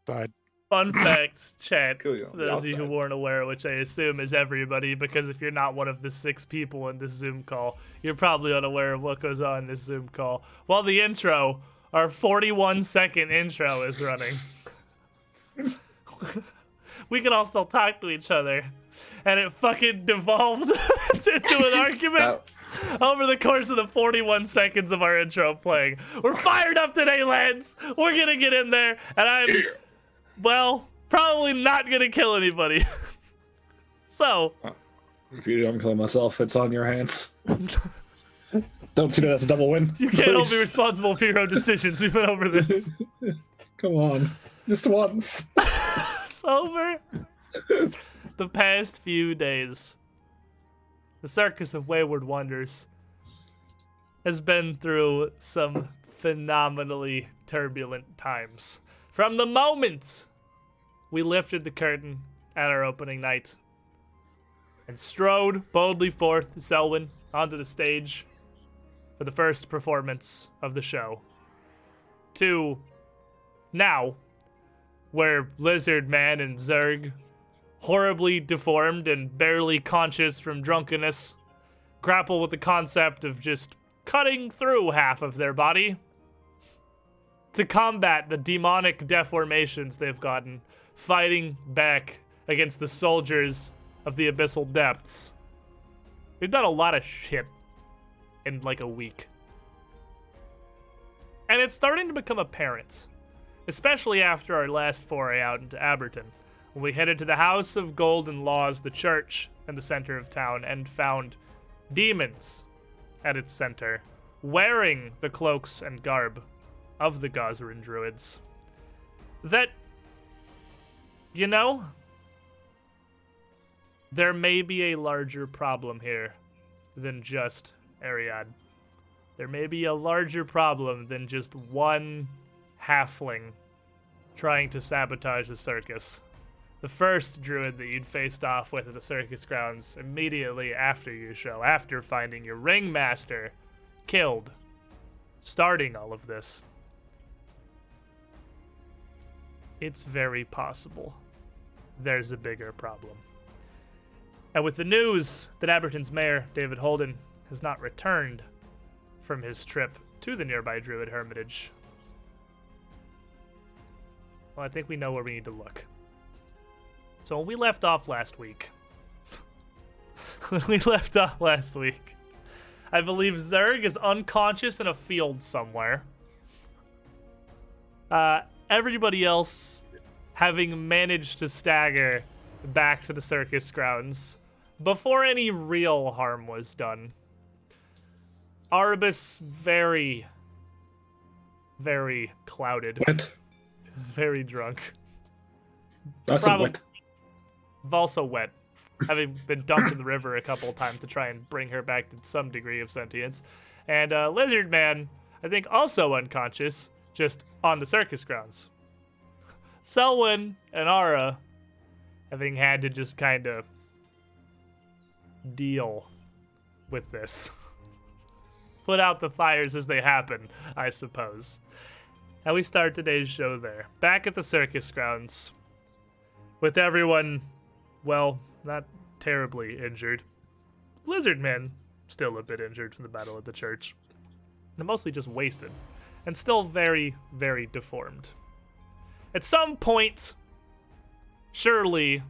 Fine. Fun fact, chat, Kill you for on the those of you who outside. weren't aware, which I assume is everybody, because if you're not one of the 6 people in this Zoom call, you're probably unaware of what goes on in this Zoom call. While the intro, our 41-second intro is running. We can all still talk to each other, and it fucking devolved into an argument over the course of the 41 seconds of our intro playing. We're fired up today, lads! We're gonna get in there, and I'm... well, probably not gonna kill anybody. So. If you don't kill myself, it's on your hands. Don't see that as a double win. You can't all be responsible for your own decisions. We've been over this. Come on. Just once. It's over. The past few days, the Circus of Wayward Wonders has been through some phenomenally turbulent times. From the moment we lifted the curtain at our opening night and strode boldly forth Selwyn onto the stage for the first performance of the show, to now, where Lizard Man and Zerg, horribly deformed and barely conscious from drunkenness, grapple with the concept of just cutting through half of their body to combat the demonic deformations they've gotten, fighting back against the soldiers of the abyssal depths. We've done a lot of shit in like a week. And it's starting to become apparent, especially after our last foray out into Aberton, when we headed to the House of Golden Laws, the church in the center of town, and found demons at its center, wearing the cloaks and garb of the Gosrin druids. That, you know, there may be a larger problem here than just Ariad. There may be a larger problem than just one halfling trying to sabotage the circus. The first druid that you'd faced off with at the circus grounds immediately after your show, after finding your ringmaster killed, starting all of this. It's very possible there's a bigger problem. And with the news that Aberton's mayor, David Holden, has not returned from his trip to the nearby druid hermitage, well, I think we know where we need to look. So when we left off last week, I believe Zerg is unconscious in a field somewhere. Everybody else having managed to stagger back to the circus grounds before any real harm was done. Aribus very, very clouded. Wet. Very drunk. That's a wet. Also wet, having been dumped in the river a couple of times to try and bring her back to some degree of sentience. And Lizard Man, I think, also unconscious, just on the circus grounds. Selwyn and Ara having had to just kind of deal with this. Put out the fires as they happen, I suppose. And we start today's show there, back at the circus grounds, with everyone, well, not terribly injured. Lizard Man, still a bit injured from the battle at the church. And mostly just wasted. And still very, very deformed. At some point, surely,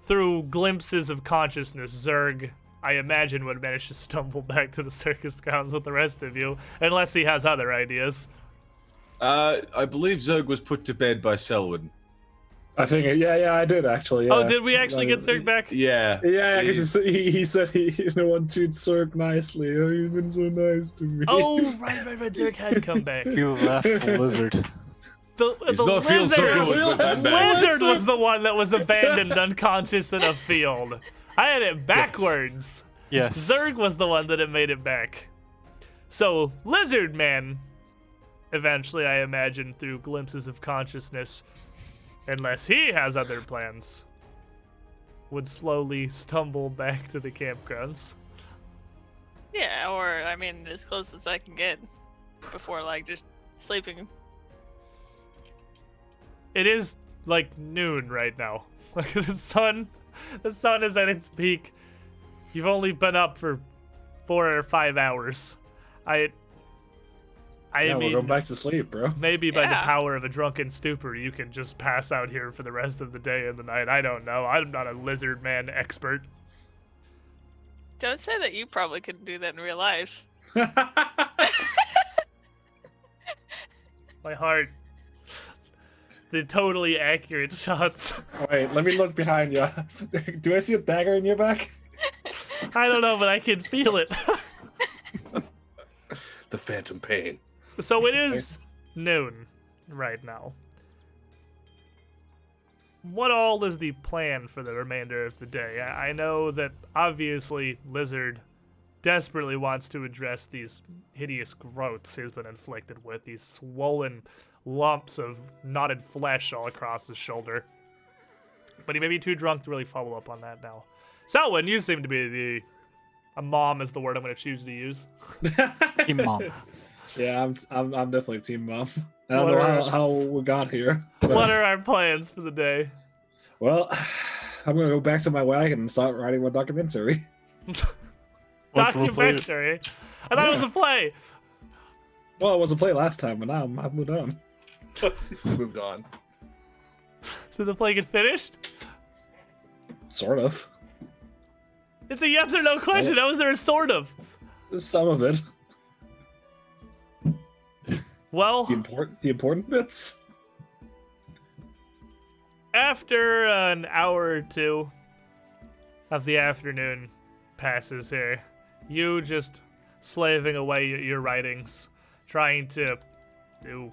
through glimpses of consciousness, Zerg, I imagine, would manage to stumble back to the circus grounds with the rest of you, unless he has other ideas. I believe Zerg was put to bed by Selwyn. I think, yeah, I did actually. Yeah. Oh, did we actually get Zerg back? Yeah. Yeah, because he said he no one treats Zerg nicely. Oh, he's been so nice to me. Oh, right. Zerg had come back. You left the lizard. The not feeling so lizard, good with that bad. lizard was the one that was abandoned unconscious in a field. I had it backwards. Yes. Zerg was the one that had made it back. So, Lizard Man, eventually, I imagine, through glimpses of consciousness, unless he has other plans, would slowly stumble back to the campgrounds. Yeah, or, I mean, as close as I can get before, like, just sleeping. it is like noon right now. Like the sun is at its peak. You've only been up for 4 or 5 hours. I Yeah, mean, we're going back to sleep, bro. maybe by the Yeah. power of a drunken stupor, you can just pass out here for the rest of the day and the night. I don't know. I'm not a lizard man expert. Don't say that you probably couldn't do that in real life. My heart. The totally accurate shots. Wait, let me look behind you. Do I see a dagger in your back? I don't know, but I can feel it. The phantom pain. So it is noon right now. What all is the plan for the remainder of the day? I know that obviously Lizard desperately wants to address these hideous growths he's been inflicted with, these swollen lumps of knotted flesh all across his shoulder. But he may be too drunk to really follow up on that now. Selwyn, you seem to be a mom is the word I'm going to choose to use. Team mom. Yeah, I'm definitely team mom. I don't What know are- how we got here. but- What are our plans for the day? Well, I'm gonna go back to my wagon and start writing my documentary. What's the play? Documentary. I thought it was a play. Well, it was a play last time, but now I've moved on. He's moved on. Did the play get finished? Sort of. It's a yes or no question. How is there a sort of? Some of it. Well, The important bits. after an hour or two of the afternoon passes here, you just slaving away at your writings, trying to do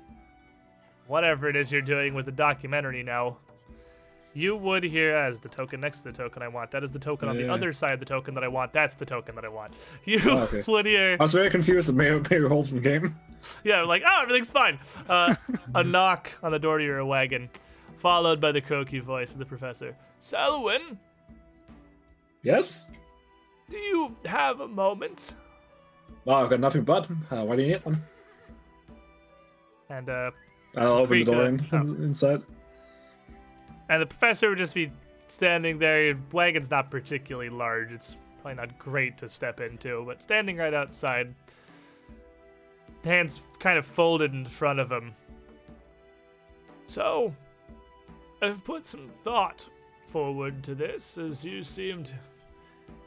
whatever it is you're doing with the documentary now. You would hear as the token next to the token I want. That is the token on the Yeah. other side of the token that I want. That's the token that I want. You Oh, okay. would hear, I was very confused at Mayor Holden game. yeah, like, oh, everything's fine. A knock on the door to your wagon, followed by the croaky voice of the professor. Selwyn, Yes? do you have a moment? Oh, I've got nothing but. Why do you need one? And I'll open the door inside. And the professor would just be standing there. Your wagon's not particularly large. It's probably not great to step into, but standing right outside, hands kind of folded in front of him. So, I've put some thought forward to this, as you seemed.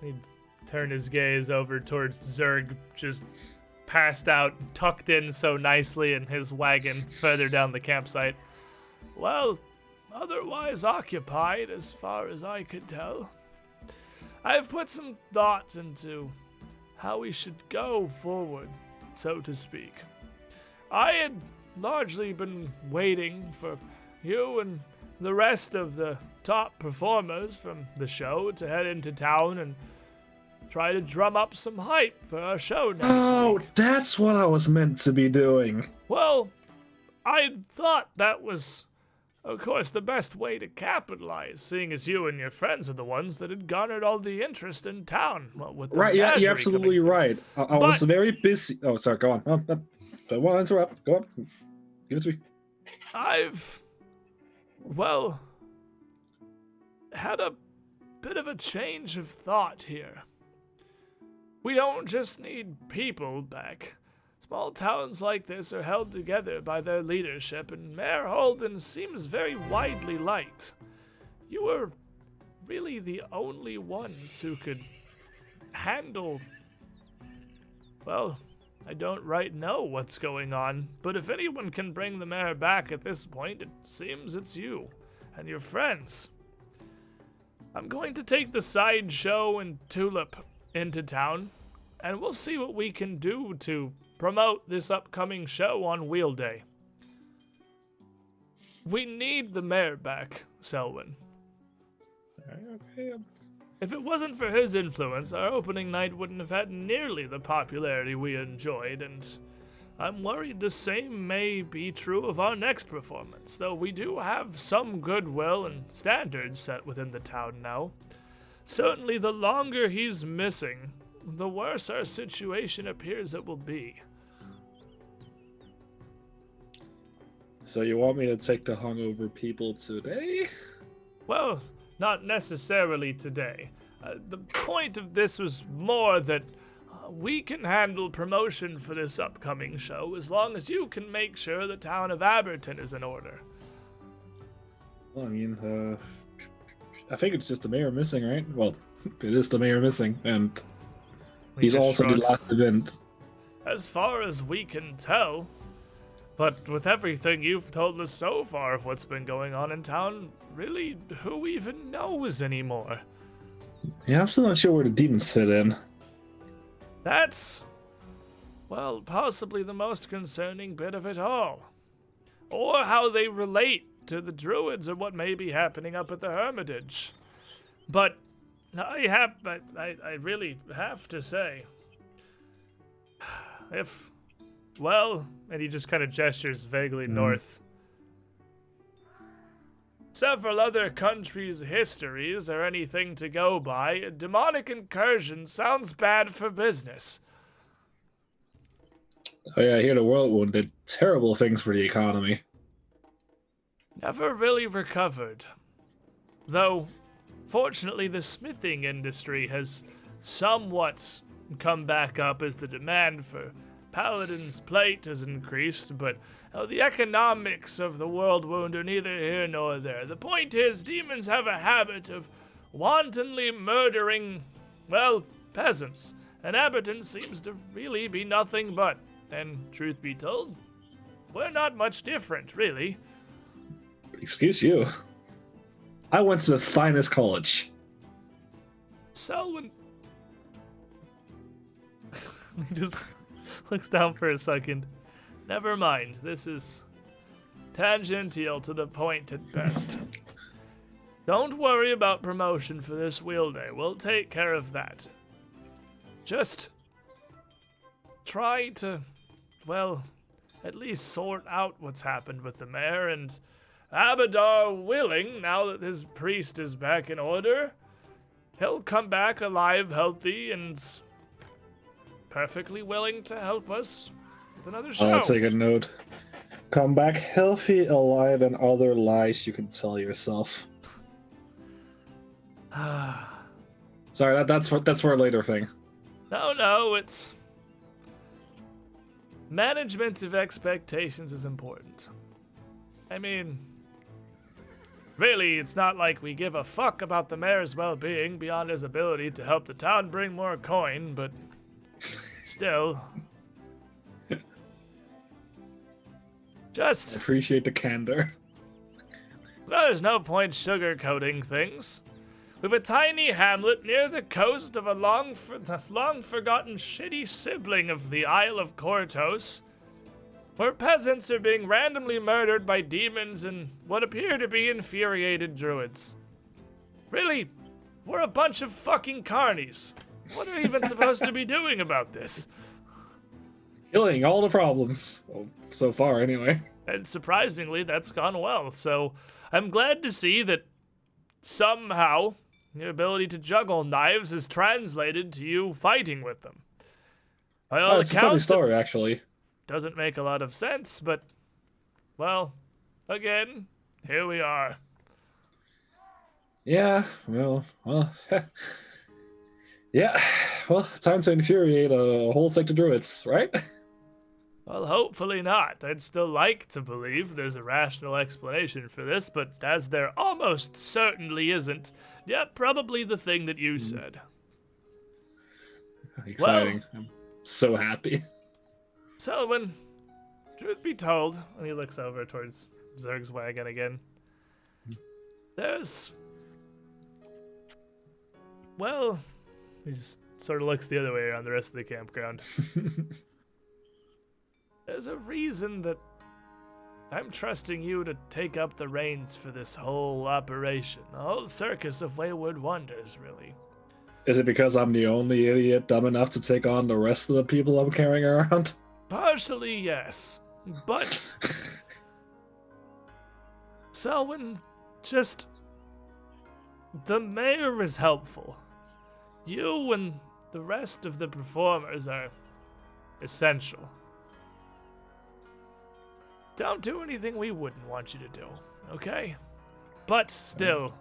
He'd turn his gaze over towards Zerg, just passed out, tucked in so nicely in his wagon further down the campsite. Well, otherwise occupied as far as I could tell. I've put some thought into how we should go forward, so to speak. I had largely been waiting for you and the rest of the top performers from the show to head into town and try to drum up some hype for our show next Oh, week. that's what I was meant to be doing. Well, I thought that was, of course, the best way to capitalize, seeing as you and your friends are the ones that had garnered all the interest in town. Well, with the Right, yeah, menagerie you're absolutely coming through. right. I was But- very busy. Oh, sorry, go on. Don't want to interrupt. Go on. Give it to me. I've, well, had a bit of a change of thought here. We don't just need people back. Small towns like this are held together by their leadership, and Mayor Holden seems very widely liked. You were really the only ones who could handle. Well, I don't right know what's going on, but if anyone can bring the mayor back at this point, it seems it's you and your friends. I'm going to take the sideshow and Tulip into town, and we'll see what we can do to promote this upcoming show on Wheel Day. We need the mayor back, Selwyn. Okay. If it wasn't for his influence, our opening night wouldn't have had nearly the popularity we enjoyed, and I'm worried the same may be true of our next performance, though we do have some goodwill and standards set within the town now. Certainly, the longer he's missing, the worse our situation appears it will be. So you want me to take the hungover people today? Well, not necessarily today. The point of this was more that we can handle promotion for this upcoming show as long as you can make sure the town of Aberton is in order. Well, I mean, I think it's just the mayor missing, right? Well, it is the mayor missing, and He he's just also the shrugs. last event. As far as we can tell. But with everything you've told us so far of what's been going on in town, really, who even knows anymore? Yeah, I'm still not sure where the demons fit in. That's, well, possibly the most concerning bit of it all. Or how they relate to the druids or what may be happening up at the Hermitage. But I really have to say, well, and he just kind of gestures vaguely north. Several other countries' histories are anything to go by. A demonic incursion sounds bad for business. Oh yeah, I hear the Whirlwind did terrible things for the economy. Never really recovered. Though, fortunately, the smithing industry has somewhat come back up as the demand for Paladin's plate has increased, but the economics of the Whirlwind are neither here nor there. The point is, demons have a habit of wantonly murdering, well, peasants, and Aberton seems to really be nothing but. And truth be told, we're not much different, really. Excuse you. I went to the finest college. Selwyn he just looks down for a second. Never mind, this is tangential to the point at best. Don't worry about promotion for this wheel day. We'll take care of that. Just try to, well, at least sort out what's happened with the mayor, and Abadar willing, now that his priest is back in order, he'll come back alive, healthy, and perfectly willing to help us with another show. I'll take a note. Come back healthy, alive, and other lies you can tell yourself. Sorry, that's for a later thing. No, it's management of expectations is important. I mean, really, it's not like we give a fuck about the mayor's well-being beyond his ability to help the town bring more coin, but still. Just, Appreciate the candor. there's no point sugarcoating things. We've a tiny hamlet near the coast of a long-forgotten shitty sibling of the Isle of Kortos, where peasants are being randomly murdered by demons and what appear to be infuriated druids. Really, we're a bunch of fucking carnies. What are we even supposed to be doing about this? Killing all the problems. Well, so far, anyway. And surprisingly, that's gone well. So I'm glad to see that somehow your ability to juggle knives is translated to you fighting with them. By all It's a funny accounts, story, actually. doesn't make a lot of sense, but, well, again, here we are. Yeah, well, yeah, well, time to infuriate a whole sect of druids, right? Well, hopefully not. I'd still like to believe there's a rational explanation for this, but as there almost certainly isn't, yeah, probably the thing that you said. Exciting. I'm so happy. Selwyn, truth be told, and he looks over towards Zerg's wagon again, there's, well, he just sort of looks the other way around the rest of the campground. There's a reason that I'm trusting you to take up the reins for this whole operation, a whole circus of wayward wonders, really. Is it because I'm the only idiot dumb enough to take on the rest of the people I'm carrying around? Partially, yes, but Selwyn, just the mayor is helpful. You and the rest of the performers are essential. don't do anything we wouldn't want you to do, okay? But still,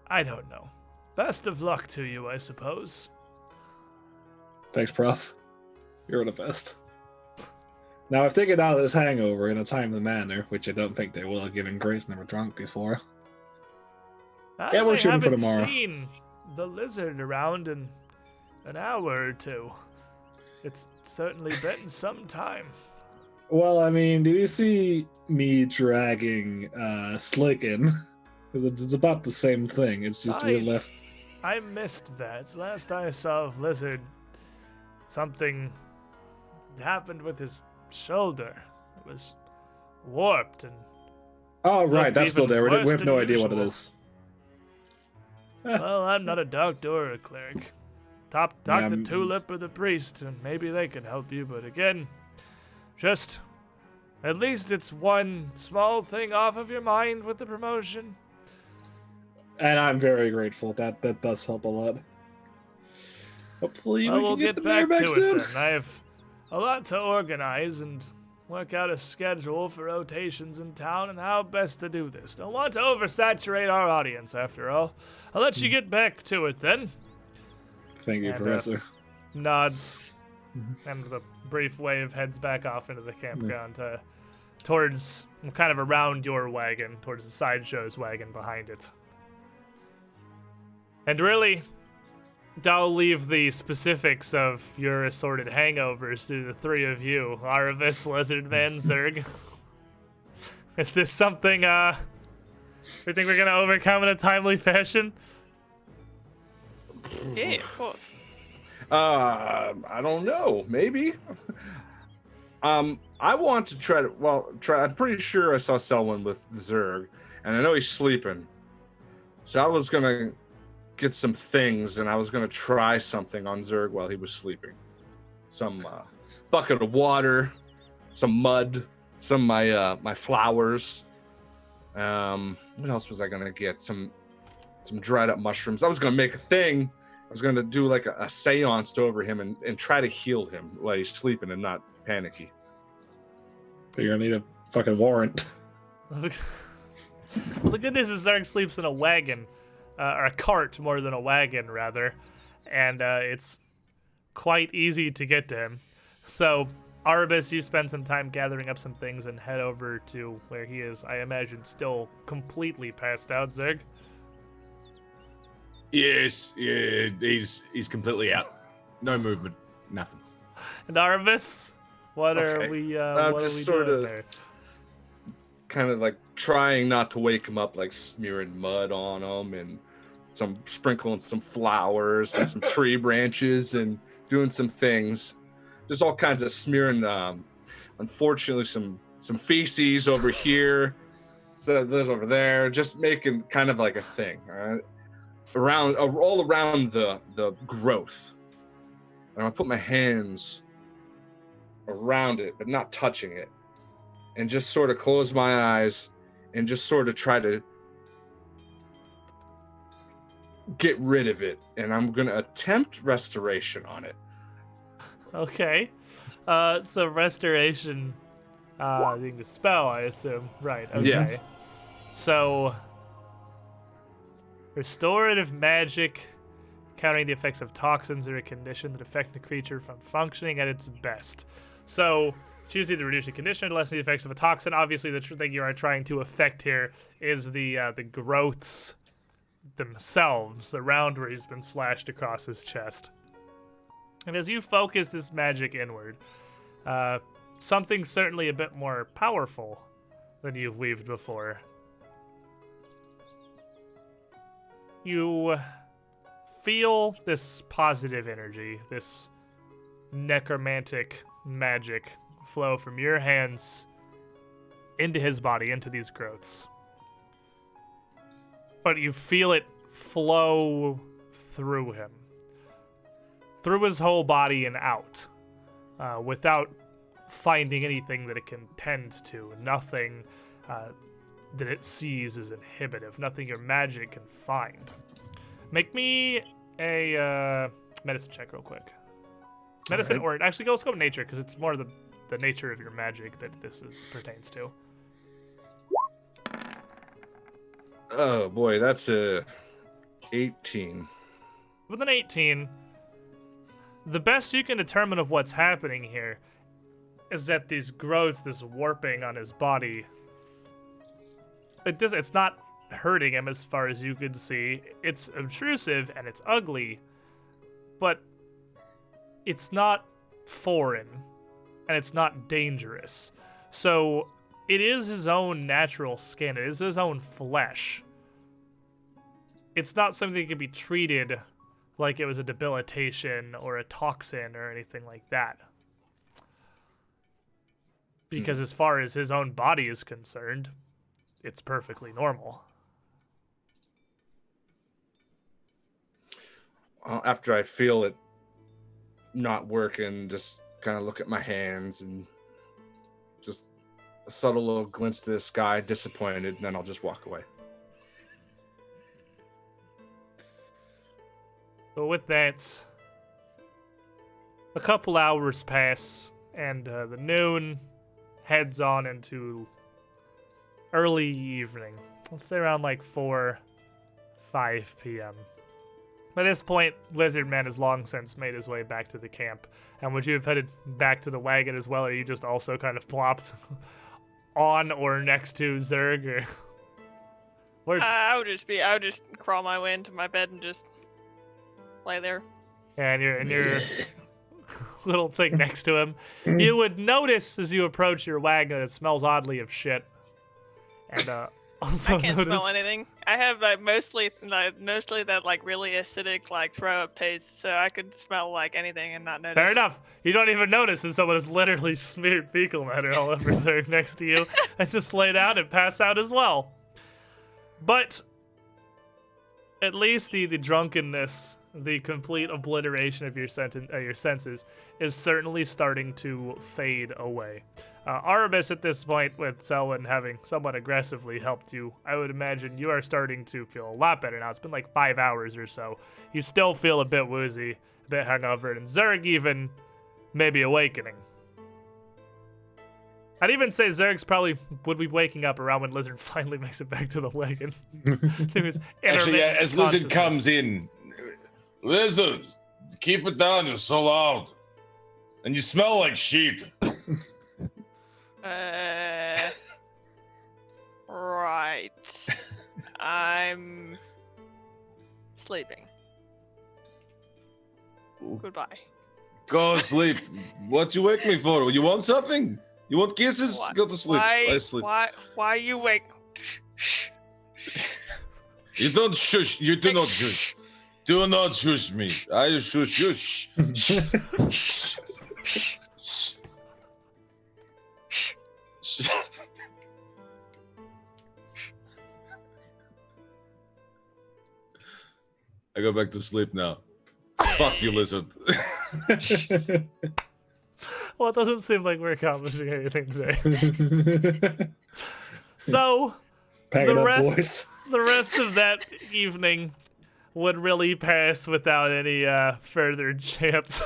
I don't know. Best of luck to you, I suppose. Thanks, Prof. You're the best. Now, if they get out of this hangover in a timely manner, which I don't think they will, given Grace never drunk before. Yeah, we're shooting for tomorrow. I haven't seen the lizard around in an hour or two. It's certainly been some time. Well, I mean, did you see me dragging Slick in? Because it's about the same thing. It's just we left. I missed that. Last I saw of Lizard, something happened with his shoulder. It was warped and. Oh, right, that's still there. We worse have no than idea what it usual. is. Well, I'm not a doctor or a cleric. Talk to Tulip or the priest, and maybe they can help you. But again, just at least it's one small thing off of your mind with the promotion. And I'm very grateful. That does help a lot. Hopefully, We'll can get the back mayor back to soon. it then. I have a lot to organize and work out a schedule for rotations in town and how best to do this. Don't want to oversaturate our audience, after all. I'll let you get back to it then. Thank you, And, Professor. Nods, and with a brief wave heads back off into the campground, towards, kind of around your wagon, towards the sideshow's wagon behind it. And really, I'll leave the specifics of your assorted hangovers to the three of you, Aravis, Lizardman, Zerg. Is this something, we think we're gonna overcome in a timely fashion? Yeah, of course. I don't know. Maybe. I want to try. I'm pretty sure I saw Selwyn with Zerg, and I know he's sleeping. So I was gonna get some things, and I was gonna try something on Zerg while he was sleeping. Some bucket of water, some mud, some of my flowers. What else was I gonna get? Some dried up mushrooms. I was gonna make a thing. I was gonna do like a seance over him and try to heal him while he's sleeping and not panicky. But you're gonna need a fucking warrant. Well, the good news is Zerg sleeps in a wagon, or a cart more than a wagon, rather, and it's quite easy to get to him. So, Arbus, you spend some time gathering up some things and head over to where he is, I imagine, still completely passed out, Zerg. Yes, yeah, he's completely out. No movement, nothing. And Arbus, what Okay. are we Just sort doing of- there? Kind of like trying not to wake him up, like smearing mud on him and sprinkling some flowers and some tree branches and doing some things. There's all kinds of smearing. Unfortunately, some feces over here. So there's over there. Just making kind of like a thing, all right? All around the growth. And I put my hands around it, but not touching it, and just sort of close my eyes and just sort of try to get rid of it. And I'm gonna attempt restoration on it. Okay. So restoration, being the spell, I assume. Right, okay. Yeah. So, restorative magic, countering the effects of toxins or a condition that affect the creature from functioning at its best. So, choose either reduce the condition or lessen the effects of a toxin. Obviously, the thing you are trying to affect here is the growths themselves around where he's been slashed across his chest. And as you focus this magic inward, something certainly a bit more powerful than you've weaved before. You feel this positive energy, this necromantic magic flow from your hands into his body, into these growths. But you feel it flow through him, through his whole body and out, without finding anything that it can tend to, nothing that it sees as inhibitive, nothing your magic can find. Make me a medicine check real quick. Medicine, All or actually, let's go with nature, because it's more the the nature of your magic that pertains to. Oh boy, that's a 18. With an 18, the best you can determine of what's happening here is that these growths, this warping on his body, it's not hurting him as far as you can see. It's obtrusive and it's ugly, but it's not foreign and it's not dangerous. So it is his own natural skin. It is his own flesh. It's not something that can be treated like it was a debilitation or a toxin or anything like that. Because as far as his own body is concerned, it's perfectly normal. After I feel it not working, just kind of look at my hands and just a subtle little glimpse to the sky, disappointed, and then I'll just walk away. But with that, a couple hours pass, and the noon heads on into early evening. Let's say around like 5 p.m. By this point, Lizard Man has long since made his way back to the camp. And would you have headed back to the wagon as well, or you just also kind of plopped on or next to Zerg? Or I would just crawl my way into my bed and just lay there. and your little thing next to him. You would notice as you approach your wagon, it smells oddly of shit. And also I can't notice, smell anything. I have mostly that like really acidic like throw up taste, so I could smell like anything and not notice. Fair enough. You don't even notice that someone has literally smeared fecal matter all over Zerg next to you and just lay down and pass out as well. But at least the drunkenness, the complete obliteration of your senses is certainly starting to fade away. Arabis at this point, with Selwyn having somewhat aggressively helped you, I would imagine you are starting to feel a lot better now. It's been like 5 hours or so. You still feel a bit woozy, a bit hungover, and Zerg even maybe awakening. I'd even say Zerg's probably would be waking up around when Lizard finally makes it back to the wagon. Actually, yeah, as Lizard comes in, Lizard, keep it down, you're so loud. And you smell like shit. Right. I'm sleeping. Goodbye. Go sleep. What you wake me for? You want something? You want kisses? Go to sleep. I sleep. Why you wake? You don't shush. You do not shush. Do not shush me. I shush. I go back to sleep now. Fuck you, Lizard. Well, it doesn't seem like we're accomplishing anything today. So, Pack it up, boys. the rest of that evening would really pass without any further chance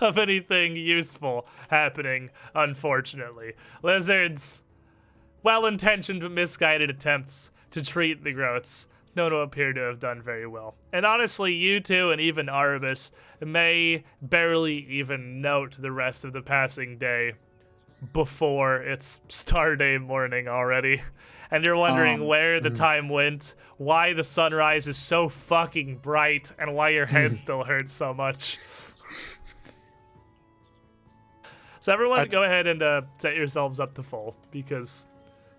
of anything useful happening, unfortunately. Lizard's well-intentioned but misguided attempts to treat the growths don't appear to have done very well. And honestly, you two and even Arabis may barely even note the rest of the passing day before it's Star Day morning already. And you're wondering where the time went, why the sunrise is so fucking bright, and why your head still hurts so much. So everyone, go ahead and set yourselves up to full, because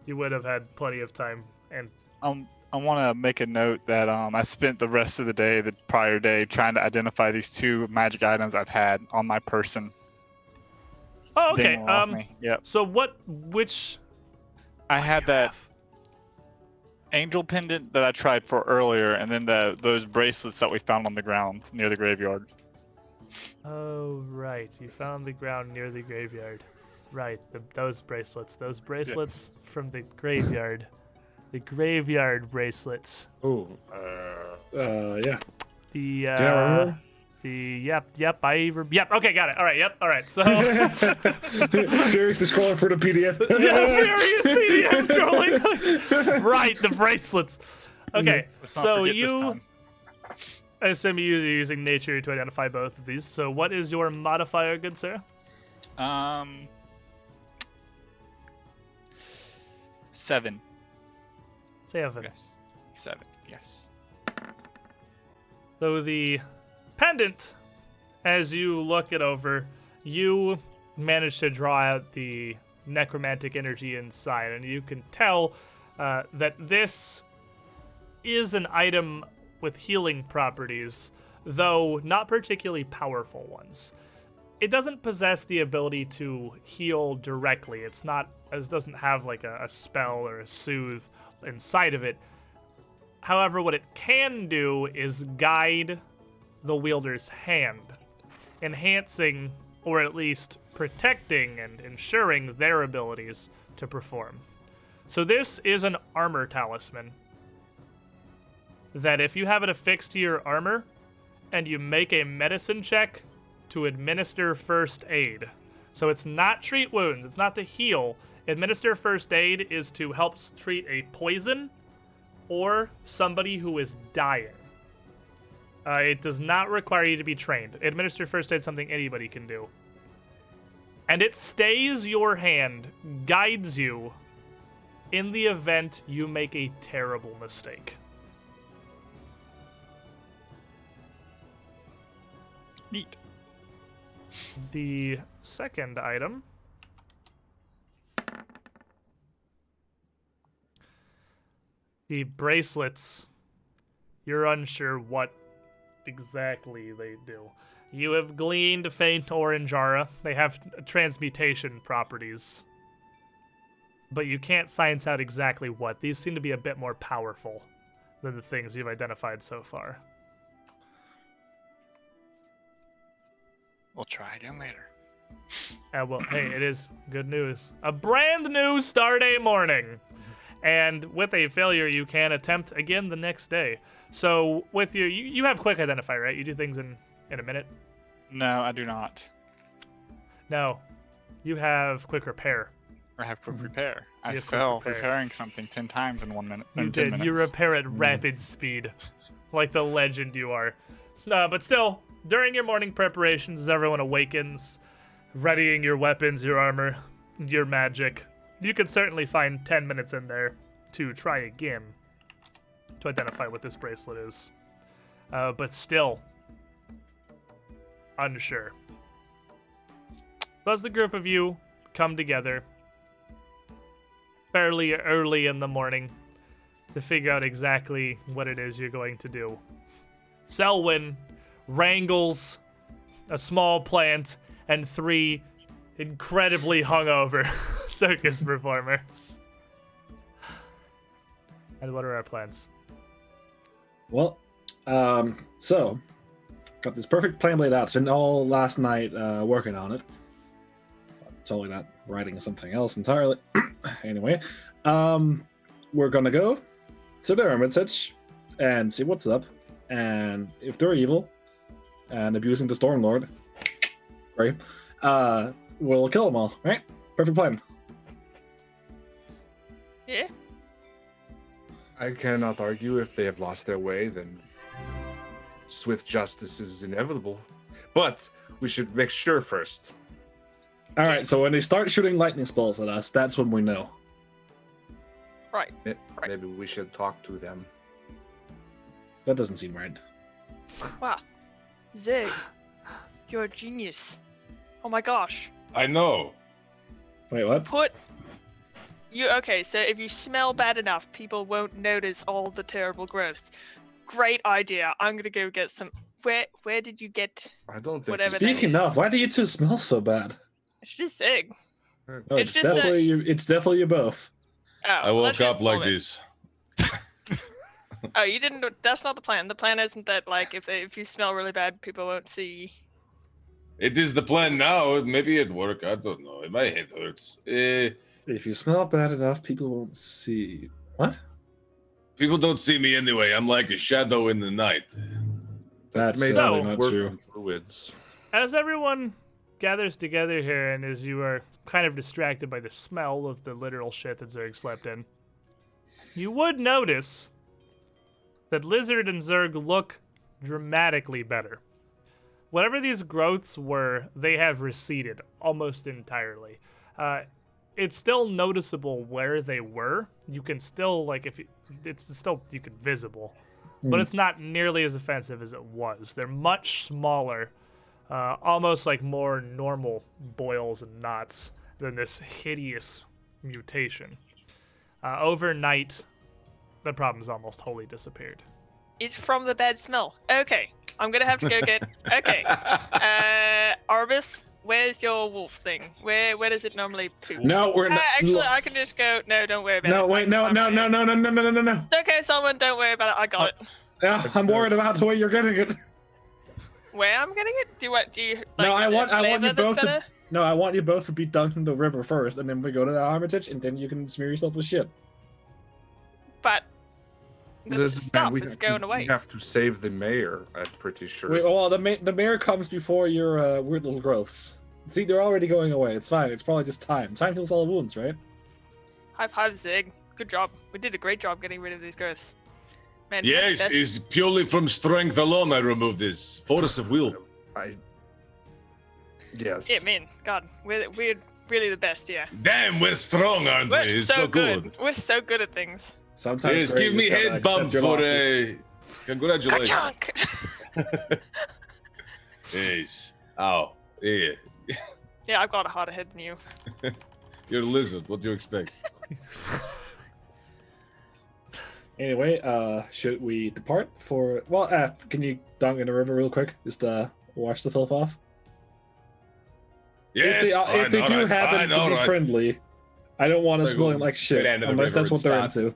you would have had plenty of time. And I want to make a note that I spent the rest of the day, the prior day, trying to identify these 2 magic items I've had on my person. Oh, okay. Dinging off me. Yep. So which? I had that angel pendant that I tried for earlier, and then those bracelets that we found on the ground near the graveyard. Oh, right. You found the ground near the graveyard. Right. Those bracelets. Those bracelets from the graveyard. The graveyard bracelets. Oh, yeah. The Do you remember? Yep. Okay, got it. All right. Yep. All right. So Furious is scrolling for the PDF. furious PDF scrolling. Right, the bracelets. Okay, Let's not so forget this you. time. I assume you're using nature to identify both of these. So what is your modifier, good sir? 7. 7. Yes. 7. Yes. So the pendant, as you look it over, you manage to draw out the necromantic energy inside, and you can tell that this is an item with healing properties, though not particularly powerful ones. It doesn't possess the ability to heal directly. It doesn't have like a spell or a soothe inside of it. However, what it can do is guide the wielder's hand, enhancing or at least protecting and ensuring their abilities to perform. So this is an armor talisman that if you have it affixed to your armor and you make a medicine check to administer first aid. So it's not treat wounds, it's not to heal. Administer first aid is to help treat a poison or somebody who is dying. It does not require you to be trained. Administer first aid is something anybody can do. And it stays your hand, guides you in the event you make a terrible mistake. Neat. The second item the bracelets. You're unsure what exactly they do. You have gleaned faint orange aura. They have transmutation properties. But you can't science out exactly what. These seem to be a bit more powerful than the things you've identified so far. We'll try again later. Well, hey, it is good news. A brand new Starday morning. And with a failure, you can attempt again the next day. So with you have quick identify, right? You do things in a minute? No, I do not. No. You have quick repair. Or have quick repair. I have quick fell repair. repairing something 10 times in 1 minute. You in 10 did. minutes. You repair at rapid speed. Like the legend you are. But still, during your morning preparations, as everyone awakens, readying your weapons, your armor, your magic, you could certainly find 10 minutes in there to try again to identify what this bracelet is. But still, unsure. So as the group of you come together fairly early in the morning to figure out exactly what it is you're going to do, Selwyn wrangles a small plant and 3 incredibly hungover circus performers. And what are our plans? Well, so got this perfect plan laid out. Spent all last night working on it. Totally not writing something else entirely. Anyway, we're gonna go to the Hermitage and see what's up. And if they're evil and abusing the Stormlord, right? We'll kill them all. Right? Perfect plan. Yeah. I cannot argue. If they have lost their way, then swift justice is inevitable. But we should make sure first. All right. So when they start shooting lightning spells at us, that's when we know. Right. Maybe we should talk to them. That doesn't seem right. Wow. Zig, you're a genius. Oh my gosh. I know. Wait, what? Okay, so if you smell bad enough, people won't notice all the terrible growths. Great idea. I'm gonna go get some. Where did you get? I don't think. Whatever that Speaking is. of, why do you two smell so bad? It's just Zig. Oh, It's it's just definitely you. It's definitely you both. Oh, I well, woke that's just up like Norman. this. Oh, you didn't. That's not the plan. The plan isn't that like if you smell really bad, people won't see. It is the plan now. Maybe at work. I don't know. My head hurts. If you smell bad enough, people won't see. What? People don't see me anyway. I'm like a shadow in the night. That's made So- sadly not work true. on druids. As everyone gathers together here, and as you are kind of distracted by the smell of the literal shit that Zerg slept in, you would notice that Lizard and Zerg look dramatically better. Whatever these growths were, they have receded almost entirely. It's still noticeable where they were. You can still, like, it's still, you can visible, but it's not nearly as offensive as it was. They're much smaller, almost like more normal boils and knots than this hideous mutation. Overnight, the problem's almost wholly disappeared. It's from the bad smell. Okay, I'm gonna have to go get. Okay, Arbus, where's your wolf thing? Where does it normally poop? No, we're not. Actually, I can just go. No, don't worry about it. No, I wait, can no, find no, it. no, no, no, no, no, no, no. It's okay, someone, don't worry about it. I got it. Yeah, I'm worried about the way you're getting it. Where I'm getting it? Do you? Like, No, I is it want you flavor both that's to. better? No, I want you both to be dunked in the river first, and then we go to the Hermitage, and then you can smear yourself with shit. But the This is- stuff we is have going to, away. We have to save the mayor, I'm pretty sure. Wait, well, the mayor comes before your weird little growths. See, they're already going away. It's fine. It's probably just time. Time heals all wounds, right? High five, Zig. Good job. We did a great job getting rid of these growths. Man, Yes, that's- it's purely from strength alone I remove this. Force of will. Yes. Yeah, man. God, we're really the best, yeah. Damn, we're strong, aren't we? We're It's so good. We're so good at things. Sometimes. Yes, great, give you me just gotta head accept bump your for losses. a. Congratulations. Ka-chunk! Yes. Ow. Yeah. Yeah, I've got a harder head than you. You're a lizard. What do you expect? Anyway, should we depart for? Well, can you dunk in the river real quick? Just wash the filth off. Yes. If they do happen to be friendly, I don't want us They go going like shit down to the unless river that's what and they're start. into.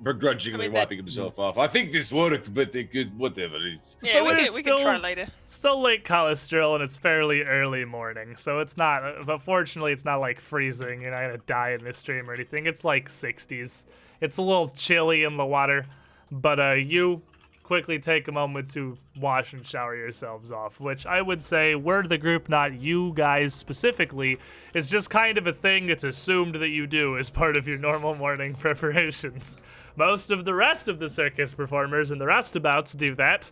Begrudgingly I mean, that- wiping himself off. I think this worked, but they could. Whatever. It's. Yeah, So we we're can try still- later. Still late Callistril, and it's fairly early morning, so it's not. But fortunately, it's not like freezing. You're not gonna die in this stream or anything. It's like 60s. It's a little chilly in the water, but you quickly take a moment to wash and shower yourselves off, which I would say, were the group, not you guys specifically, is just kind of a thing that's assumed that you do as part of your normal morning preparations. Most of the rest of the circus performers and the roustabouts do that.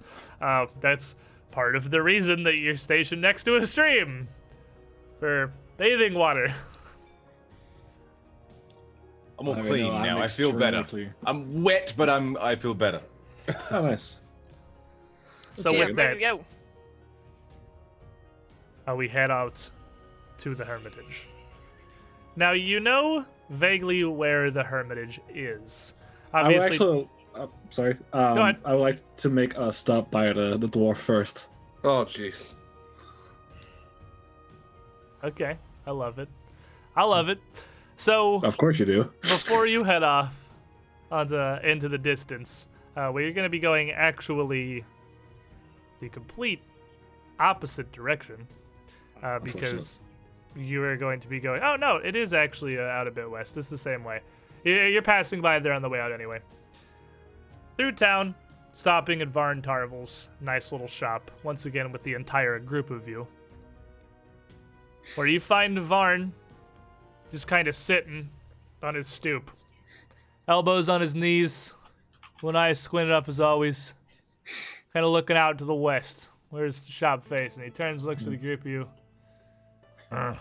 That's part of the reason that you're stationed next to a stream for bathing water. I'm all I mean, clean no, I'm now. I feel better. extremely clean. I'm wet, but I feel better. Oh, nice. So Yeah, with ready that, to go. we head out to the Hermitage. Now, you know vaguely where the Hermitage is. I would Obviously, actually. Sorry. ahead. I would like to make a stop by the dwarf first. Oh, jeez. okay, I love it. I love it. So, Of course you do. before you head off into the distance, where you're going to be going actually the complete opposite direction, because you are going to be going. Oh no, it is actually out a bit west. It's the same way. You're passing by there on the way out anyway. Through town, stopping at Varn Tarvel's nice little shop. Once again, with the entire group of you, where you find Varn just kind of sitting on his stoop, elbows on his knees, one eye squinted up as always, kind of looking out to the west. Where's the shop facing? He turns, looks at the group of you. I'm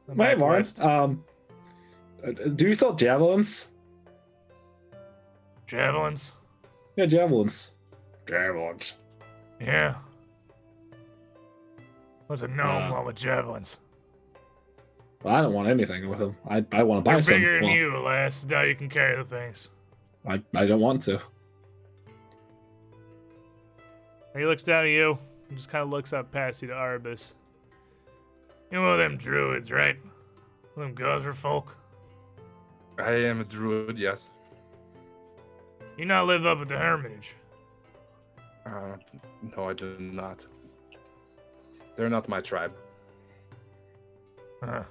Hey, back Warren. west. Do you sell javelins? Javelins? Yeah, javelins. Javelins. Yeah. What's a gnome Uh, want with javelins? Well, I don't want anything with them. I want to buy They're some. bigger than Well, you, lass. Now you can carry the things. I don't want to. And he looks down at you and just kind of looks up past you to Arbus. You know them druids, right? Them Guzzer folk. I am a druid, yes. You not live up at the Hermitage. No, I do not. They're not my tribe. Huh.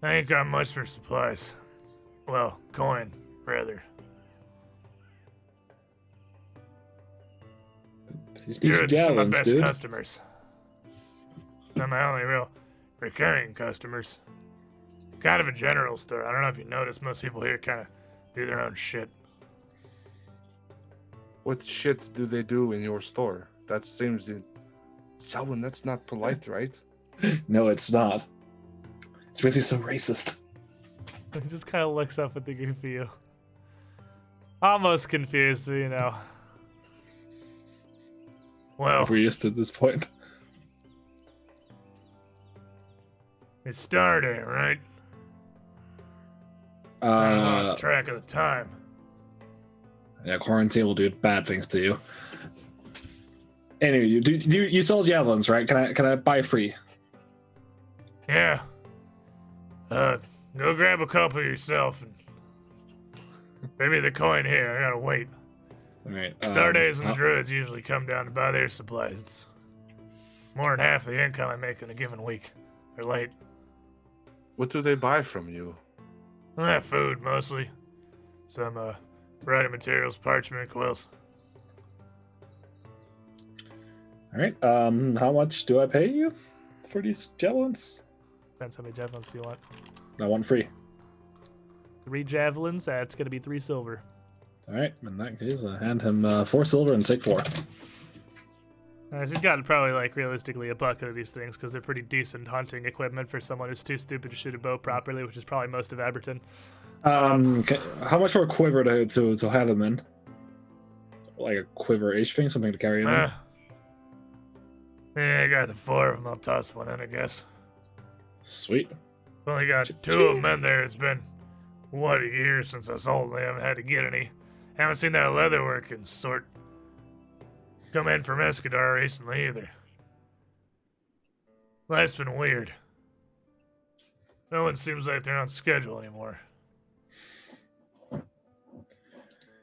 I ain't got much for supplies. Well, coin, rather. Just need some Druids are some of my javelins, best dude. customers. They're my only real recurring customers. Kind of a general store. I don't know if you noticed, most people here kind of do their own shit. What shit do they do in your store? That seems Selwyn, that's not polite, right? No, it's not. It's really so racist. He just kind of looks up at the group of you. Almost confused, but you know. Well, We're used to this point. it's Star Day, right? I lost Uh, track of the time. yeah, quarantine will do bad things to you. Anyway, you sell javelins, right? Can I buy free? Yeah. Go grab a couple yourself and maybe the coin here. I gotta wait. All right. Star Days and the Druids usually come down to buy their supplies. It's more than half the income I make in a given week. They're late. What do they buy from you? Food mostly. Some writing materials, parchment, quills. All right. How much do I pay you for these javelins? Depends how many javelins do you want. I want free. 3 javelins, that's gonna be 3 silver. All right. In that case, I hand him 4 silver and take 4. He's got probably like realistically a bucket of these things because they're pretty decent hunting equipment for someone who's too stupid to shoot a bow properly, which is probably most of Aberton. How much for a quiver to have them in? Like a quiver-ish thing, something to carry in. Yeah, I got the 4 of them. I'll toss one in, I guess. Sweet. Only got 2 of them in there. It's been, what, a year since I sold them. I haven't had to get any. Haven't seen that leatherworking sort come in from Escadar recently either. Life's been weird. No one seems like they're on schedule anymore.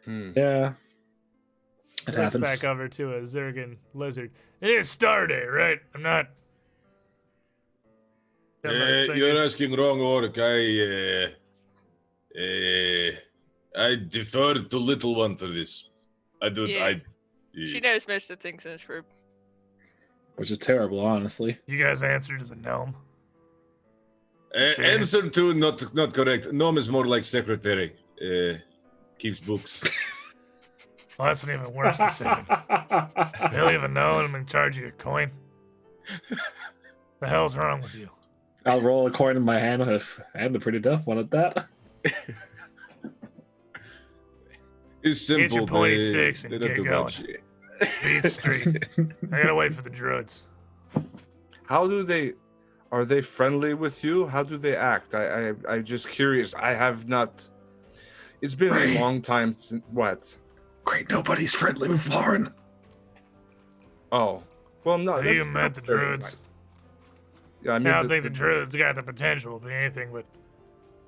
Yeah. It Looks happens. back over to a Zergan lizard. It is Star Day, right? I'm not. You're asking wrong orc. I defer to little one for this. I do. Yeah. I. She knows most of the things in this group. Which is terrible, honestly. You guys answer to the gnome. Sure. Answer to not correct. Gnome is more like secretary. Keeps books. Well, that's an even worse decision. You don't even know I'm in charge of your coin. The hell's wrong with you? I'll roll a coin in my hand if I had a pretty tough one at that. It's simple. Get your pointy sticks and they don't get do going. much. Beat Street. I gotta wait for the druids. How do they? Are they friendly with you? How do they act? I'm just curious. I have not. It's been a long time since what? Great, nobody's friendly with Lauren. Oh, well, no. Have you that's met not the very druids? nice. Yeah, I mean, I don't think the druids got the potential to be anything but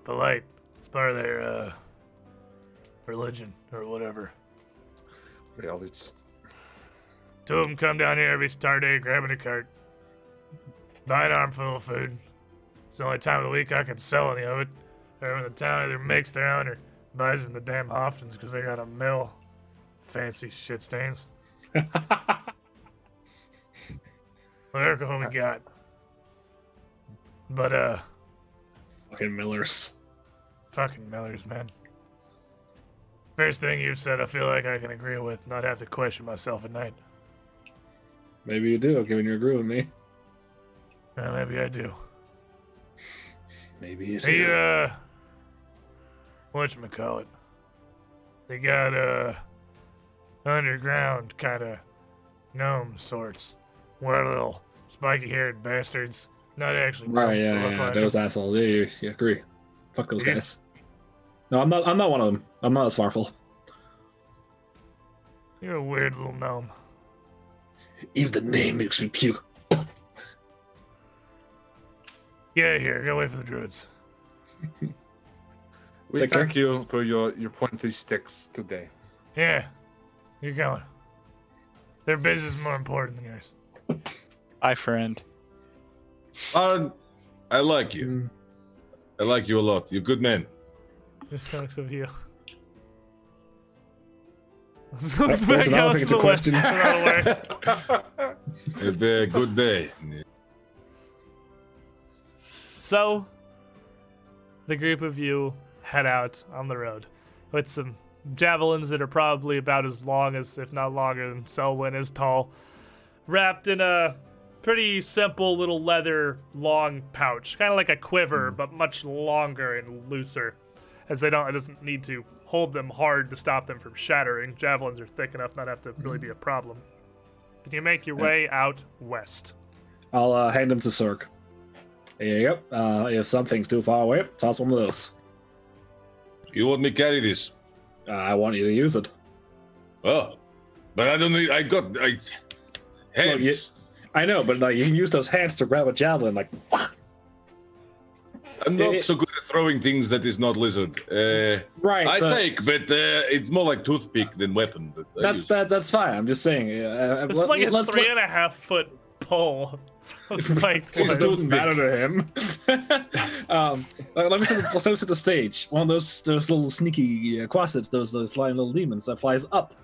polite. It's part of their religion or whatever. Well, it's 2 of them come down here every Star Day, grabbing a cart, buy an armful of food. It's the only time of the week I can sell any of it. Everyone in the town either makes their own or buys them the damn Hoftons because they got a mill. Fancy shit stains. Well, look what we got. But, Fucking Millers. fucking Millers, man. First thing you've said, I feel like I can agree with, not have to question myself at night. Maybe you do, given you agree with me. Maybe I do. Maybe you do. Hey, whatchamacallit? They got, underground kind of gnome sorts. We're little spiky-haired bastards. Not actually Right, gnomes, but yeah, look yeah, like those them. assholes. Yeah, you agree. Fuck those Yeah. guys. No, I'm not one of them. I'm not a Smarful. You're a weird little gnome. Even the name makes me puke. Get out of here. Go wait for the druids. we Take care. thank you for your pointy sticks today. Yeah, you're going. Their business is more important than yours. Hi, friend. I like you. I like you a lot. You're a good man. This looks of you. Looks There's back an out elephant to the west. question. Have a good day. So, the group of you head out on the road with some javelins that are probably about as long as, if not longer than Selwyn is tall, wrapped in a pretty simple little leather long pouch, kind of like a quiver, but much longer and looser, as it doesn't need to hold them hard to stop them from shattering. Javelins are thick enough not to have to really be a problem. And you make your way out west. I'll hand them to Cirque. Here you go. If something's too far away, toss one of those. You want me carry this? I want you to use it. Oh, but I don't need. Hands. I know, but you can use those hands to grab a javelin, like. I'm not so good at throwing things that is not lizard. Right. I take, but it's more like toothpick than weapon. But That's fine. I'm just saying. This is like a 3.5 foot pole. It doesn't matter to him. Let me set the stage. One of those little sneaky quasits, those lying little demons that flies up,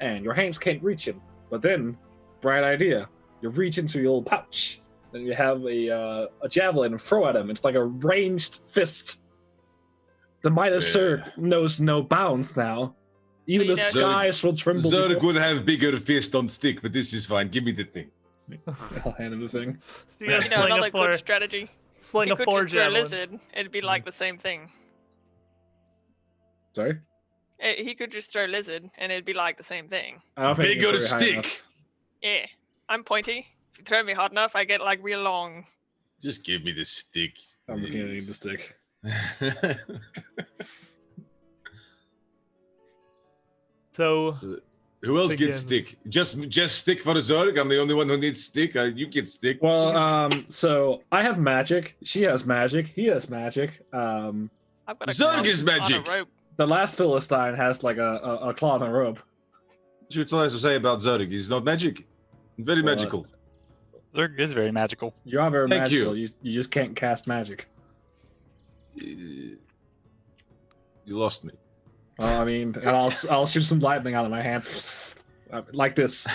and your hands can't reach him. But then, bright idea, you reach into your little pouch, and you have a javelin and throw at him. It's like a ranged fist. The might of Zerg knows no bounds now. Even the skies will tremble. Zerg would have bigger fist on stick, but this is fine. Give me the thing. I'll hand him the thing. So you guys another good strategy. Sling You a could 4 just throw a javelins. lizard. It'd be like the same thing. Sorry? He could just throw lizard, and it'd be like the same thing. I don't think Bigger it's very high enough. stick. Yeah, I'm pointy. If you throw me hard enough, I get like real long. Just give me the stick. I'm looking at the stick. So Who else begins. gets stick? Just stick for the Zerg. I'm the only one who needs stick. You get stick. Well, so I have magic. She has magic. He has magic. I've got a Zerg claw is on a magic. rope. The last Philistine has like a claw and a rope. What you trying to say about Zerg? He's not magic. Very Well, magical. Zerg is very magical. You are very Thank magical. You just can't cast magic. You lost me. Well, I mean, and I'll shoot some lightning out of my hands like this.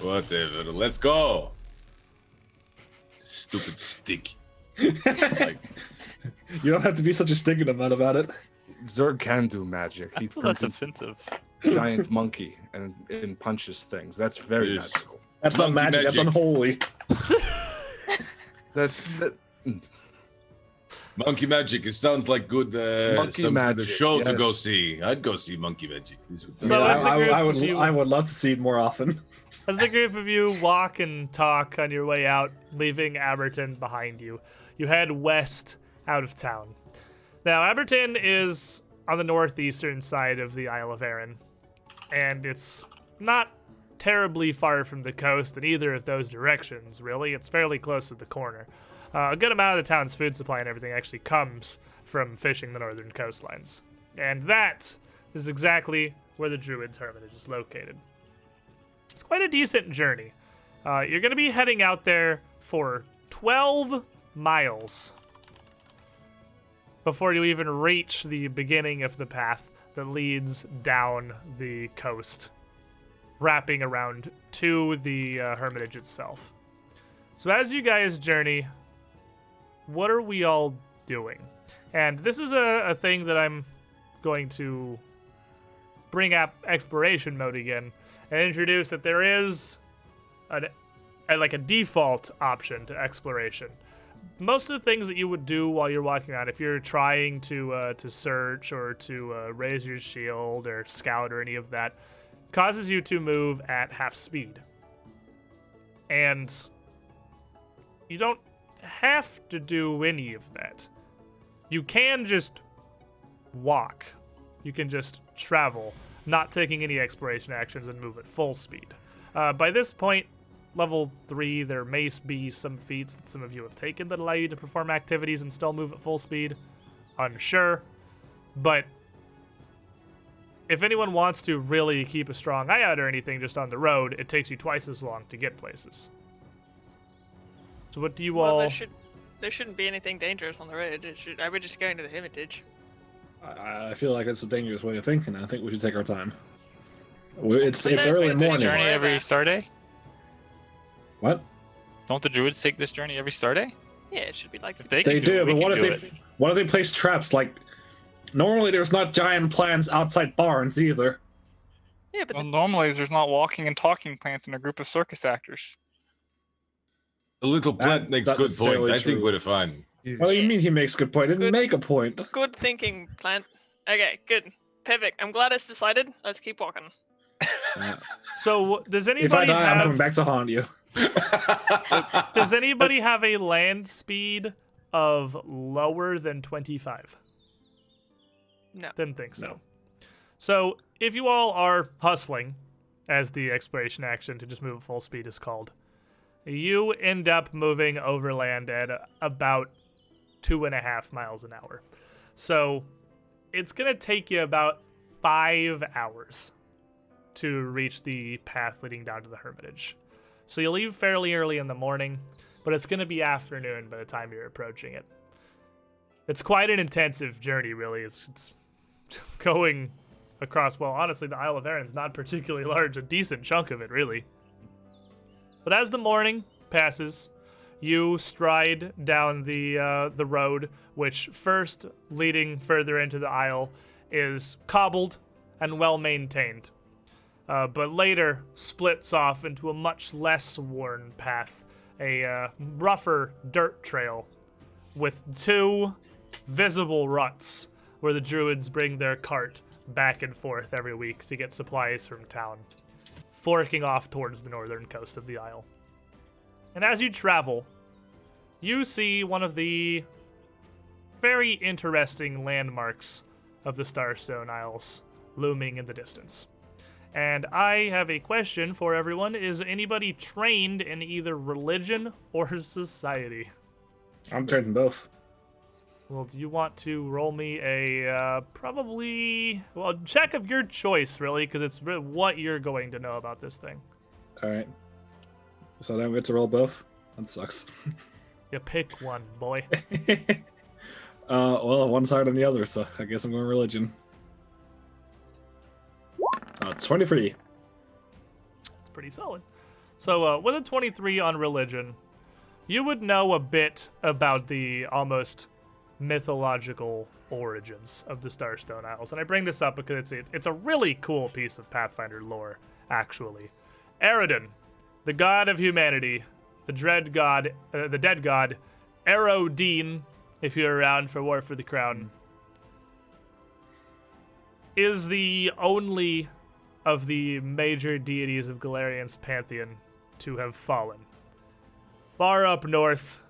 Whatever. Let's go. Stupid stick. You don't have to be such a stinking about it. Zerg can do magic. I He feel that's turns offensive. into a giant monkey and punches things. That's very Yes. magical. That's not Monkey magic. That's magic. unholy. That, Monkey magic. It sounds like good. Monkey some magic, good show to go yes. see. I'd go see monkey magic. So as the group of you- I would love to see it more often. As the group of you walk and talk on your way out, leaving Aberton behind you, you head west out of town. Now, Aberton is on the northeastern side of the Isle of Arran, and it's not terribly far from the coast in either of those directions, really. It's fairly close to the corner. A good amount of the town's food supply and everything actually comes from fishing the northern coastlines. And that is exactly where the Druid's Hermitage is located. It's quite a decent journey. You're going to be heading out there for 12 miles before you even reach the beginning of the path that leads down the coast, wrapping around to the Hermitage itself. So as you guys journey, what are we all doing? And this is a thing that I'm going to bring up exploration mode again and introduce that there is a default option to exploration. Most of the things that you would do while you're walking around, if you're trying to search or to raise your shield or scout or any of that, causes you to move at half speed. And you don't have to do any of that. You can just walk. You can just travel, not taking any exploration actions, and move at full speed. By this point, level 3, there may be some feats that some of you have taken that allow you to perform activities and still move at full speed. Unsure. But if anyone wants to really keep a strong eye out or anything just on the road, it takes you twice as long to get places. So what do you Well, all... there shouldn't be anything dangerous on the road. I would just go into the Hermitage. I feel like it's a dangerous way of thinking. I think we should take our time. It's Who knows early what this morning. Journey Forever. every star day? What? Don't the druids take this journey every star day? Yeah, it should be like. If they They can do do, it, we but can what do if it. what if they place traps? Like, normally there's not giant plants outside barns either. Yeah, but Well, normally there's not walking and talking plants in a group of circus actors. The little plant That's makes not good point. necessarily I think true. we're fine. What do you mean he makes a good point? I didn't Good. make a point. good thinking, plant. Okay, good. Perfect. I'm glad it's decided. Let's keep walking. Yeah. So does If I anybody die, I'm coming have back to haunt you. does anybody have a land speed of lower than 25? No. Didn't think so. No. So if you all are hustling, as the exploration action to just move at full speed is called, you end up moving overland at about 2.5 miles an hour. So it's gonna take you about 5 hours to reach the path leading down to the Hermitage. So you leave fairly early in the morning, but it's gonna be afternoon by the time you're approaching it. It's quite an intensive journey, really. It's going across, well, honestly, the Isle of Arran's not particularly large, a decent chunk of it, really. But as the morning passes, you stride down the road, which first leading further into the Isle is cobbled and well maintained, but later splits off into a much less worn path, a rougher dirt trail with 2 visible ruts where the druids bring their cart back and forth every week to get supplies from town, forking off towards the northern coast of the Isle. And as you travel, you see one of the very interesting landmarks of the Starstone Isles looming in the distance. And I have a question for everyone. Is anybody trained in either religion or society? I'm trading both. Well, do you want to roll me a check of your choice, really, because it's what you're going to know about this thing. All right. So I don't get to roll both? That sucks. You pick one, boy. Well, one's harder than the other, so I guess I'm going religion. It's 23. It's pretty solid. So with a 23 on religion, you would know a bit about the almost mythological origins of the Starstone Isles. And I bring this up because it's a really cool piece of Pathfinder lore, actually. Eridan, the god of humanity, the dead god Erodine, if you're around for War for the Crown, is the only of the major deities of Galarian's pantheon to have fallen. Far up north,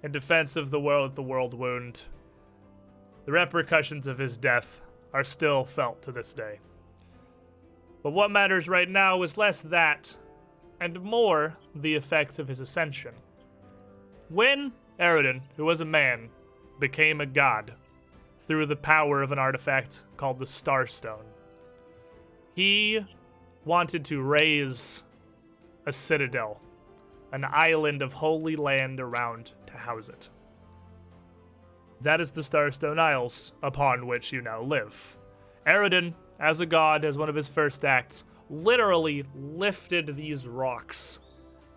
in defense of the world with the world wound, the repercussions of his death are still felt to this day. But what matters right now is less that, and more the effects of his ascension. When Eridan, who was a man, became a god through the power of an artifact called the Starstone, he wanted to raise a citadel, an island of holy land around to house it. That is the Starstone Isles, upon which you now live. Eridan, as a god, as one of his first acts, literally lifted these rocks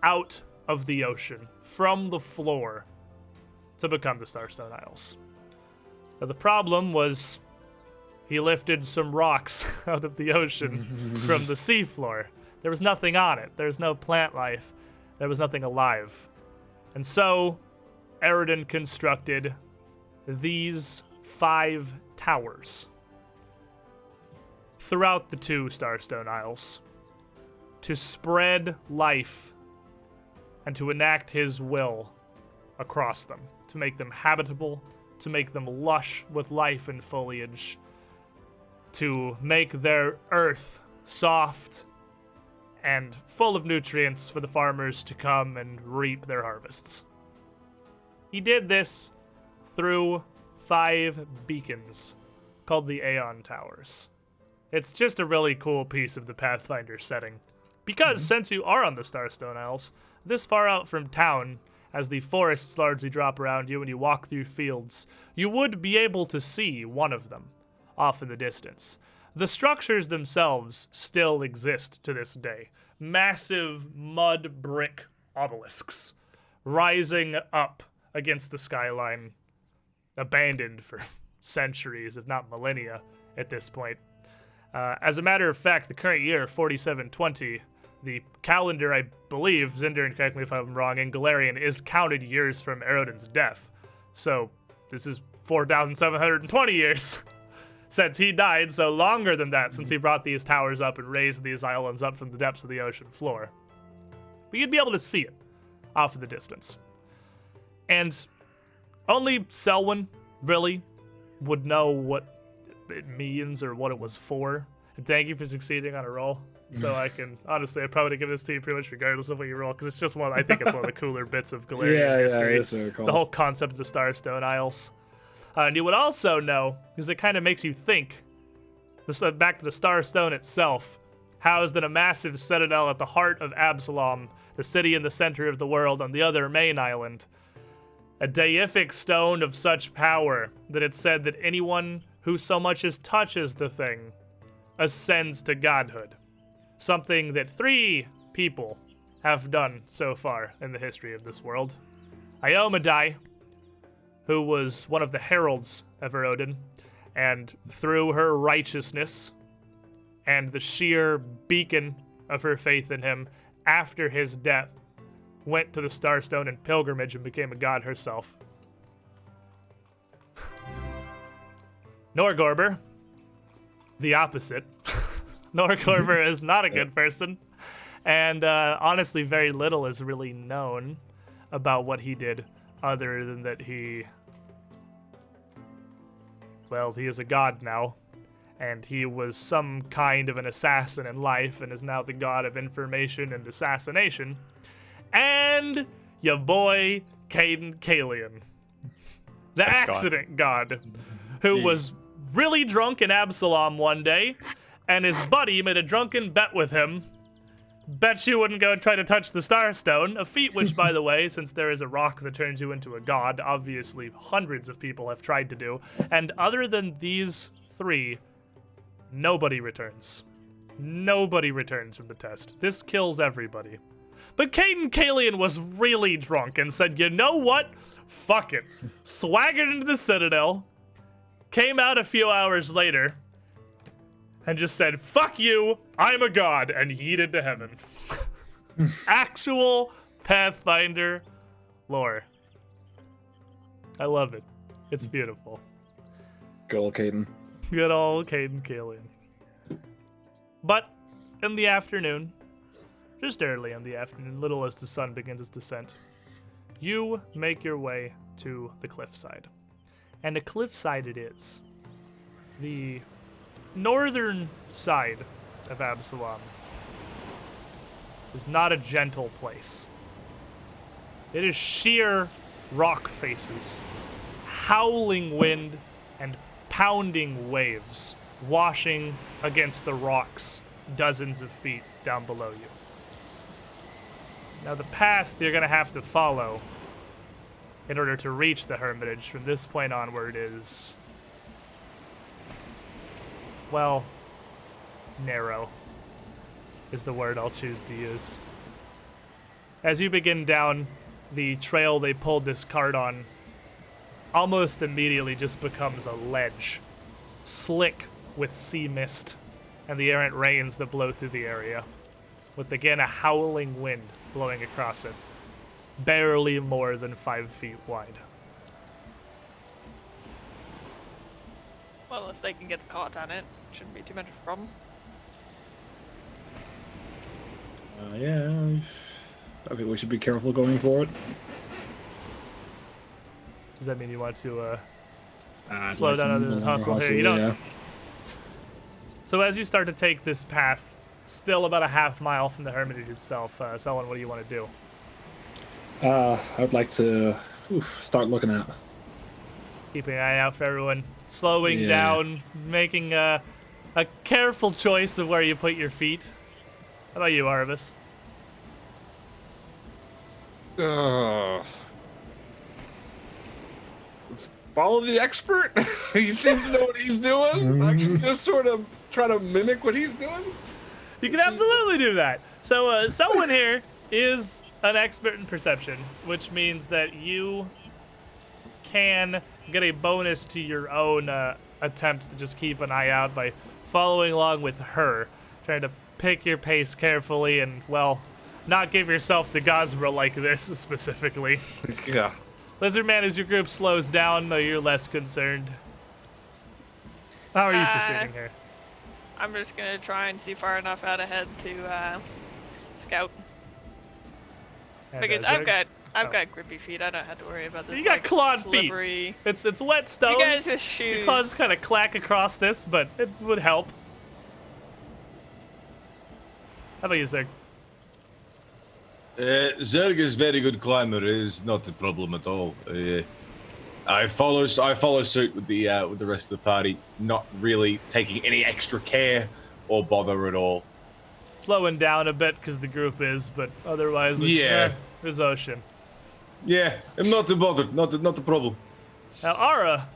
out of the ocean, from the floor, to become the Starstone Isles. Now, the problem was he lifted some rocks out of the ocean from the seafloor. There was nothing on it. There was no plant life. There was nothing alive. And so, Eridan constructed these 5 towers throughout the 2 Starstone Isles to spread life and to enact his will across them, to make them habitable, to make them lush with life and foliage, to make their earth soft and full of nutrients for the farmers to come and reap their harvests. He did this through 5 beacons called the Aeon Towers. It's just a really cool piece of the Pathfinder setting. Because since you are on the Starstone Isles, this far out from town, as the forests largely drop around you and you walk through fields, you would be able to see one of them. off in the distance. The structures themselves still exist to this day. Massive mud brick obelisks rising up against the skyline, abandoned for centuries, if not millennia, at this point. As a matter of fact, the current year, 4720, the calendar, I believe, Zinder, and correct me if I'm wrong, in Galarian is counted years from Erodin's death. So this is 4,720 years since he died, so longer than that since he brought these towers up and raised these islands up from the depths of the ocean floor. But you'd be able to see it off in the distance. And only Selwyn, really, would know what it means or what it was for. And thank you for succeeding on a roll. So I can, honestly, I probably give this to you pretty much regardless of what you roll, because it's just I think it's one of the cooler bits of Galarian history. Yeah, that's very cool. The whole concept of the Starstone Isles. And you would also know, because it kind of makes you think, back to the Starstone itself, housed in a massive citadel at the heart of Absalom, the city in the center of the world on the other main island. A deific stone of such power that it's said that anyone who so much as touches the thing ascends to godhood. Something that 3 people have done so far in the history of this world. Iomadai, who was one of the heralds of Erodin, and through her righteousness and the sheer beacon of her faith in him, after his death, went to the Starstone in pilgrimage and became a god herself. Norgorber, the opposite. Norgorber is not a good person, and honestly, very little is really known about what he did, other than that he is a god now, and he was some kind of an assassin in life, and is now the god of information and assassination. And your boy, Caden Kalian, the Thanks, accident god, who was really drunk in Absalom one day, and his buddy made a drunken bet with him. Bet you wouldn't go and try to touch the Starstone, a feat which, by the way, since there is a rock that turns you into a god, obviously hundreds of people have tried to do. And other than these 3, nobody returns. Nobody returns from the test. This kills everybody. But Caden Kalian was really drunk and said, you know what? Fuck it. Swaggered into the Citadel, came out a few hours later, and just said, fuck you, I'm a god, and yeeted to heaven. Actual Pathfinder lore. I love it. It's beautiful. Good old Caden. Good old Caden Kalian. But in the afternoon, just early in the afternoon, little as the sun begins its descent, you make your way to the cliffside. And a cliffside it is. The northern side of Absalom is not a gentle place. It is sheer rock faces, howling wind, and pounding waves washing against the rocks dozens of feet down below you. Now the path you're going to have to follow in order to reach the hermitage from this point onward is, well, narrow is the word I'll choose to use. As you begin down the trail they pulled this cart on, almost immediately just becomes a ledge, slick with sea mist and the errant rains that blow through the area, with again a howling wind blowing across it, barely more than 5 feet wide. Well, if they can get the cart on it, shouldn't be too much of a problem. Yeah. Okay, we should be careful going forward. Does that mean you want to I'd slow like down some other than more hustle here? You don't. yeah. So as you start to take this path, still about a half mile from the hermitage itself, Selwyn, what do you want to do? I would like to start looking at. Keeping an eye out for everyone, slowing Yeah. down, making a careful choice of where you put your feet. How about you, Arvis? follow the expert. He seems to know what he's doing. I can just sort of try to mimic what he's doing. You can absolutely do that. So someone here is an expert in perception, which means that you can get a bonus to your own attempts to just keep an eye out by following along with her, trying to pick your pace carefully and, well, not give yourself to Gosbra like this specifically. Yeah. Lizardman, as your group slows down, though you're less concerned. How are you proceeding here? I'm just gonna try and see far enough out ahead to scout. And, Because Zerg? I've got grippy feet. I don't have to worry about this. You got clawed slippery... feet. It's wet stone. You guys with Your shoes. claws kind of clack across this, but it would help. How about you, Zerg? Zerg is very good climber. It is not a problem at all. I follow suit with the rest of the party, not really taking any extra care or bother at all. Slowing down a bit because the group is, but otherwise, there's ocean. Yeah, I'm not too bothered. Not a problem. Now, Ara,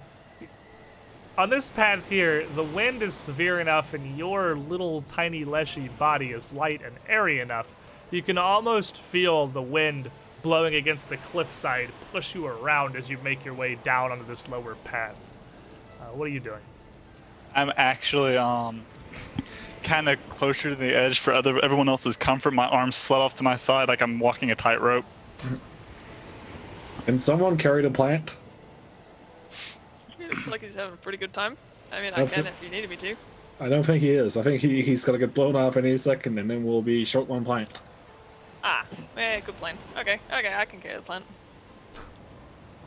on this path here, the wind is severe enough and your little tiny Leshy body is light and airy enough. You can almost feel the wind blowing against the cliffside push you around as you make your way down onto this lower path. What are you doing? I'm actually kind of closer to the edge for everyone else's comfort. My arms slid off to my side like I'm walking a tightrope. Can someone carry the plant? He looks like he's having a pretty good time. I mean, I can if you needed me to. I don't think he is. I think he's going to get blown off any second, and then we'll be short one plant. Ah, yeah, good plan. Okay, I can carry the plant.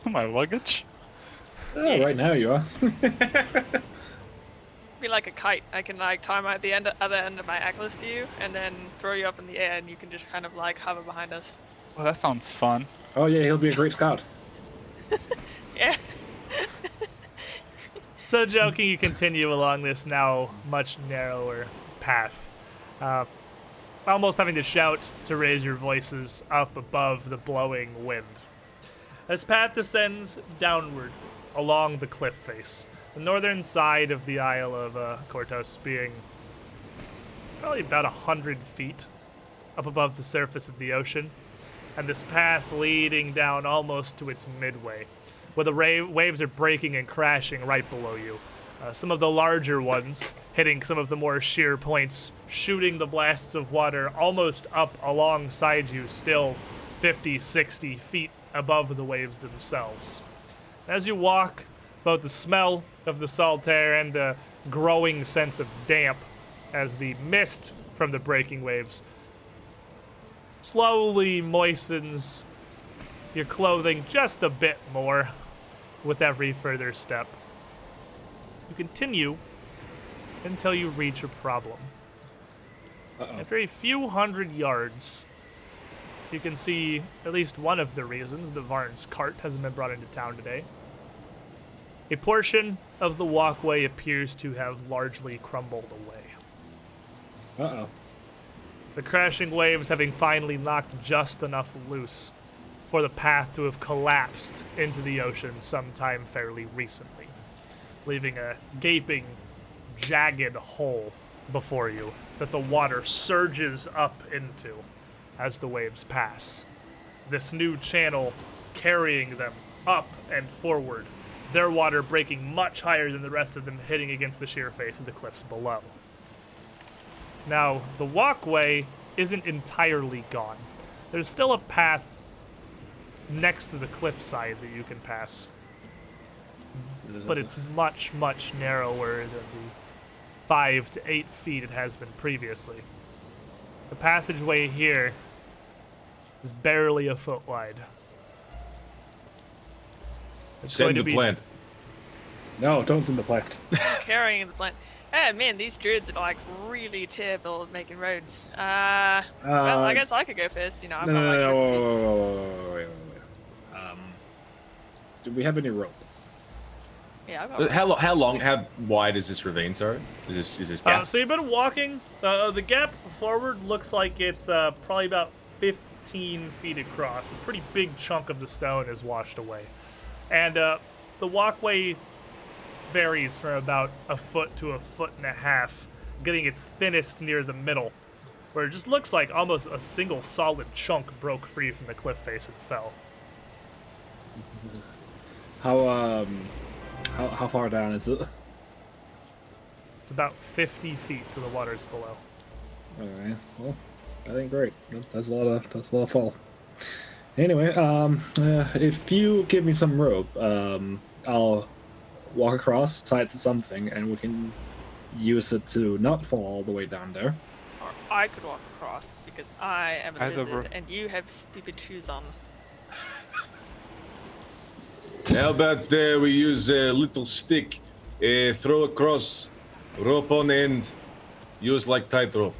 My luggage? Oh, right now you are. Be like a kite. I can like tie my other end of my necklace to you, and then throw you up in the air, and you can just kind of like hover behind us. Well, that sounds fun. Oh yeah, he'll be a great scout. Yeah. So joking, you continue along this now much narrower path, almost having to shout to raise your voices up above the blowing wind. This path descends downward along the cliff face, the northern side of the Isle of Kortos being probably about 100 feet up above the surface of the ocean, and this path leading down almost to its midway, where the waves are breaking and crashing right below you. Some of the larger ones hitting some of the more sheer points, shooting the blasts of water almost up alongside you, still 50, 60 feet above the waves themselves. As you walk, both the smell of the salt air and the growing sense of damp as the mist from the breaking waves slowly moistens your clothing just a bit more with every further step. You continue until you reach a problem. After a few hundred yards, you can see at least one of the reasons the Varn's cart hasn't been brought into town today. A portion of the walkway appears to have largely crumbled away. Uh-oh. The crashing waves having finally knocked just enough loose for the path to have collapsed into the ocean sometime fairly recently, leaving a gaping, jagged hole before you that the water surges up into as the waves pass. This new channel carrying them up and forward, their water breaking much higher than the rest of them, hitting against the sheer face of the cliffs below. Now, the walkway isn't entirely gone. There's still a path next to the cliffside that you can pass, but it's much, much narrower than the 5 to 8 feet it has been previously. The passageway here is barely a foot wide. It's going Send to the be plant. No, don't send the plant. Carrying the plant. Oh man, these druids are like really terrible at making roads. Well, I guess I could go first. You know, I'm not like wait. Do we have any rope? Yeah, I've got How wide is this ravine? Sorry, is this gap? So you've been walking. The gap forward looks like it's probably about 15 feet across. A pretty big chunk of the stone is washed away. And the walkway varies from about a foot to a foot and a half, getting its thinnest near the middle, where it just looks like almost a single solid chunk broke free from the cliff face and fell. How far down is it? It's about 50 feet to the waters below. All right. Well, I think great. That's a lot of fall. Anyway, if you give me some rope, I'll walk across, tie it to something, and we can use it to not fall all the way down there. Or I could walk across because I am a I have the lizard and you have stupid shoes on. How about we use a little stick, throw across, rope on end, use like tightrope.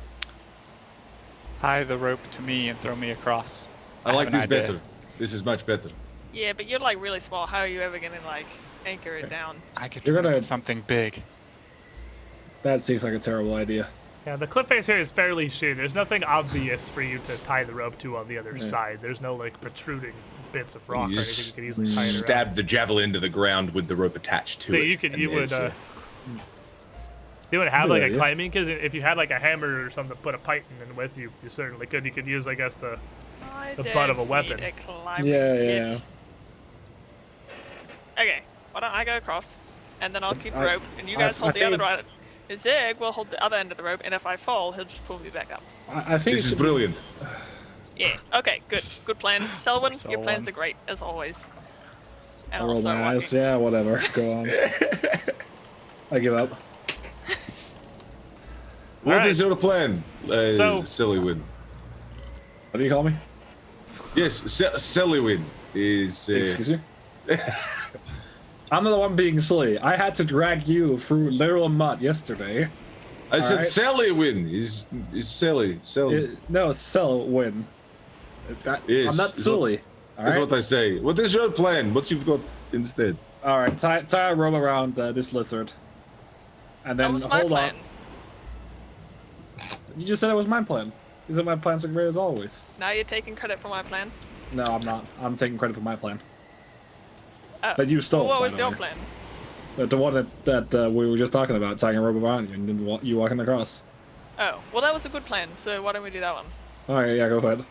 Tie the rope to me and throw me across. I like have an this idea. better. This is much better. Yeah, but you're like really small. How are you ever gonna like anchor it down? I could You're turn gonna- into something big. That seems like a terrible idea. Yeah, the cliff face here is fairly sheer. There's nothing obvious for you to tie the rope to on the other side. There's no like protruding bits of rock or You anything you just could easily tie it around. Stab the javelin into the ground with the rope attached to So it. you could, and you would, there's, you would have That's a like good a idea. climbing, because if you had like a hammer or something to put a python in with, you certainly could. You could use, I guess, the I The butt of a don't weapon. need a climbing Yeah, kit. yeah. Okay, why don't I go across, and then I'll keep the I- rope, and you guys I hold the other think- one. And Zig will hold the other end of the rope, and if I fall, he'll just pull me back up. I think this it is should brilliant. Yeah. Okay. Good. Good plan. Selwyn, your Selwyn. plans are great as always. And I I'll roll start my walking. eyes. Yeah, whatever. Go on. I give up. What is your plan, So- Selwyn? What do you call me? Yes, Selwyn is. Excuse me? I'm the one being silly. I had to drag you through literal mud yesterday. I said Alright. Selwyn is Sally. No, Selwyn. Yes, I'm not it's silly. That's what I say. What is your plan? What you've got instead? All right, tie a rope around this lizard, and That then was my hold plan. on. You just said it was my plan. You said my plans are great as always. Now you're taking credit for my plan. No, I'm not. I'm taking credit for my plan. Oh. That you stole. Well, what by was the your way. plan? The one that we were just talking about, tying a rope around you and then you walking across. Oh, well, that was a good plan. So why don't we do that one? All right, yeah, go ahead.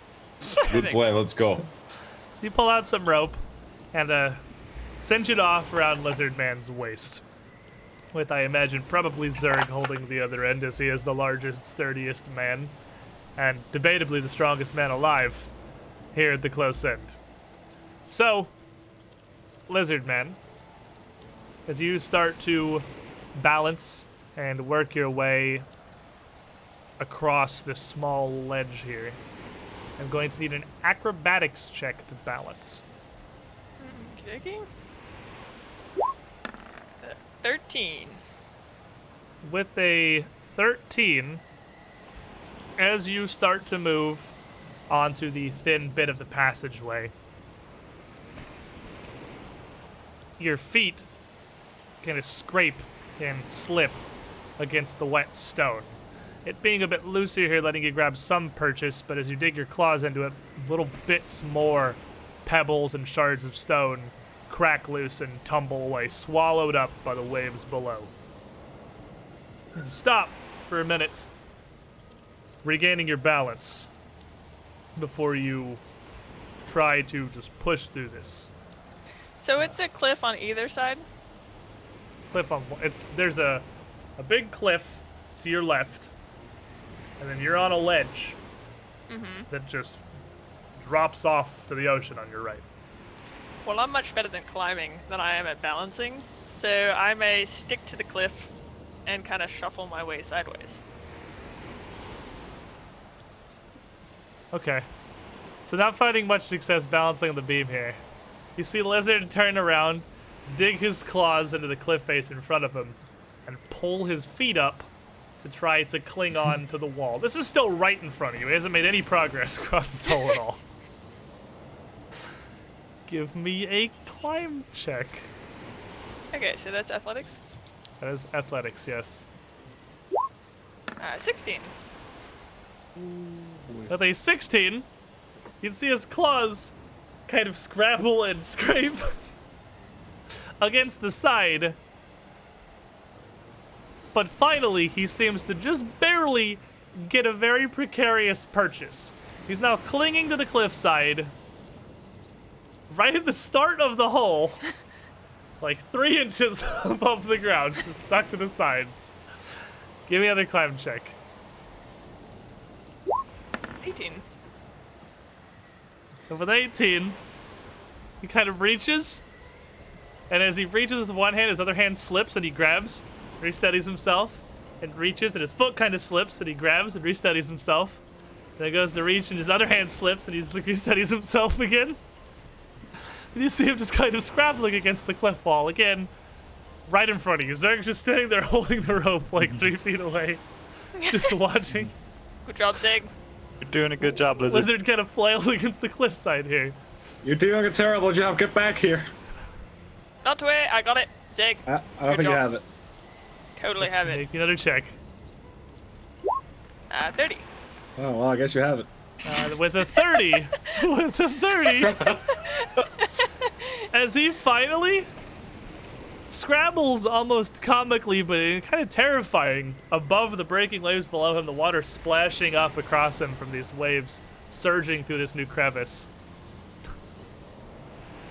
Good plan. Let's go. So you pull out some rope and cinch it off around Lizard Man's waist. With, I imagine, probably Zerg holding the other end, as he is the largest, sturdiest man, and debatably the strongest man alive here at the close end. So, Lizard Man, as you start to balance and work your way across this small ledge here, I'm going to need an acrobatics check to balance. Okay. 13. With a 13, as you start to move onto the thin bit of the passageway, your feet kind of scrape and slip against the wet stone. It being a bit looser here, letting you grab some purchase, but as you dig your claws into it, little bits more pebbles and shards of stone crack loose and tumble away, swallowed up by the waves below. You stop for a minute, regaining your balance before you try to just push through this So it's a cliff on either side? cliff. There's a big cliff to your left, and then you're on a ledge that just drops off to the ocean on your right. Well, I'm much better than climbing than I am at balancing, so I may stick to the cliff and kind of shuffle my way sideways. Okay. So not finding much success balancing on the beam here. You see Lizard turn around, dig his claws into the cliff face in front of him, and pull his feet up to try to cling on to the wall. This is still right in front of you. He hasn't made any progress across this hole at all. Give me a climb check. Okay, so that's athletics. That is athletics, yes. 16. With a 16, you'd see his claws kind of scrabble and scrape against the side. But finally, he seems to just barely get a very precarious purchase. He's now clinging to the cliffside, right at the start of the hole, like 3 inches above the ground, just stuck to the side. Give me another climb check. 18. And with 18, he kind of reaches, and as he reaches with one hand, his other hand slips and he grabs, resteadies himself, and reaches, and his foot kind of slips, and he grabs and resteadies himself. Then he goes to reach, and his other hand slips, and he resteadies himself again. And you see him just kind of scrabbling against the cliff wall again, right in front of you. Zerg's just standing there holding the rope like 3 feet away, just watching. Good job, Zig. You're doing a good job, Lizard. Lizard kind of flails against the cliffside here. You're doing a terrible job. Get back here. Not to worry, I got it. Zig. I don't Good think you job. have it. Totally have it. Make another check. 30. Oh, well, I guess you have it. With a 30. With a 30. As he finally scrabbles almost comically, but kind of terrifying, above the breaking waves below him, the water splashing up across him from these waves surging through this new crevice.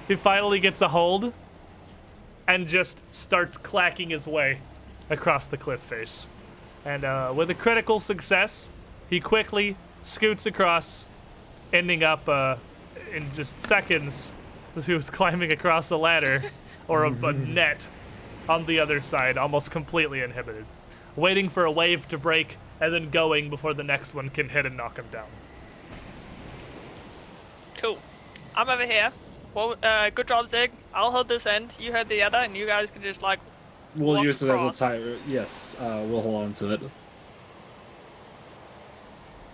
He finally gets a hold and just starts clacking his way across the cliff face. And with a critical success, he quickly scoots across, ending up in just seconds as he was climbing across a ladder or a net on the other side, almost completely inhibited, waiting for a wave to break and then going before the next one can hit and knock him down. Cool. I'm over here. Well, good job, Zig. I'll hold this end. You hold the other, and you guys can just like. We'll walk use it across. as a tie. Yes, we'll hold on to it.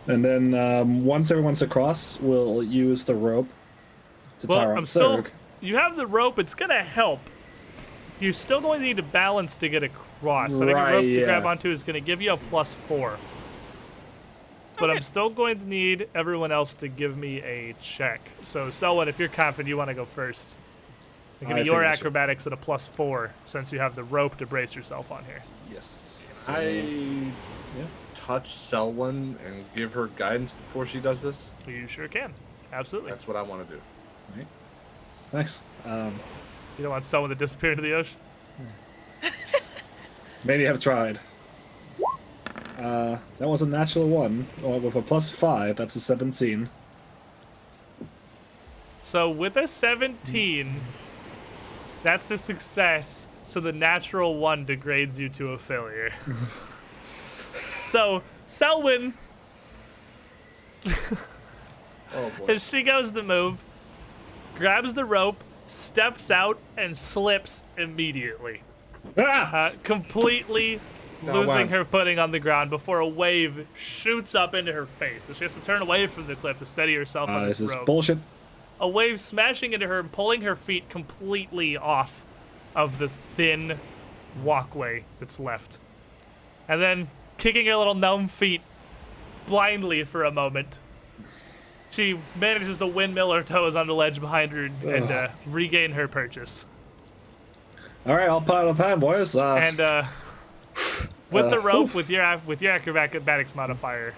And then once everyone's across, we'll use the rope to tie Well, around I'm still. Zerg. You have the rope. It's gonna help. You're still going to need to balance to get across. So I think a Right, rope to yeah. grab onto is going to give you a +4. But I'm still going to need everyone else to give me a check. So, Selwyn, if you're confident, you want to go first. Give me I your think I should. acrobatics at a +4, since you have the rope to brace yourself on here. Yes. So, I touch Selwyn and give her guidance before she does this. You sure can. Absolutely. That's what I want to do. thanks. You don't want Selwyn to disappear into the ocean? Maybe have tried. That was a natural 1. Well, with a +5, that's a 17. So with a 17, that's a success. So the natural 1 degrades you to a failure. So Selwyn, Oh boy. as she goes to move, grabs the rope, steps out, and slips immediately, Ah! completely Oh, losing wow. her footing on the ground before a wave shoots up into her face. So she has to turn away from the cliff to steady herself on This this is rope. bullshit. A wave smashing into her and pulling her feet completely off of the thin walkway that's left. And then kicking her little numb feet blindly for a moment, she manages to windmill her toes on the ledge behind her and regain her purchase. All right, I'll put on a pan, boys. And with the rope, with your acrobatics modifier,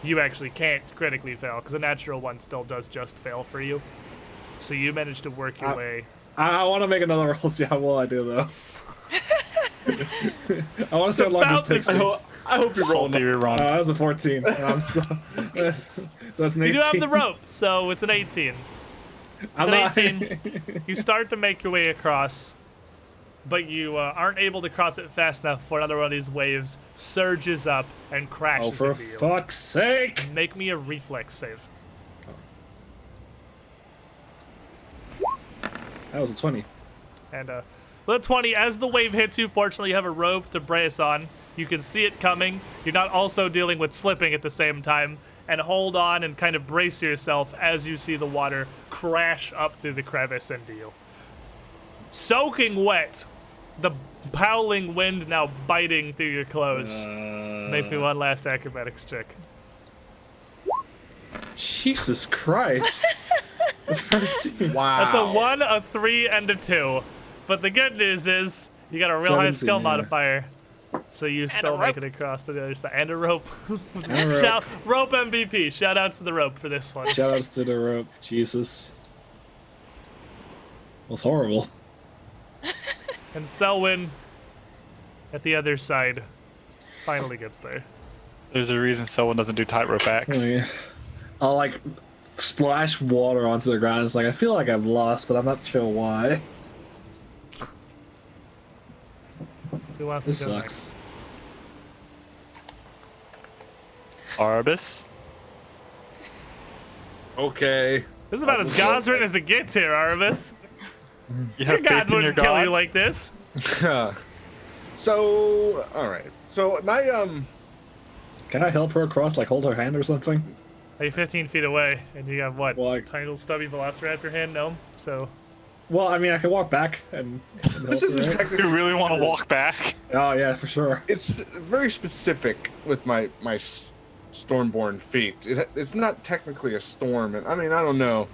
you actually can't critically fail because a natural 1 still does just fail for you. So you managed to work your way. I want to make another roll. See how well I do, though. I want to see how long this About takes the- me. I hope you roll. Salty Ron. That was a 14. And I'm still. So it's an 18. You do have the rope, so it's an 18. I'm It's not- an 18. You start to make your way across, but you aren't able to cross it fast enough before another one of these waves surges up and crashes Oh, for into you. fuck's sake! Make me a reflex save. That was a 20. And with a 20, as the wave hits you, fortunately you have a rope to brace on. You can see it coming. You're not also dealing with slipping at the same time. And hold on and kind of brace yourself as you see the water crash up through the crevice into you. Soaking wet, the howling wind now biting through your clothes. Make me one last acrobatics check. Jesus Christ. A 13. Wow. That's a 1, a 3, and a 2. But the good news is you got a real high 17, skill yeah. modifier. So you still make it rope. across to the other side. And a rope. And a rope. Rope MVP. Shout outs to the rope for this one. Shoutouts to the rope. Jesus. It was horrible. And Selwyn at the other side finally gets there. There's a reason someone doesn't do tightrope acts. Oh, yeah. I'll like splash water onto the ground. It's like I feel like I've lost, but I'm not sure why. Who wants This to go sucks. Arbus. Okay. This is about as Gosrin as it gets here, Arvis. You Your have god faith in your wouldn't kill god? you like this. So, all right. So my Can I help her across? Like hold her hand or something? Are you 15 feet away? And you got what? Well, Tiny little stubby velociraptor hand? No. So. Well, I mean, I can walk back and help this her, isn't right? You technically. really want to walk back? Oh yeah, for sure. It's very specific with my stormborn feet. It's not technically a storm, and I mean I don't know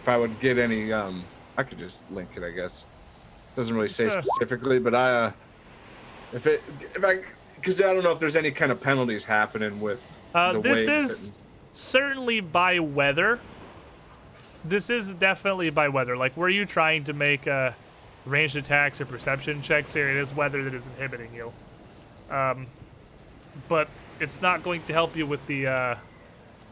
if I would get any. I could just link it, I guess. Doesn't really say Sure. specifically, but if I because I don't know if there's any kind of penalties happening with the This waves. is certainly by weather. This is definitely by weather. Like, were you trying to make ranged attacks or perception checks here? It is weather that is inhibiting you. But it's not going to help you with the.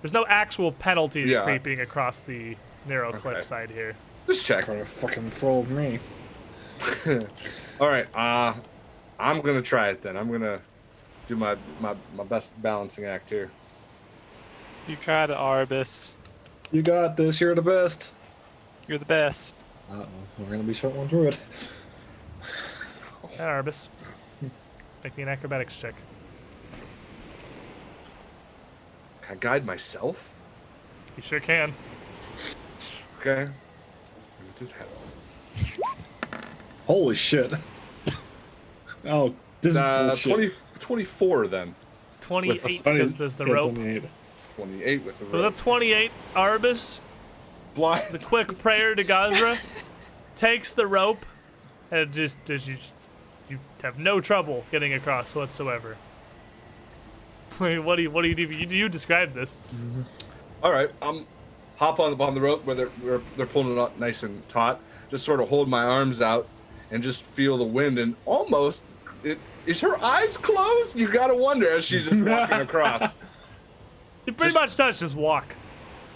There's no actual penalty to Yeah. creeping across the narrow cliffside here. Just check. Trying to fucking fooled me. All right. I'm gonna try it then. I'm gonna do my best balancing act here. You got it, Arbus. You got this. You're the best. You're the best. Uh-oh. We're gonna be short one through it. Yeah, Arbus. Make me an acrobatics check. Can I guide myself? You sure can. Okay. I'm gonna do that. Holy shit. Oh, this is bullshit. 24 then. 28 With because there's the Yeah, rope. 28. 28 with the With a rope. 28, Arbus, the Blind. quick prayer to Gazra, takes the rope, and just you have no trouble getting across whatsoever. Wait, what do you do? You describe this. All right. Hop on the rope where they're pulling it up nice and taut. Just sort of hold my arms out and just feel the wind and almost. Is her eyes closed? You gotta wonder as she's just walking across. You pretty much does just walk,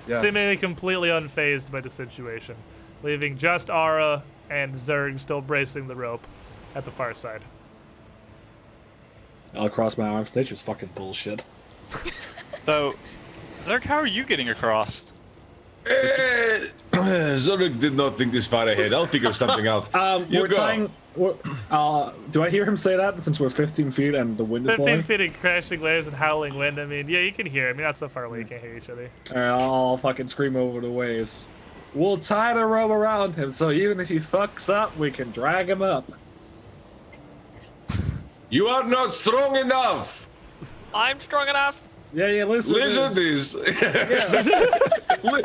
Yeah. seemingly completely unfazed by the situation, leaving just Ara and Zerg still bracing the rope at the far side. I'll cross my arms. They just fucking bullshit. So, Zerg, how are you getting across? Zorik did not think this far ahead. I'll figure something out. You We're go. tying. Do I hear him say that since we're 15 feet and the wind is 15 blowing? feet of crashing waves and howling wind. I mean, yeah, you can hear. I mean, not so far away, you can't hear each other. Alright, I'll fucking scream over the waves. We'll tie the rope around him so even if he fucks up, we can drag him up. You are not strong enough. I'm strong enough. Yeah, listen. Lizard is.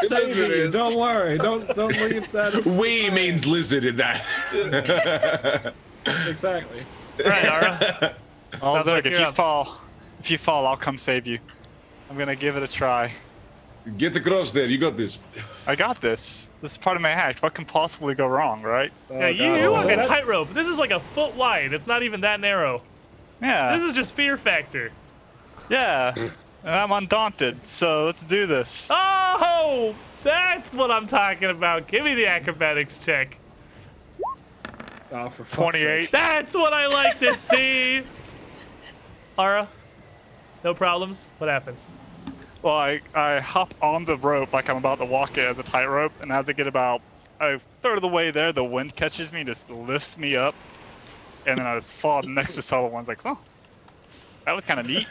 Saving you. Don't worry. Don't leave that. We means lizard in that. Exactly. All right, Ara. Oh, Sounds Zerg, like if you're you up. fall, I'll come save you. I'm gonna give it a try. Get across there. You got this. I got this. This is part of my act. What can possibly go wrong, right? Yeah, you walk a tightrope. This is like a foot wide. It's not even that narrow. Yeah. This is just fear factor. Yeah. And I'm undaunted, so let's do this. Oh, that's what I'm talking about. Give me the acrobatics check. Oh, for fuck's 28. sake. That's what I like to see. Ara, no problems. What happens? Well, I hop on the rope like I'm about to walk it as a tightrope, and as I get about a third of the way there, the wind catches me, just lifts me up, and then I just fall next to solid ones. Like, oh, that was kind of neat.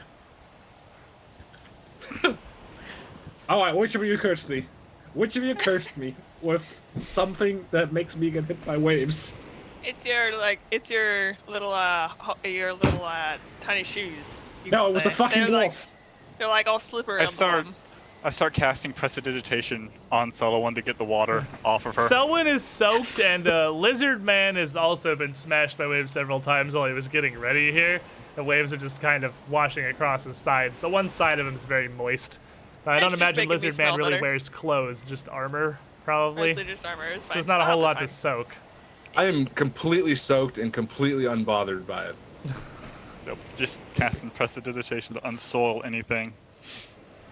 Alright, which of you cursed me? Which of you cursed me with something that makes me get hit by waves? It's your little tiny shoes. No, it was the fucking they're wolf. They're like all slippery I on the start, bottom. I start casting Prestidigitation on Selwyn to get the water off of her. Selwyn is soaked, and Lizard Man has also been smashed by waves several times while he was getting ready here. The waves are just kind of washing across his side, so one side of him is very moist. I don't It's just imagine making me Lizard Man smell really better. wears clothes, just armor, probably. Mostly just armor. It's So fine. there's not a whole I'll lot be to fine. soak. I am completely soaked and completely unbothered by it. Nope, just casting Prestidigitation to unsoil anything.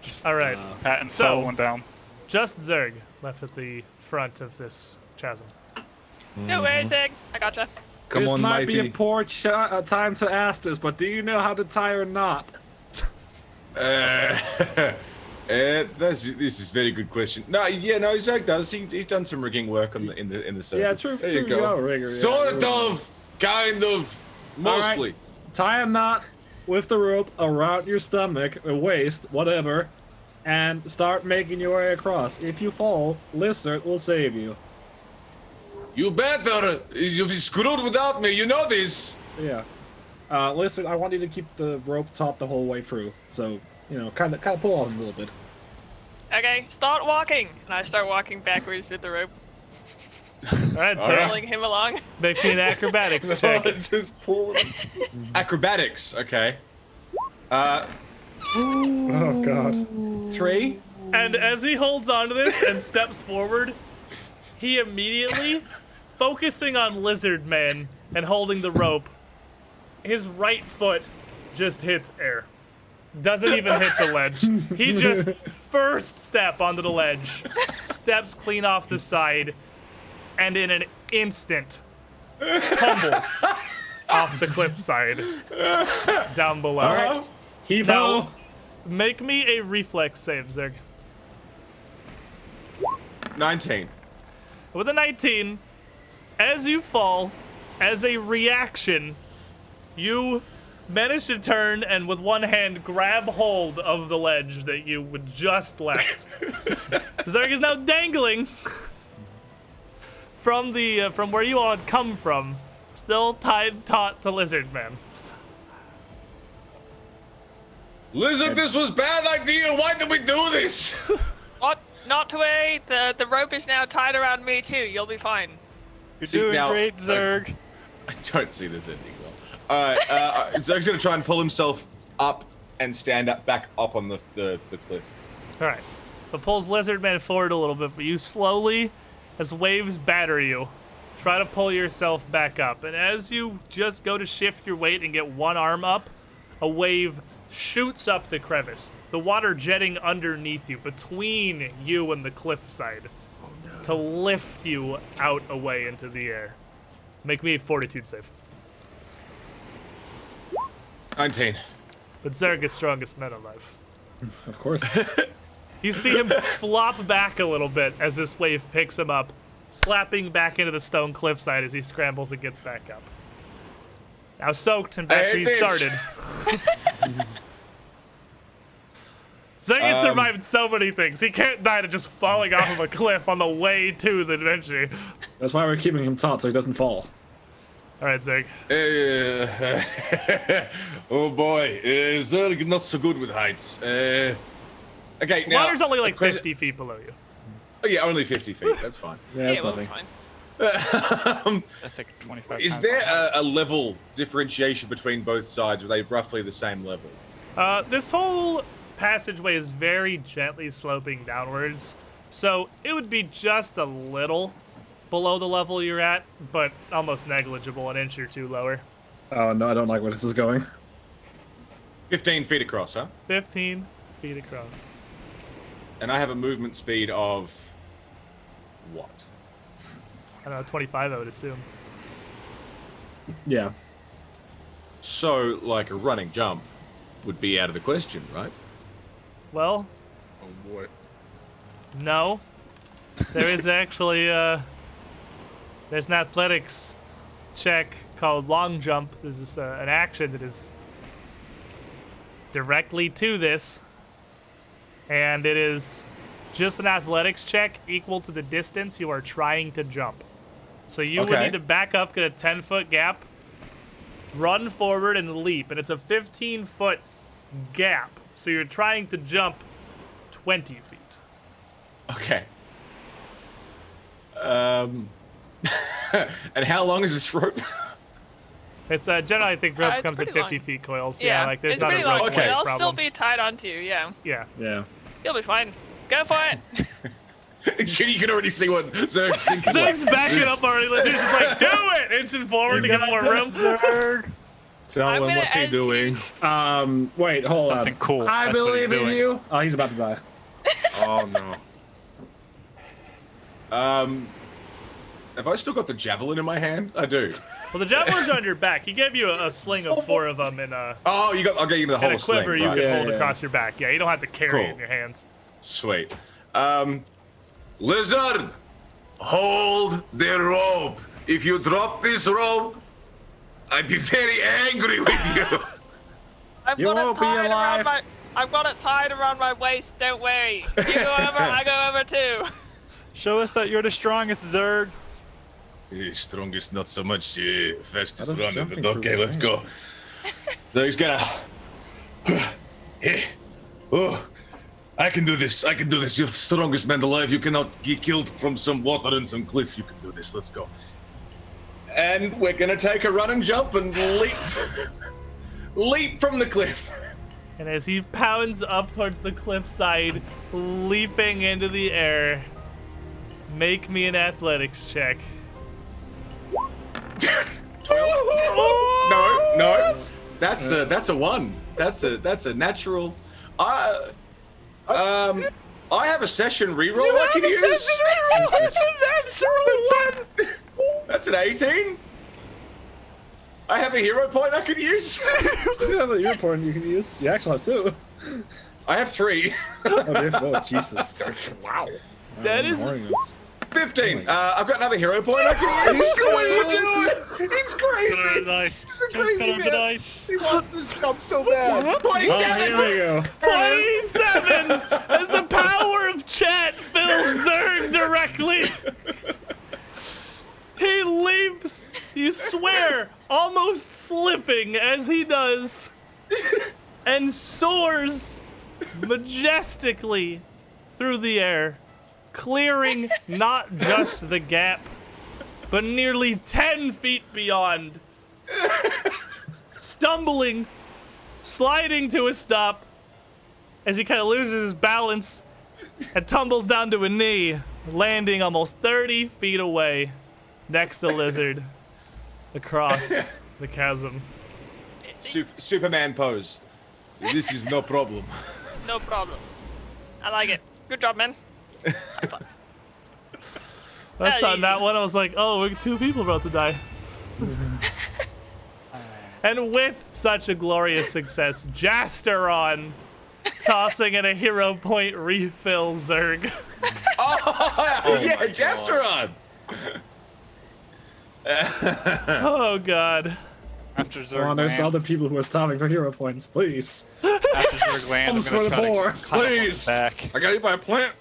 Just All right, patting So- Selwyn down. just Zerg left at the front of this chasm. No way, Zig. I gotcha. Come this on, might mighty. be a poor time to ask this, but do you know how to tie a knot? This is a very good question. No, Zerg does. He's done some rigging work on in the service. Yeah, true. There true, you go. Rigger, yeah. Sort of, kind of, mostly. Tie a knot with the rope around your stomach or waist, whatever, and start making your way across. If you fall, Lizard will save you. You better. You'll be screwed without me. You know this. Yeah. Lizard, I want you to keep the rope taut the whole way through. So, kind of pull on a little bit. Okay, start walking. And I start walking backwards with the rope, All right, so pulling him along. make me an acrobatics check. Just pull it. Acrobatics. Okay. Oh, God. 3. And as he holds onto this and steps forward, he immediately, focusing on Lizard Man and holding the rope, his right foot just hits air. Doesn't even hit the ledge. He just first step onto the ledge, steps clean off the side, and in an instant tumbles off the cliffside down below. Heave Now, ho! make me a reflex save, Zerg. 19. With a 19, as you fall, as a reaction, you manage to turn and with one hand grab hold of the ledge that you would just left. Zerg is now dangling from where you all had come from, still tied taut to Lizard Man. Lizard, this was bad idea. Why did we do this? Not to worry. The rope is now tied around me too. You'll be fine. You're See, doing now- great, Zerg. I don't see this ending well. Alright, Zerg's gonna try and pull himself up and stand up back up on the cliff. All right. So pulls Lizard Man forward a little bit, but you slowly, as waves batter you, try to pull yourself back up. And as you just go to shift your weight and get one arm up, a wave shoots up the crevice, the water jetting underneath you, between you and the cliffside, to lift you out away into the air. Make me a fortitude save. 19. But Zerg is strongest man alive. Of course. You see him flop back a little bit as this wave picks him up, slapping back into the stone cliffside as he scrambles and gets back up. Now soaked and back where he This. started. Zerg has survived so many things. He can't die to just falling off of a cliff on the way to the adventure. That's why we're keeping him taut so he doesn't fall. All right, Zerg. Oh boy, Zerg not so good with heights. Okay, now. Water's only like a question- 50 feet below you. Oh, yeah, only 50 feet. That's fine. Yeah, that's Yeah, we'll be nothing. fine. That's like 25 Is times there behind. a level differentiation between both sides? Are they roughly the same level? This whole passageway is very gently sloping downwards, so it would be just a little below the level you're at, but almost negligible, an inch or two lower. Oh, no, I don't like where this is going. 15 feet across, huh? 15 feet across. And I have a movement speed of what? I don't know, 25 I would assume. Yeah. So, like a running jump would be out of the question, right? Well, Oh boy. no. There is actually, there's an athletics check called long jump. There's just an action that is directly to this. And it is just an athletics check equal to the distance you are trying to jump. So you would Okay. need to back up, get a 10-foot gap, run forward, and leap. And it's a 15-foot gap. So you're trying to jump 20 feet. Okay. And how long is this rope? It's generally, I think rope It's comes at pretty 50 long. feet coils. Yeah, Yeah, like there's it's not a pretty rope long. Okay. length I'll still problem. be tied onto you. Yeah, Yeah. Yeah. you'll be fine. Go for it. You can already see what Zerg's thinking. Zig's backing up already. Lizard's just like, do it! Inching forward to get more room. Tell I'm him gonna what's he ask doing. Wait, hold on. Something cool. I That's what he's believe in doing. you. Oh, he's about to die. Oh no. Have I still got the javelin in my hand? I do. Well, the javelin's on your back. He gave you a sling of 4 of them in a, Oh, I'll give you the and a whole sling. quiver you right. can Yeah, hold yeah. across your back. Yeah, you don't have to carry it in Cool. your hands. Sweet. Lizard, hold the rope. If you drop this rope, I'd be very angry with you. I've You got it won't be tied around alive. my. I've got it tied around my waist. Don't worry. You go over, I go over too. Show us that you're the strongest, Zerg. Strongest, not so much. Fastest That is running, jumping but okay, through let's the go. So he's gonna. Oh, I can do this. I can do this. You're the strongest man alive. You cannot get killed from some water and some cliff. You can do this. Let's go. And we're gonna take a run and jump and leap from the cliff. And as he pounds up towards the cliffside, leaping into the air, make me an athletics check. 12. No. That's a 1. That's a natural. I have a session reroll I can use. That's a natural 1! That's an 18. I have a hero point I could use. You have a earphone you can use. You actually have 2. I have 3. Oh, Jesus. Wow. That is- 15. I've got another hero point I can use. What are you doing? He's Put it on the crazy. dice. He's a Just put crazy on the man. dice. He wants this jump so bad. 27. Here we go. 27! As the power of chat fills Zerg directly. He leaps, you swear, almost slipping as he does, and soars majestically through the air, clearing not just the gap, but nearly 10 feet beyond. Stumbling, sliding to a stop, as he kind of loses his balance and tumbles down to a knee, landing almost 30 feet away next to Lizard across the chasm. Superman pose. This is no problem. No problem. I like it. Good job, man. I saw that one, I was like, oh, we're 2 people about to die. And with such a glorious success, Jasteron tossing in a hero point refill Zerg. Yeah, Jasteron. Oh, God. After Zerg Come on, there's all the lands- people who are stopping for hero points, please. After Zerg lands, Almost I'm gonna for the try boar. to climb up on his Please. back. I got eaten by a plant.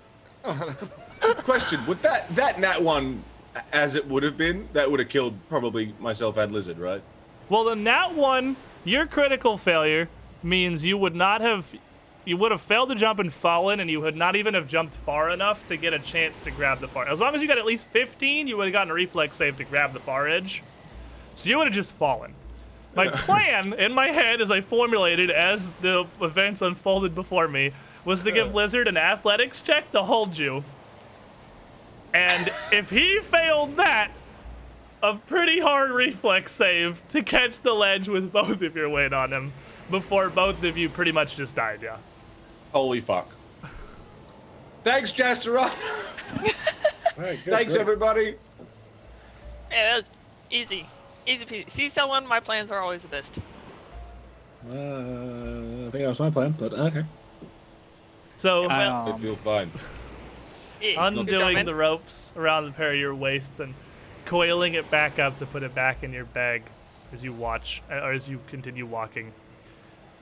Question: would that nat one, as it would have been, that would have killed probably myself and Lizard, right? Well, the nat one, your critical failure means you would have failed to jump and fallen, and you would not even have jumped far enough to get a chance to grab the far. As long as you got at least 15, you would have gotten a reflex save to grab the far edge. So you would have just fallen. My plan in my head, as I formulated as the events unfolded before me, was to give Lizard an athletics check to hold you. And if he failed that, a pretty hard reflex save to catch the ledge with both of your weight on him before both of you pretty much just died, yeah. Holy fuck! Thanks, Jasteron. All right, good, Thanks, good. everybody. Yeah, that was easy. Easy peasy. See someone, my plans are always the best. I think that was my plan, but okay. So, I feel fine. Yeah, good job, undoing man. the ropes around the pair of your waists and coiling it back up to put it back in your bag as you watch, or as you continue walking,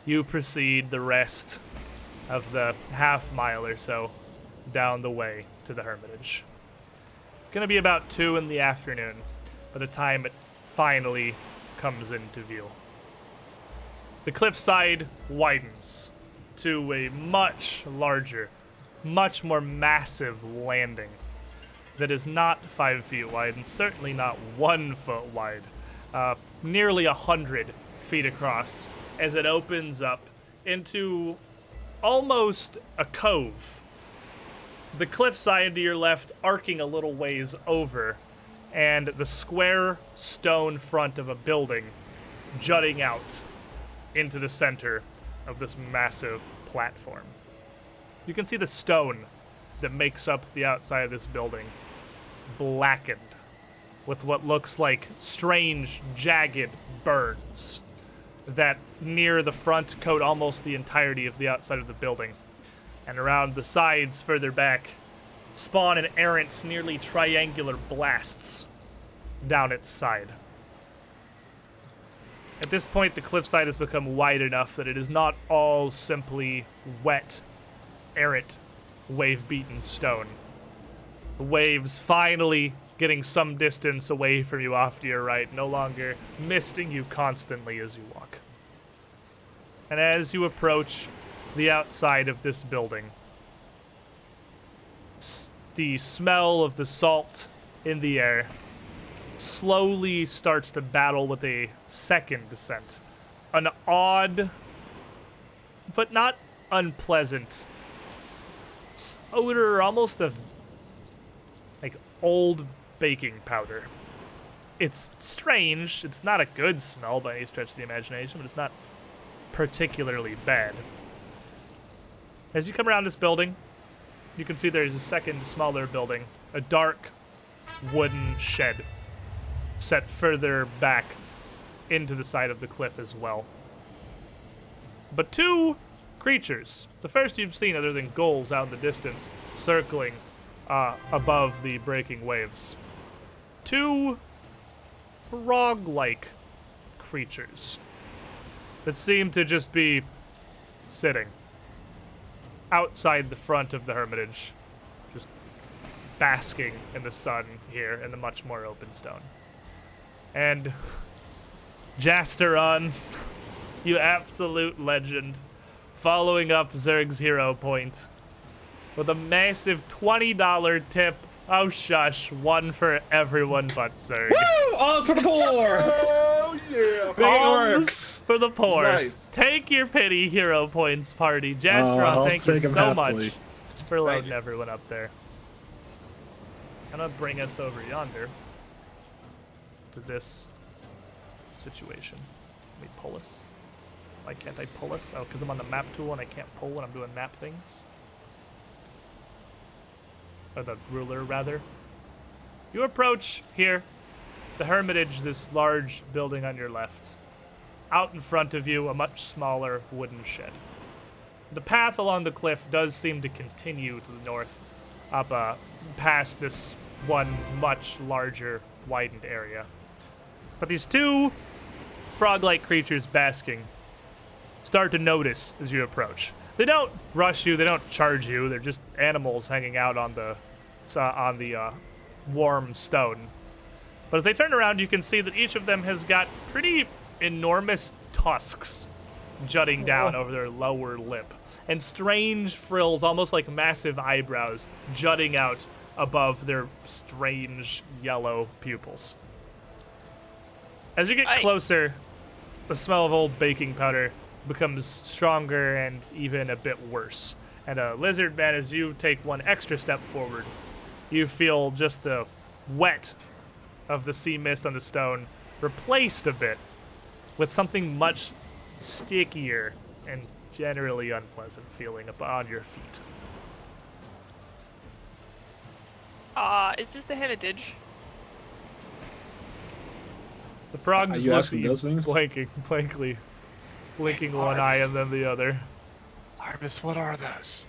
you proceed the rest of the half mile or so down the way to the Hermitage. It's going to be about 2 in the afternoon by the time it finally comes into view. The cliffside widens to a much larger much more massive landing that is not 5 feet wide and certainly not 1 foot wide, nearly 100 feet across, as it opens up into almost a cove. The cliffside to your left arcing a little ways over, and the square stone front of a building jutting out into the center of this massive platform. You can see the stone that makes up the outside of this building blackened with what looks like strange, jagged burns that near the front coat almost the entirety of the outside of the building. And around the sides further back spawn an errant, nearly triangular blasts down its side. At this point, the cliffside has become wide enough that it is not all simply wet, errant, wave-beaten stone. The waves finally getting some distance away from you off to your right, no longer misting you constantly as you walk. And as you approach the outside of this building, the smell of the salt in the air slowly starts to battle with a second scent. An odd, but not unpleasant odor, almost of like old baking powder. It's strange. It's not a good smell by any stretch of the imagination, but it's not particularly bad. As you come around this building, you can see there's a second smaller building, a dark wooden shed set further back into the side of the cliff as well. But 2 creatures, the first you've seen other than gulls out in the distance, circling above the breaking waves. 2 frog-like creatures that seem to just be sitting outside the front of the hermitage, just basking in the sun here in the much more open stone. And Jasteron, you absolute legend, following up Zerg's hero point with a massive $20 tip. Oh, shush. 1 for everyone but Zerg. Woo! All's for the poor! Oh yeah! Big Alms works! for the poor. Nice. Take your pity hero points, party. Jasteron, I'll thank you take 'em so happily. much for loading you. everyone up there. I'm gonna bring us over yonder to this situation. Let me pull us. Why can't I pull us? Oh, because I'm on the map tool and I can't pull when I'm doing map things. Or the ruler, rather. You approach here, the hermitage, this large building on your left. Out in front of you, a much smaller wooden shed. The path along the cliff does seem to continue to the north, up past this one much larger, widened area. But these 2 frog-like creatures basking start to notice as you approach. They don't rush you, they don't charge you, they're just animals hanging out on the warm stone. But as they turn around, you can see that each of them has got pretty enormous tusks jutting down over their lower lip, and strange frills, almost like massive eyebrows, jutting out above their strange yellow pupils. As you get closer, the smell of old baking powder becomes stronger and even a bit worse. And Lizard Man, as you take 1 extra step forward, you feel just the wet of the sea mist on the stone replaced a bit with something much stickier and generally unpleasant feeling upon your feet. Is this the hermitage? The frog Are just you looks at asking you those things? blankly, blinking one eye and then the other. Arbus, what are those?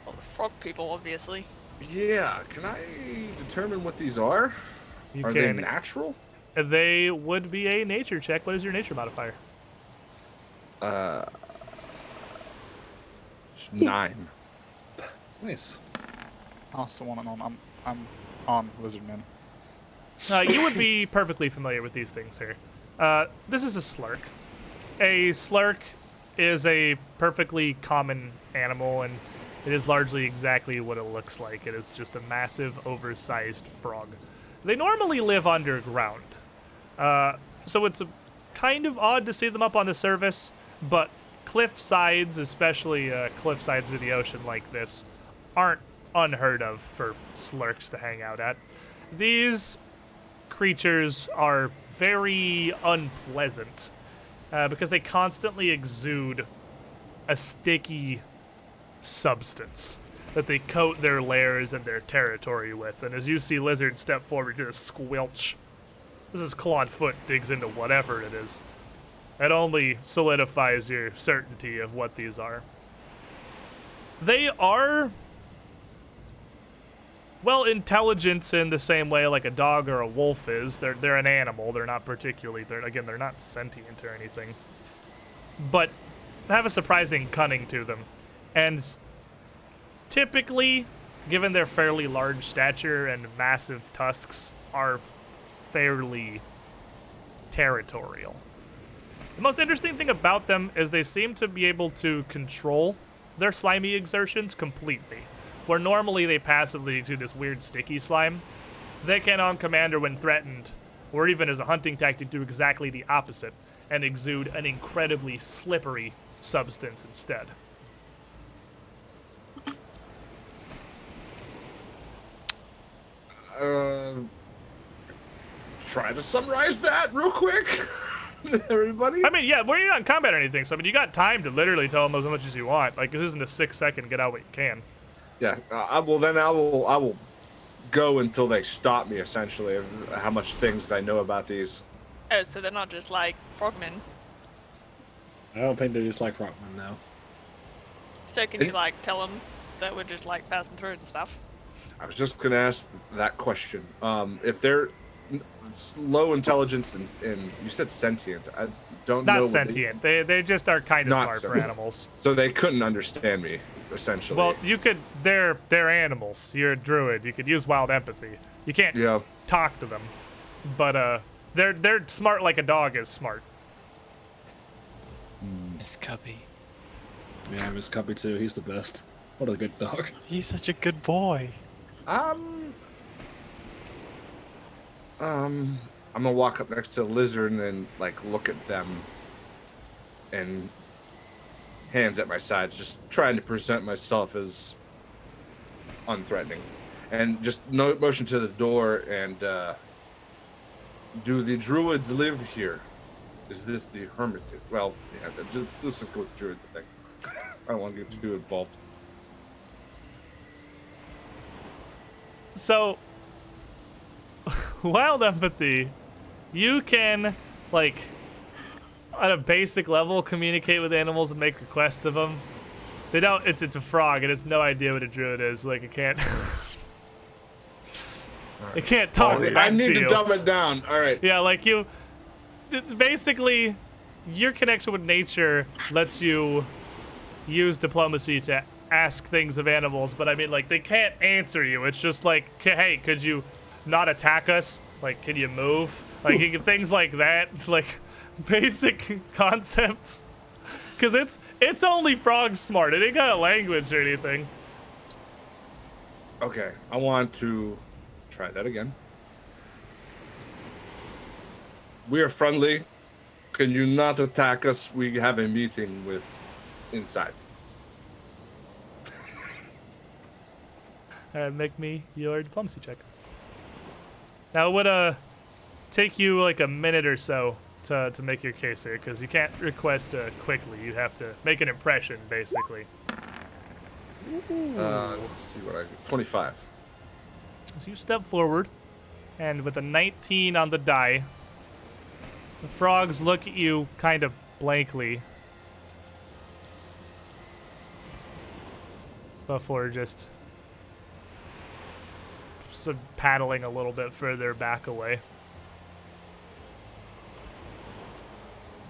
Well, the frog people, obviously. Yeah, can I determine what these are? You Are they can. natural? They would be a nature check. What is your nature modifier? 9. Nice. I also want to know. I'm on Lizardman. You would be perfectly familiar with these things here. This is a slurk. A slurk is a perfectly common animal, and It is largely exactly what it looks like. It is just a massive, oversized frog. They normally live underground, so it's kind of odd to see them up on the surface, but cliff sides, especially cliff sides of the ocean like this, aren't unheard of for slurks to hang out at. These creatures are very unpleasant because they constantly exude a sticky substance that they coat their lairs and their territory with. And as you see Lizard step forward, you just squelch. This is clawed foot digs into whatever it is. It only solidifies your certainty of what these are. They are, well, intelligent in the same way like a dog or a wolf is. They're an animal. They're not particularly, they're not sentient or anything. But have a surprising cunning to them. And typically, given their fairly large stature and massive tusks, are fairly territorial. The most interesting thing about them is they seem to be able to control their slimy exertions completely. Where normally they passively do this weird sticky slime, they can on command or when threatened, or even as a hunting tactic, do exactly the opposite and exude an incredibly slippery substance instead. Try to summarize that real quick, everybody. I mean, yeah, we're not in combat or anything, so I mean, you got time to literally tell them as much as you want. Like, this isn't a 6-second get out what you can. Yeah, I will go until they stop me, essentially, of how much things I know about these. Oh, so they're not just like frogmen. I don't think they're just like Rockman now. So can you like tell them that we're just like passing through and stuff? I was just gonna ask that question. If they're low intelligence and you said sentient, I don't know. Not sentient. They just are kind of Not smart for sentient. animals. So they couldn't understand me, essentially. Well, you could. They're animals. You're a druid. You could use wild empathy. You can't yeah. talk to them, but they're smart like a dog is smart. Miss Cubby. Yeah, Miss Cubby too. He's the best. What a good dog. He's such a good boy. I'm gonna walk up next to the lizard and then like look at them and hands at my sides, just trying to present myself as unthreatening, and just motion to the door and do the druids live here? Is this the hermitage? Well, yeah, let's just go with the druid thing. I don't want to get too involved. So, wild empathy, you can, like, on a basic level, communicate with animals and make requests of them. They don't. It's a frog, and it's no idea what a druid is. Like, it can't. It can't talk back I need to to you. dumb it down. All right. Yeah, like you. It's basically, your connection with nature lets you use diplomacy to ask things of animals, but I mean, like, they can't answer you. It's just like, hey, could you not attack us? Like, can you move? Like, things like that. Like, basic concepts. Because it's only frog smart. It ain't got a language or anything. Okay, I want to try that again. We are friendly. Can you not attack us? We have a meeting with inside. Make me your diplomacy check. Now, it would take you like a minute or so to make your case here, because you can't request quickly. You have to make an impression, basically. Let's see what I get. 25. So you step forward, and with a 19 on the die, the frogs look at you kind of blankly before just sort of paddling a little bit further back away.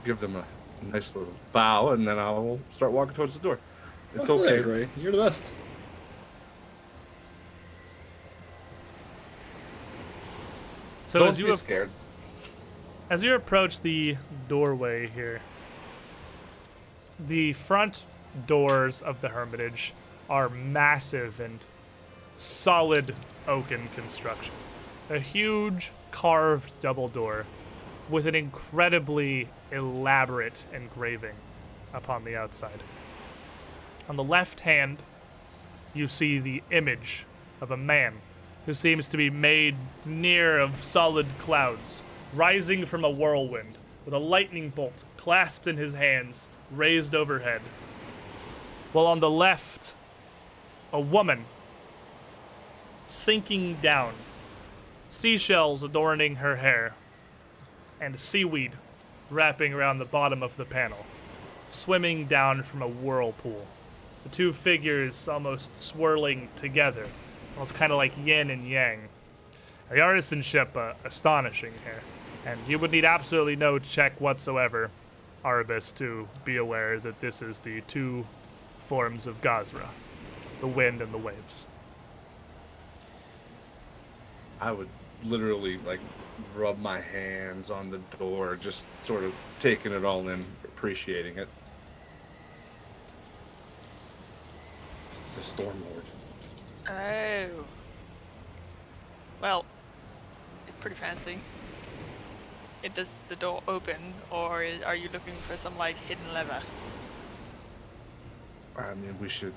Give them a nice little bow, and then I'll start walking towards the door. It's Oh, okay. Ray. You're the best. So Don't as you be scared. As you approach the doorway here, the front doors of the Hermitage are massive and solid oaken construction. A huge carved double door with an incredibly elaborate engraving upon the outside. On the left hand, you see the image of a man who seems to be made near of solid clouds, rising from a whirlwind, with a lightning bolt clasped in his hands, raised overhead. While on the left, a woman sinking down, seashells adorning her hair, and seaweed wrapping around the bottom of the panel, swimming down from a whirlpool. The two figures almost swirling together, almost kind of like yin and yang. The artisanship astonishing here, and you would need absolutely no check whatsoever, Arbus, to be aware that this is the two forms of Gazra, the wind and the waves. I would literally like rub my hands on the door, just sort of taking it all in, appreciating it. It's the Storm Lord. Oh. Well, it's pretty fancy. Does the door open, or are you looking for some like hidden lever? I mean, we should.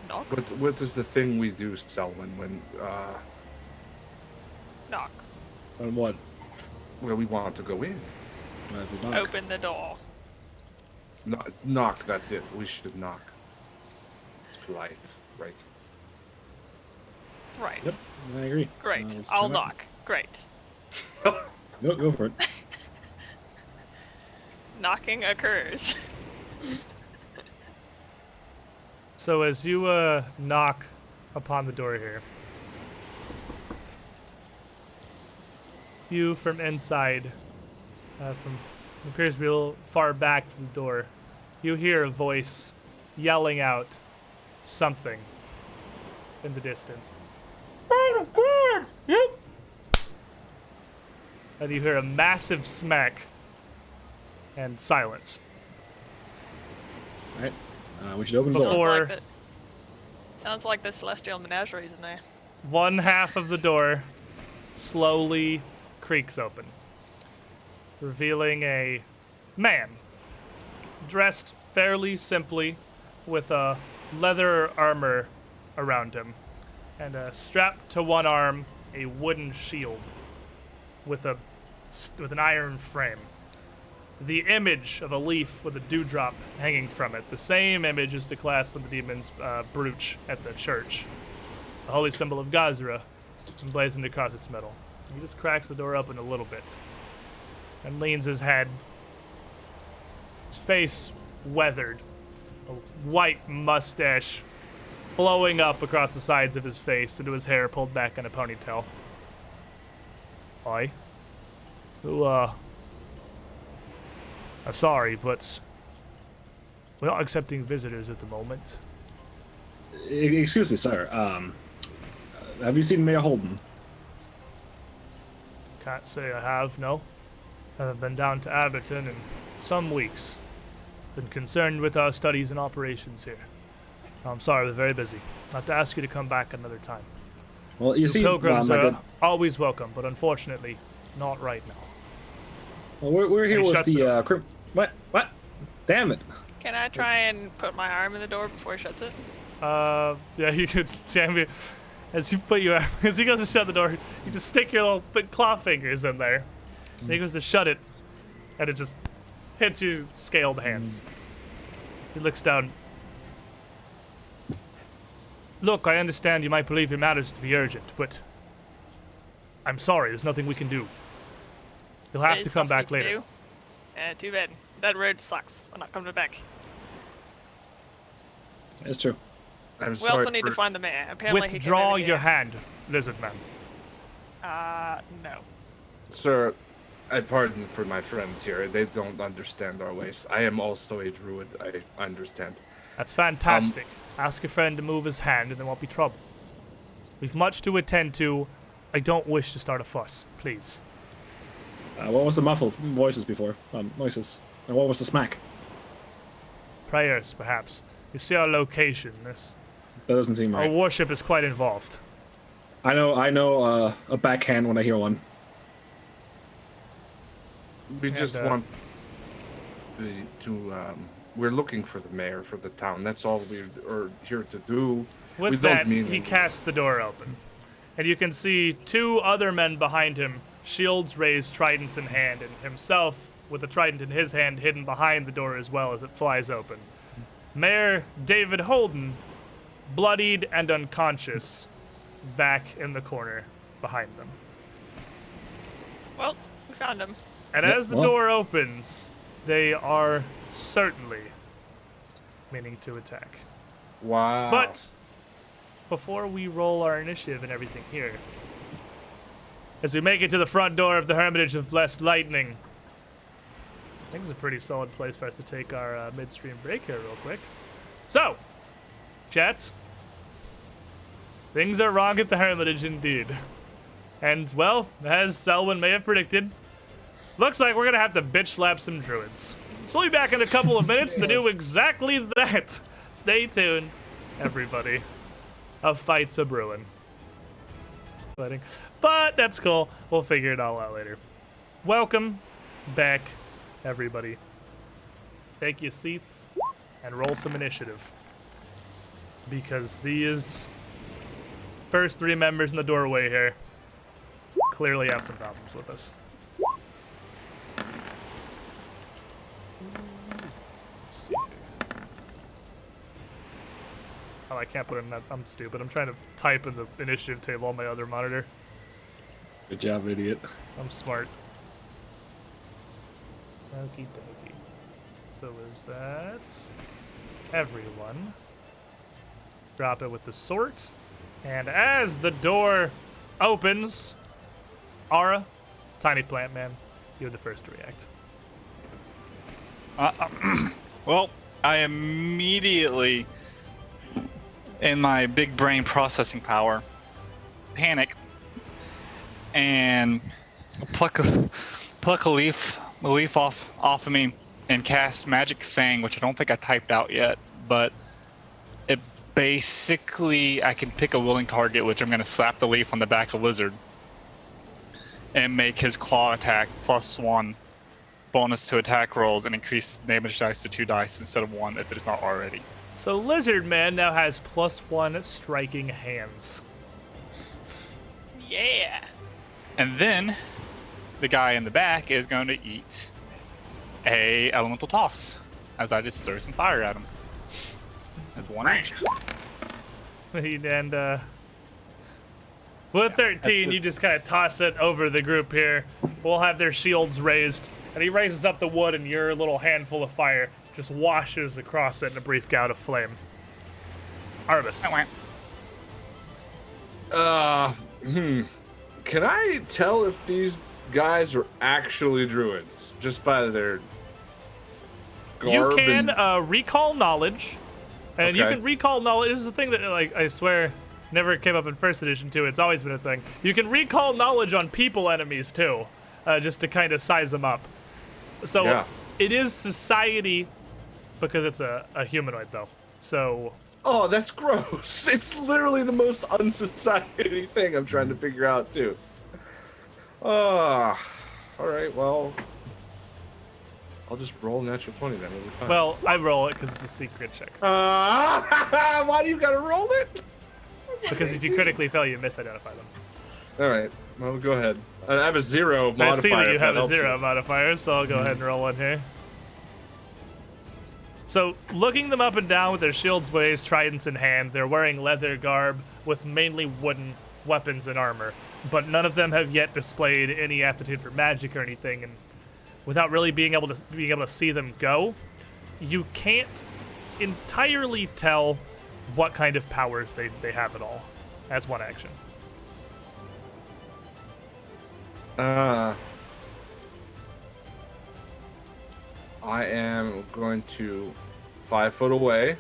Knock. What is the thing we do, Selwyn, when Knock. On what? where we want to go in? The knock. Open the door. Knock. That's it. We should knock. It's polite, right? Right. Yep, I agree. Great. Let's I'll try that. knock. Great. Go for it. Knocking occurs. So as you knock upon the door here, you from inside, from appears to be a little far back from the door, you hear a voice yelling out something in the distance. And you hear a massive smack and silence. All right. We should open the door. Before- Sounds like the Celestial Menagerie is in there. One half of the door slowly creaks open, revealing a man dressed fairly simply with a leather armor around him and strapped to one arm a wooden shield with an iron frame. The image of a leaf with a dewdrop hanging from it, the same image as the clasp of the demon's brooch at the church, the holy symbol of Gazra, emblazoned across its middle. He just cracks the door open a little bit and leans his head, his face weathered, a white mustache blowing up across the sides of his face into his hair pulled back in a ponytail. Hi. I'm sorry, but we're not accepting visitors at the moment. Excuse me, sir. Have you seen Mayor Holden? Can't say I have, no. I've been down to Abberton in some weeks. Been concerned with our studies and operations here. I'm sorry, we're very busy. I'll have to ask you to come back another time. Well, you see, Pilgrims my are good. always welcome, but unfortunately, not right now. Well, we're here He with shuts the the What? Damn it! Can I try and put my arm in the door before he shuts it? Yeah, you could jam it as you as he goes to shut the door. You just stick your little claw fingers in there. And he goes to shut it, and it just hits you scaled hands. He looks down. Look, I understand you might believe your matters to be urgent, but I'm sorry, there's nothing we can do. You'll have to There's come stuff back we can later. do. Too bad. That road sucks. We're not coming back. It's true. I'm We sorry also need to for- find the mayor. Apparently he came Withdraw over your here. hand, lizard man. No. Sir, I pardon for my friends here. They don't understand our ways. I am also a druid. I understand. That's fantastic. Ask a friend to move his hand and there won't be trouble. We've much to attend to. I don't wish to start a fuss, please. What was the muffled voices before? Noises. And what was the smack? Prayers, perhaps. You see our location. That doesn't seem Our right. warship is quite involved. I know a backhand when I hear one. We just And, want to. We're looking for the mayor for the town. That's all we are here to do. With we that, don't mean he casts the door open. And you can see 2 other men behind him, shields raised, tridents in hand, and himself with a trident in his hand hidden behind the door as well as it flies open. Mayor David Holden, bloodied and unconscious, back in the corner behind them. Well, we found him. And Yep, as the well. door opens, they are certainly meaning to attack. Wow. But before we roll our initiative and everything here, as we make it to the front door of the Hermitage of Blessed Lightning, I think it's a pretty solid place for us to take our midstream break here real quick. So, chats, things are wrong at the Hermitage indeed. And, well, as Selwyn may have predicted, looks like we're going to have to bitch slap some druids. So we'll be back in a couple of minutes to do exactly that. Stay tuned, everybody. A fight's a brewing. But that's cool. We'll figure it all out later. Welcome back, everybody. Take your seats and roll some initiative. Because these first 3 members in the doorway here clearly have some problems with us. Oh, I can't put in that. I'm stupid. I'm trying to type in the initiative table on my other monitor. Good job, idiot. I'm smart. Okie dokie. So is that everyone? Drop it with the sort. And as the door opens, Ara, Tiny Plant Man, you're the first to react. Well, I immediately, in my big brain processing power, panic and pluck a leaf off of me and cast Magic Fang, which I don't think I typed out yet, but it basically, I can pick a willing target, which I'm going to slap the leaf on the back of Lizard and make his claw attack +1 bonus to attack rolls and increase damage dice to 2 dice instead of 1 if it is not already. So Lizard Man now has +1 striking hands. Yeah. And then the guy in the back is going to eat a elemental toss as I just throw some fire at him. That's 1 action. And with 13, you just kind of toss it over the group here. We'll have their shields raised. And he raises up the wood, and your little handful of fire just washes across it in a brief gout of flame. Arbus. Can I tell if these guys are actually druids just by their garb? You can recall knowledge, and you Okay. can recall knowledge. This is the thing that, like, I swear, never came up in first edition too. It's always been a thing. You can recall knowledge on people enemies too, just to kind of size them up. So Yeah. it is society because it's a humanoid though. So Oh, that's gross. It's literally the most unsociety thing I'm trying to figure out, too. All right, well, I'll just roll a natural 20 then. It'll be fine. well, I roll it because it's a secret check. Why do you gotta roll it? Because if you critically fail, you misidentify them. All right, well, go ahead. I have a 0 modifier. I see that you if have a helps 0 you. modifier, so I'll go ahead and roll one here. So, looking them up and down with their shields raised, tridents in hand, they're wearing leather garb with mainly wooden weapons and armor. But none of them have yet displayed any aptitude for magic or anything, and without really being able to see them go, you can't entirely tell what kind of powers they have at all. As one action. I am going to 5 foot away.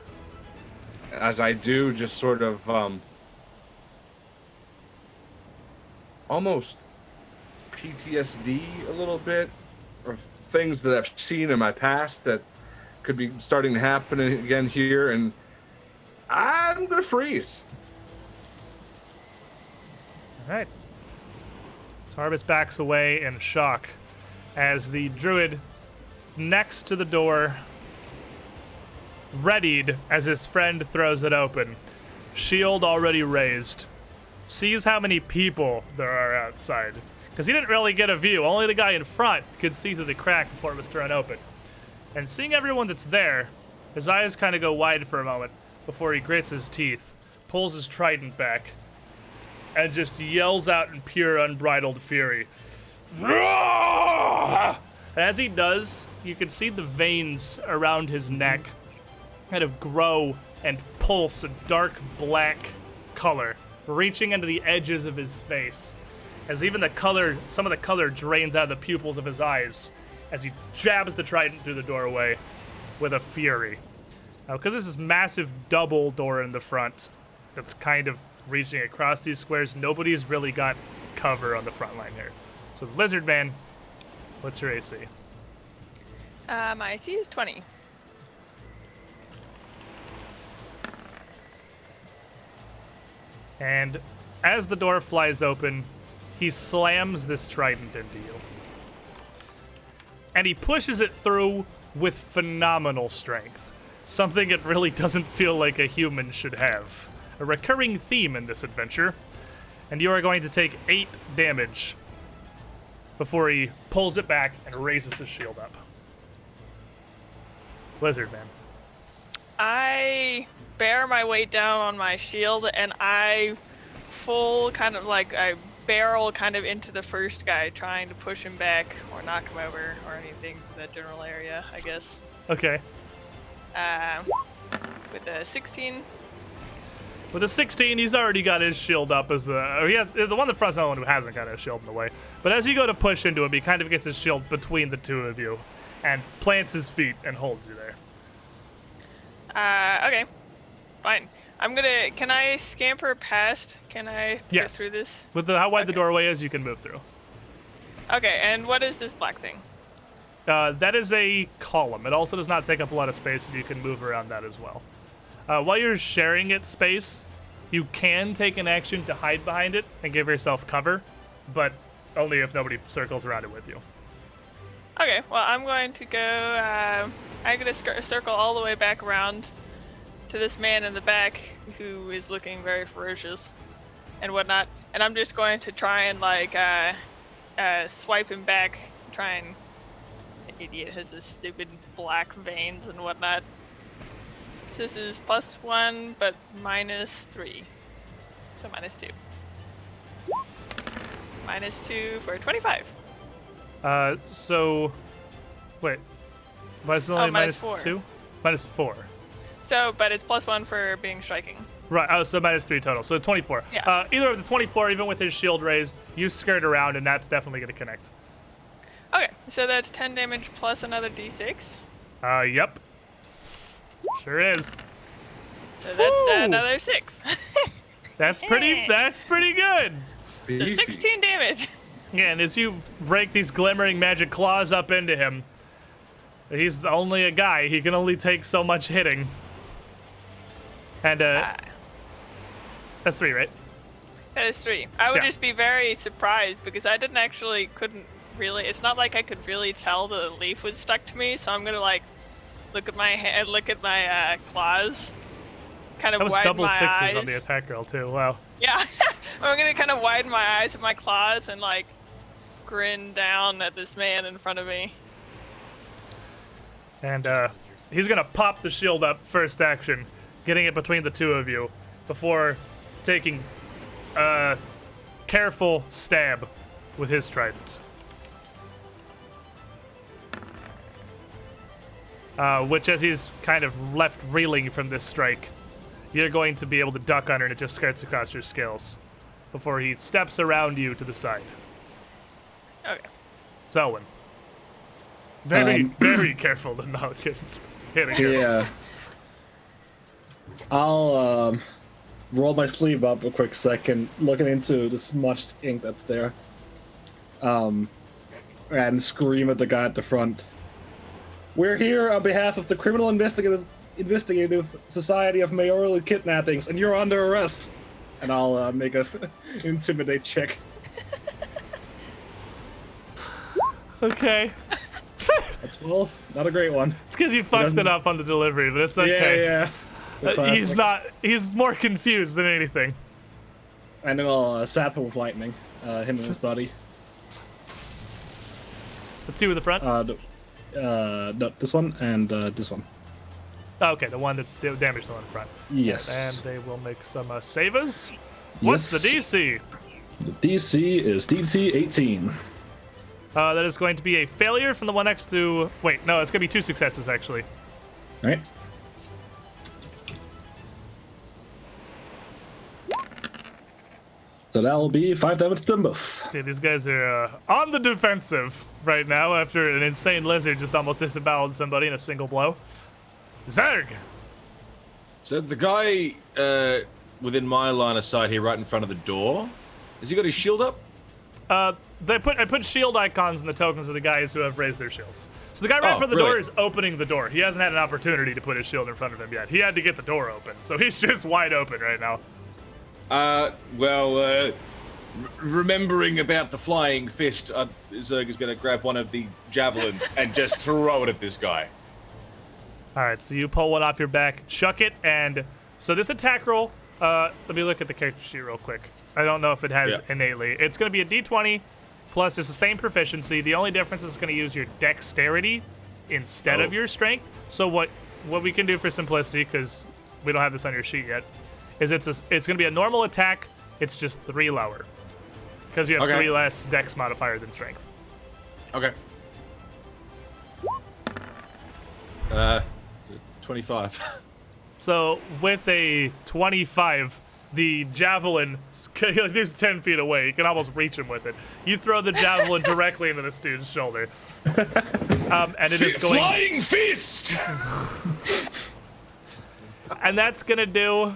As I do, just sort of almost PTSD a little bit of things that I've seen in my past that could be starting to happen again here, and I'm gonna freeze. All right. Tarbis backs away in shock as the druid next to the door readied as his friend throws it open. Shield already raised. Sees how many people there are outside. Because he didn't really get a view. Only the guy in front could see through the crack before it was thrown open. And seeing everyone that's there, his eyes kind of go wide for a moment before he grits his teeth, pulls his trident back, and just yells out in pure unbridled fury. And as he does, you can see the veins around his neck kind of grow and pulse a dark black color, reaching into the edges of his face, as even some of the color drains out of the pupils of his eyes as he jabs the trident through the doorway with a fury. Now, because there's this massive double door in the front that's kind of reaching across these squares, nobody's really got cover on the front line here. So, Lizard Man, what's your AC? My AC is 20. And as the door flies open, he slams this trident into you. And he pushes it through with phenomenal strength. Something it really doesn't feel like a human should have. A recurring theme in this adventure. And you are going to take 8 damage before he pulls it back and raises his shield up. Lizard Man. I bear my weight down on my shield and I barrel kind of into the first guy, trying to push him back or knock him over or anything to that general area, I guess. Okay. With a 16. With a 16, he's already got his shield up as the one in the front's the only one who hasn't got his shield in the way. But as you go to push into him, he kind of gets his shield between the two of you and plants his feet and holds you there. Okay. Fine. Can I scamper past? Can I get through this? With how wide the Okay. doorway is, you can move through. Okay, and what is this black thing? That is a column. It also does not take up a lot of space, and you can move around that as well. While you're sharing its space, you can take an action to hide behind it and give yourself cover, but only if nobody circles around it with you. Okay, well, I'm going to go, I'm going to circle all the way back around to this man in the back who is looking very ferocious and whatnot, and I'm just going to try and, swipe him back, try and... The idiot has his stupid black veins and whatnot. This is +1, but -3. So -2. -2 for 25. Wait. What's only -4. -2? -4. So, but it's +1 for being striking. Right, so -3 total, so 24. Yeah. Either of the 24, even with his shield raised, you skirt around, and that's definitely going to connect. Okay, so that's 10 damage plus another d6. Yep. Sure is. So that's another 6. That's pretty good. So 16 damage. Yeah, and as you rake these glimmering magic claws up into him, he's only a guy. He can only take so much hitting. And, that's 3, right? That is 3. I would Yeah. just be very surprised because I couldn't really, it's not like I could really tell the leaf was stuck to me, so I'm gonna look at my hand, look at my claws, kind of That was widen double my 6s eyes. on the attack roll, too. Wow. Yeah, I'm gonna kind of widen my eyes at my claws and grin down at this man in front of me. And he's gonna pop the shield up first action, getting it between the two of you, before taking a careful stab with his trident. Which, as he's kind of left reeling from this strike, you're going to be able to duck under, and it just skirts across your skills before he steps around you to the side. Okay. Selwyn. Very careful to not get hit again. Yeah. I'll roll my sleeve up a quick second, looking into the smudged ink that's there, and scream at the guy at the front. We're here on behalf of the Criminal Investigative Society of Mayoral Kidnappings, and you're under arrest. And I'll make a intimidate check. Okay. A 12, not a great one. It's because you fucked it up on the delivery, but it's okay. Yeah. He's more confused than anything. And then I'll zap him with lightning, him and his buddy. The two in the front? No, this one and this one. Oh, okay, the one that's damaged the one in front. Yes. And they will make some savers. What's the DC? The DC is DC 18. That is going to be a failure from the one next to... Wait, no, it's going to be 2 successes, actually. All right. So that'll be 5 damage to them both. See, these guys are on the defensive right now after an insane lizard just almost disemboweled somebody in a single blow. Zerg! So the guy within my line of sight here, right in front of the door, has he got his shield up? I put shield icons in the tokens of the guys who have raised their shields. So the guy right in front of the door is opening the door. He hasn't had an opportunity to put his shield in front of him yet. He had to get the door open, so he's just wide open right now. Remembering about the flying fist, Zerg is going to grab one of the javelins and just throw it at this guy. All right, so you pull one off your back, chuck it, and so this attack roll, let me look at the character sheet real quick. I don't know if it has innately. It's going to be a d20 plus it's the same proficiency. The only difference is it's going to use your dexterity instead of your strength. So what we can do for simplicity, because we don't have this on your sheet yet, is it's going to be a normal attack. It's just 3 lower because you have 3 less dex modifier than strength. Okay. 25. So with a 25, the javelin, he's 10 feet away. You can almost reach him with it. You throw the javelin directly into this dude's shoulder. And it is going... Flying fist! And that's going to do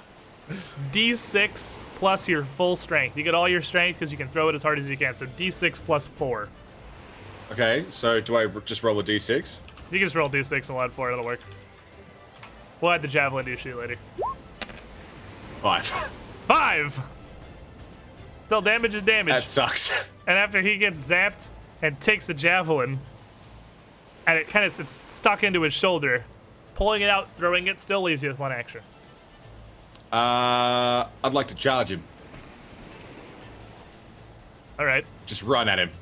D6 plus your full strength. You get all your strength because you can throw it as hard as you can. So D6 plus 4. Okay, so do I just roll a d6? You can just roll D6 and we'll add 4. That'll work. We'll add the javelin to your sheet later. 5. 5! Still, damage is damage. That sucks. And after he gets zapped and takes a javelin, and it's stuck into his shoulder, pulling it out, throwing it, still leaves you with 1 action. I'd like to charge him. All right. Just run at him. Do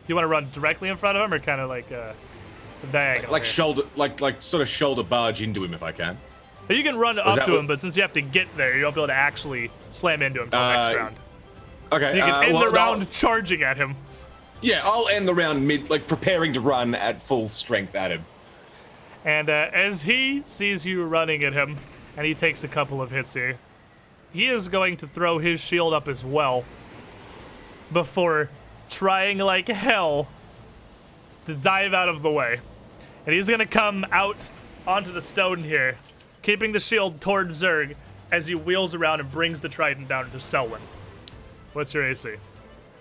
you want to run directly in front of him, or kind of like diagonal? Like here? shoulder, like sort of shoulder barge into him if I can. But you can run up to him, but since you have to get there, you won't be able to actually slam into him until next round. Okay. So you can end the round charging at him. Yeah, I'll end the round preparing to run at full strength at him. And as he sees you running at him, and he takes a couple of hits here, he is going to throw his shield up as well before trying like hell to dive out of the way. And he's going to come out onto the stone here, keeping the shield towards Zerg as he wheels around and brings the trident down to Selwyn. What's your AC?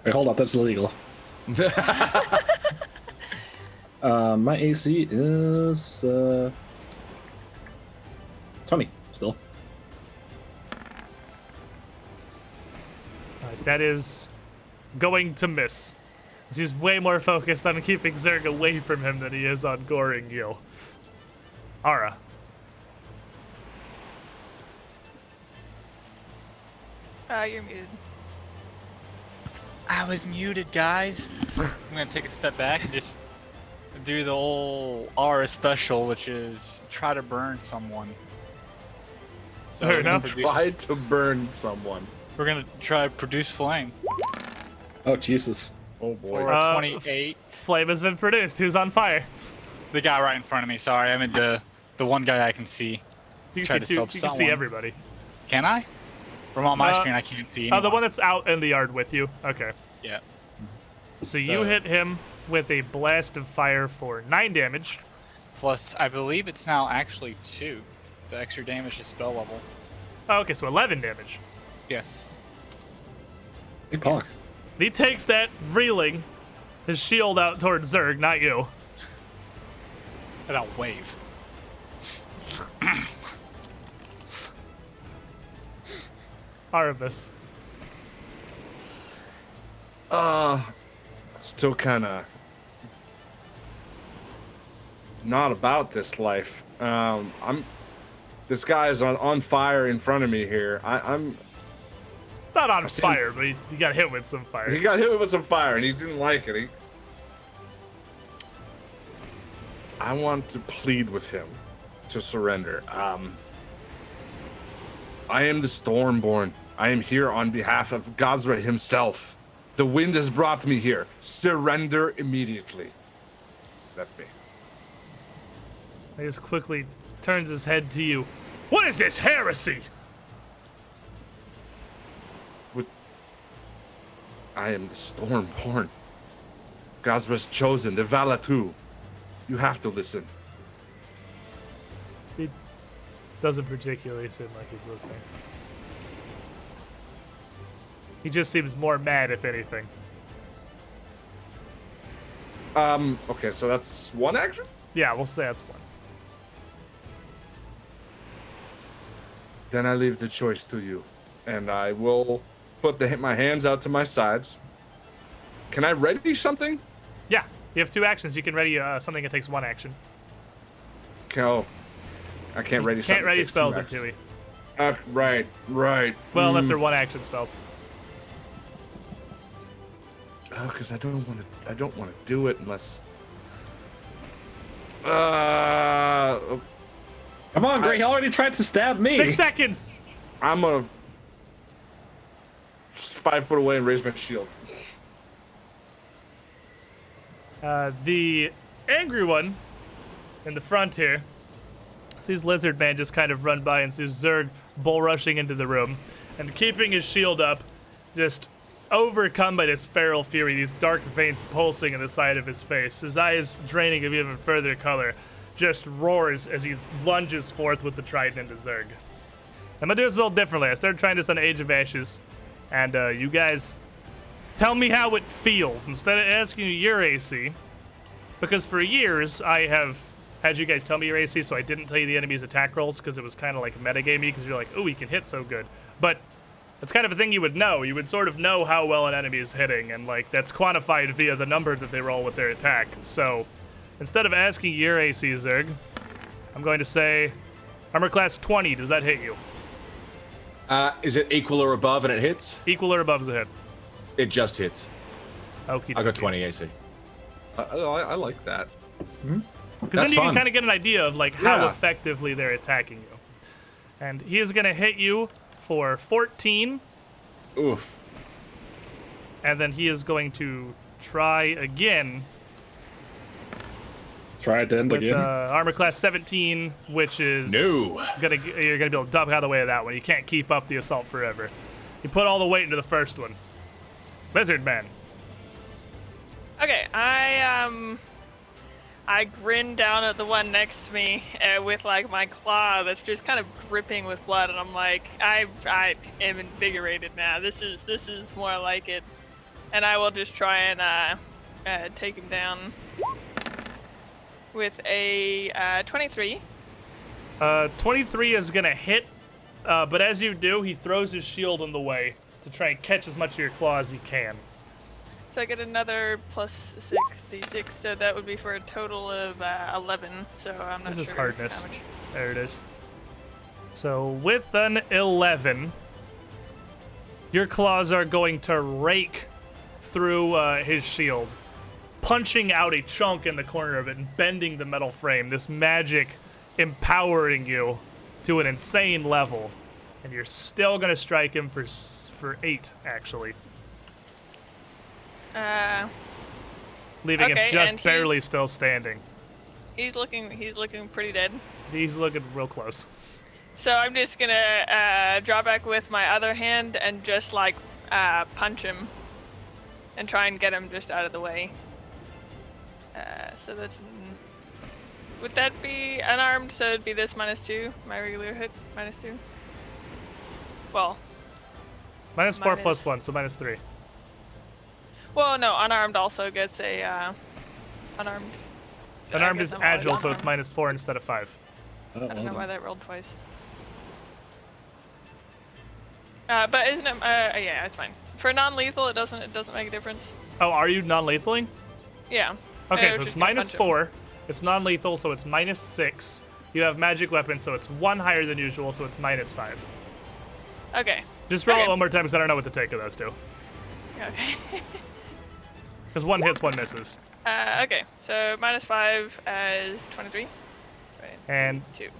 Wait, hold up, that's illegal. My AC is 20 still. That is going to miss. He's way more focused on keeping Zerg away from him than he is on goring you. Ara. You're muted. I was muted, guys. I'm gonna take a step back and just do the old Aura special, which is try to burn someone. So Fair enough. Try to burn someone. we're gonna try to produce flame. Oh, Jesus. Oh boy. For 28. Flame has been produced. Who's on fire? The guy right in front of me. Sorry, I meant the one guy I can see. You Try can, to see, stop you can see someone. everybody. Can I? From on my Uh, screen, I can't see Oh, anyone. the one that's out in the yard with you. Okay. Yeah. So you hit him with a blast of fire for 9 damage. Plus, I believe it's now actually 2. The extra damage is spell level. Oh, okay, so 11 damage. Yes. Big paw. Yes. He takes that, reeling, his shield out towards Zerg, not you. And I'll wave. Aramis. Still kind of not about this life. This guy is on fire in front of me here. I'm Not on fire, but he got hit with some fire. He got hit with some fire and he didn't like it. I want to plead with him to surrender. I am the Stormborn. I am here on behalf of Gazra himself. The wind has brought me here. Surrender immediately. That's me. He just quickly turns his head to you. What is this heresy? I am the Stormborn. Gazra's chosen, the Valatu. You have to listen. He doesn't particularly seem like he's listening. He just seems more mad, if anything. Okay, so that's one action? Yeah, we'll say that's one. Then I leave the choice to you. And I will put my hands out to my sides. Can I ready something? Yeah, you have 2 actions. You can ready something that takes 1 action. Oh, I can't ready something. Can't ready that takes spells 2 in actions. 2e. Right. Well, unless they're 1 action spells. Oh, because I don't want to do it unless. Come on, Gray. He already tried to stab me. 6 seconds! I'm gonna 5 foot away and raise my shield. The angry one in the front here sees Lizard Man just kind of run by and sees Zerg bull rushing into the room and keeping his shield up, just overcome by this feral fury, these dark veins pulsing in the side of his face, his eyes draining of even further color, just roars as he lunges forth with the trident into Zerg. I'm gonna do this a little differently. I started trying this on Age of Ashes, and you guys tell me how it feels instead of asking you your AC, because for years I have had you guys tell me your AC, so I didn't tell you the enemy's attack rolls because it was kind of like metagamey, because you're like, oh, he can hit so good. But that's kind of a thing you would know. You would sort of know how well an enemy is hitting, and like that's quantified via the number that they roll with their attack. So instead of asking your AC, Zerg, I'm going to say armor class 20. Does that hit you? Is it equal or above and it hits? Equal or above is a hit. It just hits. Okay. I got 20 AC. I like that. Because then That's you can fun. kind of get an idea of like how Yeah. effectively they're attacking you. And he is going to hit you for 14, Oof. and then he is going to try again Try it to end with again. armor class 17, which is No. you're gonna be able to duck out of the way of that one. You can't keep up the assault forever. You put all the weight into the first one. Lizard Man. Okay, I grin down at the one next to me with like my claw that's just kind of dripping with blood, and I'm like, I am invigorated now. This is more like it, and I will just try and take him down with a 23. 23 is gonna hit, but as you do, he throws his shield in the way to try and catch as much of your claw as he can. So I get another plus 6d6, so that would be for a total of 11. So I'm not This is sure hardness. how much. There it is. So with an 11, your claws are going to rake through his shield, punching out a chunk in the corner of it and bending the metal frame. This magic empowering you to an insane level, and you're still going to strike him for 8, actually, leaving Okay, him just and barely he's- still standing. He's looking pretty dead. He's looking real close. So I'm just gonna draw back with my other hand and just like punch him and try and get him just out of the way. So that's would that be unarmed? So it'd be this -2, my regular hit -2. Well, -4 plus Minus- 1, so -3. well, no, unarmed also gets a unarmed. I Unarmed guess is I'm always agile, so it's unarmed. -4 instead of 5. I don't know why that rolled twice. But isn't it? Yeah, it's fine. For non-lethal, it doesn't make a difference. Oh, are you non-lethaling? Yeah. Okay, I was so just it's gonna minus punch him. 4. It's non-lethal, so it's minus 6. You have magic weapons, so it's 1 higher than usual, so it's minus 5. Okay. Just roll Okay. it one more time because I don't know what to take of those two. Okay. Because 1 hits, 1 misses. Okay. So -5 as 23. And 22.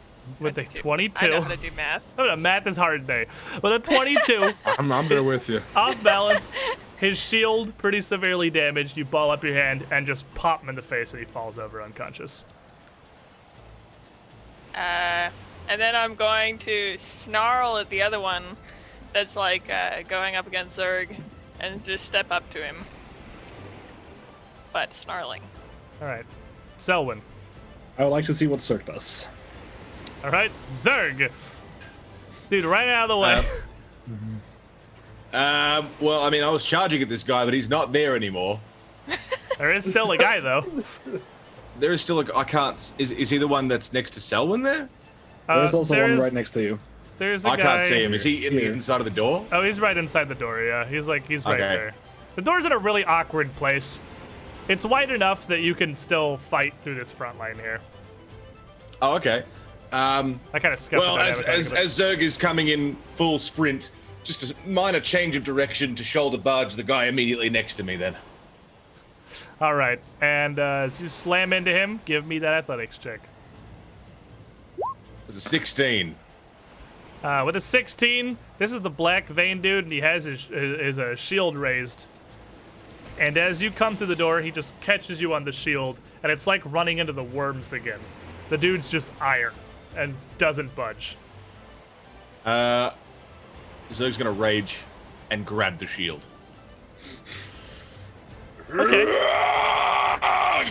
with the 22. 22. I know how to do math. Oh, math is hard today. With a 22, I'm there with you. off balance, his shield pretty severely damaged. You ball up your hand and just pop him in the face, and he falls over unconscious. And then I'm going to snarl at the other one that's like going up against Zerg and just step up to him. But snarling. All right, Selwyn. I would like to see what Cirque does. All right, Zerg. Dude, right out of the way. Well, I mean, I was charging at this guy, but he's not there anymore. There is still a guy, though. There is still a. I can't. Is he the one that's next to Selwyn there? There's also one there's- right next to you. There's a I guy. can't see him. Is he in the Here. inside of the door? Oh, he's right inside the door, yeah. He's right Okay. there. The door's in a really awkward place. It's wide enough that you can still fight through this front line here. Oh, okay. I kind of scuffed Well, the as dynamic of it. Zerg is coming in full sprint, just a minor change of direction to shoulder barge the guy immediately next to me. Then. All right, and as you slam into him, give me that athletics check. It's a 16. With a 16, this is the Black Vein dude, and he has his shield raised. And as you come through the door, he just catches you on the shield, and it's like running into the worms again. The dude's just iron and doesn't budge. Zerg's gonna rage and grab the shield. Okay.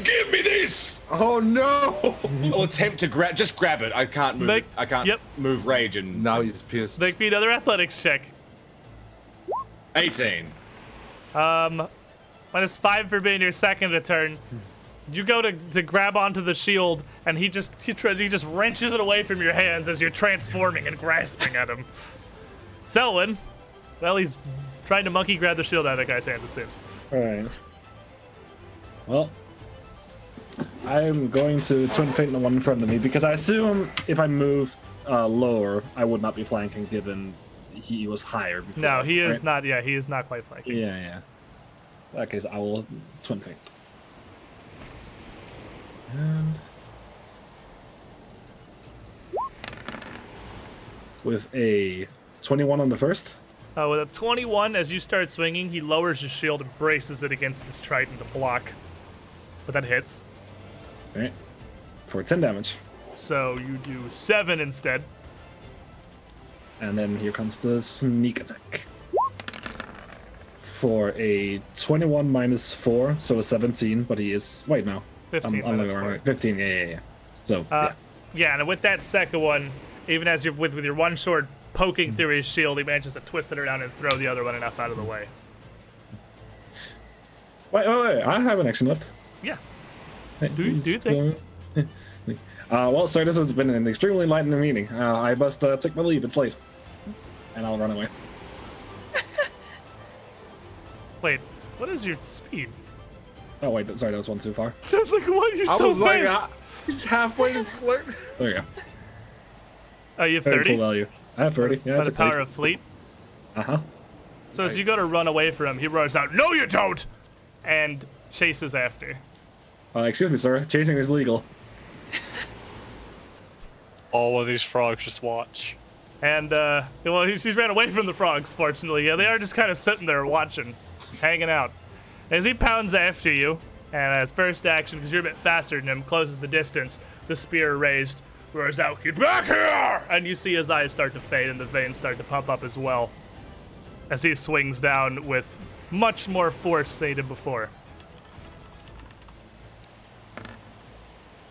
Give me this! Oh no! I'll attempt to grab it. I can't move. Make- I can't yep. move rage and Now he's pissed. Make me another athletics check. 18. -5 for being your second turn. You go to grab onto the shield, and he just wrenches it away from your hands as you're transforming and grasping at him. Selwyn, well, he's trying to monkey grab the shield out of that guy's hands, it seems. Alright. Well, I'm going to Twin Fate the one in front of me because I assume if I moved lower, I would not be flanking given he was higher before. No, he is right? not. Yeah, he is not quite flanking. Yeah. In that case, I will Twin Fate. And with a 21 on the first. With a 21, as you start swinging, he lowers his shield and braces it against his trident to block. But that hits. Alright. For 10 damage. So you do 7 instead. And then here comes the sneak attack. For a 21 minus 4, so a 17, but he is. Wait, no. 15 I'm minus looking 4. right. 15, yeah. So, yeah. Yeah, and with that second one, even as you're with your one sword poking through his shield, he manages to twist it around and throw the other one enough out of the way. Wait. I have an action left. Yeah. Do you think? Well, sir, this has been an extremely enlightening meeting. I must take my leave. It's late. And I'll run away. Wait, what is your speed? Oh, wait. Sorry, that was one too far. That's like, what? You're I so was like, fast. he's halfway to flirt. There you go. Oh, you have Very 30? full value. I have 30. Yeah, By that's the a power great. of fleet. Uh-huh. So as you go to run away from him, he roars out, "No, you don't!" and chases after. Excuse me, sir. Chasing is legal. All of these frogs just watch. And, well, he's ran away from the frogs, fortunately. Yeah, they are just kind of sitting there watching, hanging out. As he pounds after you, and as first action, because you're a bit faster than him, closes the distance, the spear raised, roars out, "Get back here!" And you see his eyes start to fade and the veins start to pump up as well, as he swings down with much more force than he did before.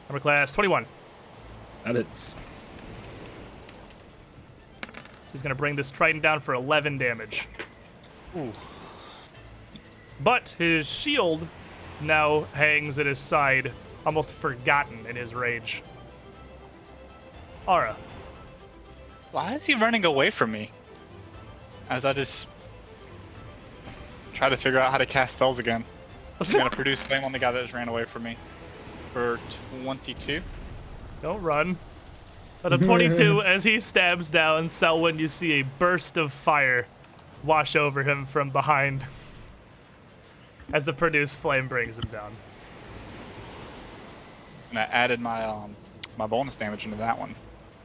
Armor class 21. That hits. He's going to bring this trident down for 11 damage. Ooh. But his shield now hangs at his side, almost forgotten in his rage. Aura. Why is he running away from me? as I just try to figure out how to cast spells again. I'm gonna produce flame on the guy that just ran away from me for 22. Don't run. At a 22, as he stabs down Selwyn, you see a burst of fire wash over him from behind as the produced flame brings him down. And I added my my bonus damage into that one.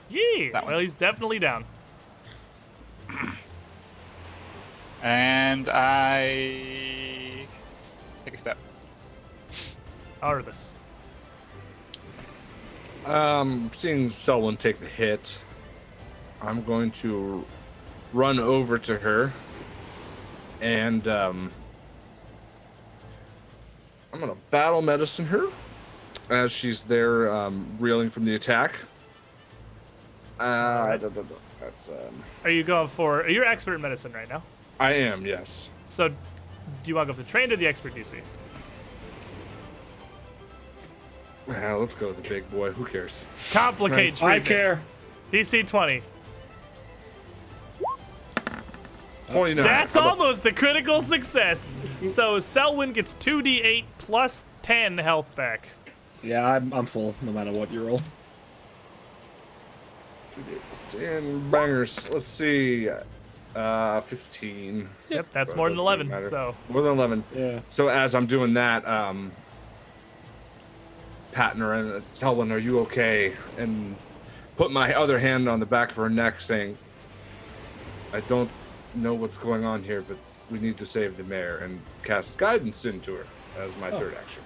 Yeah, That one. well, he's definitely down. And I take a step. Arvis. Seeing Selwyn take the hit, I'm going to run over to her, and I'm gonna battle medicine her as she's there, reeling from the attack. That's Are you going for... You're expert in medicine right now. I am, yes. So, do you want to go for the trained or the expert DC? Yeah, let's go with the big boy. Who cares? Complicate I treatment. care. DC 20. 29. That's almost a critical success. So Selwyn gets 2d8 plus 10 health back. Yeah, I'm full no matter what you roll. 10 bangers. Let's see. 15. Yep, that's Well, more than doesn't 11. matter. So More than 11. Yeah. So as I'm doing that, patting her and Selwyn, are you okay? And put my other hand on the back of her neck, saying, I don't know what's going on here, but we need to save the mayor, and cast guidance into her as my third action.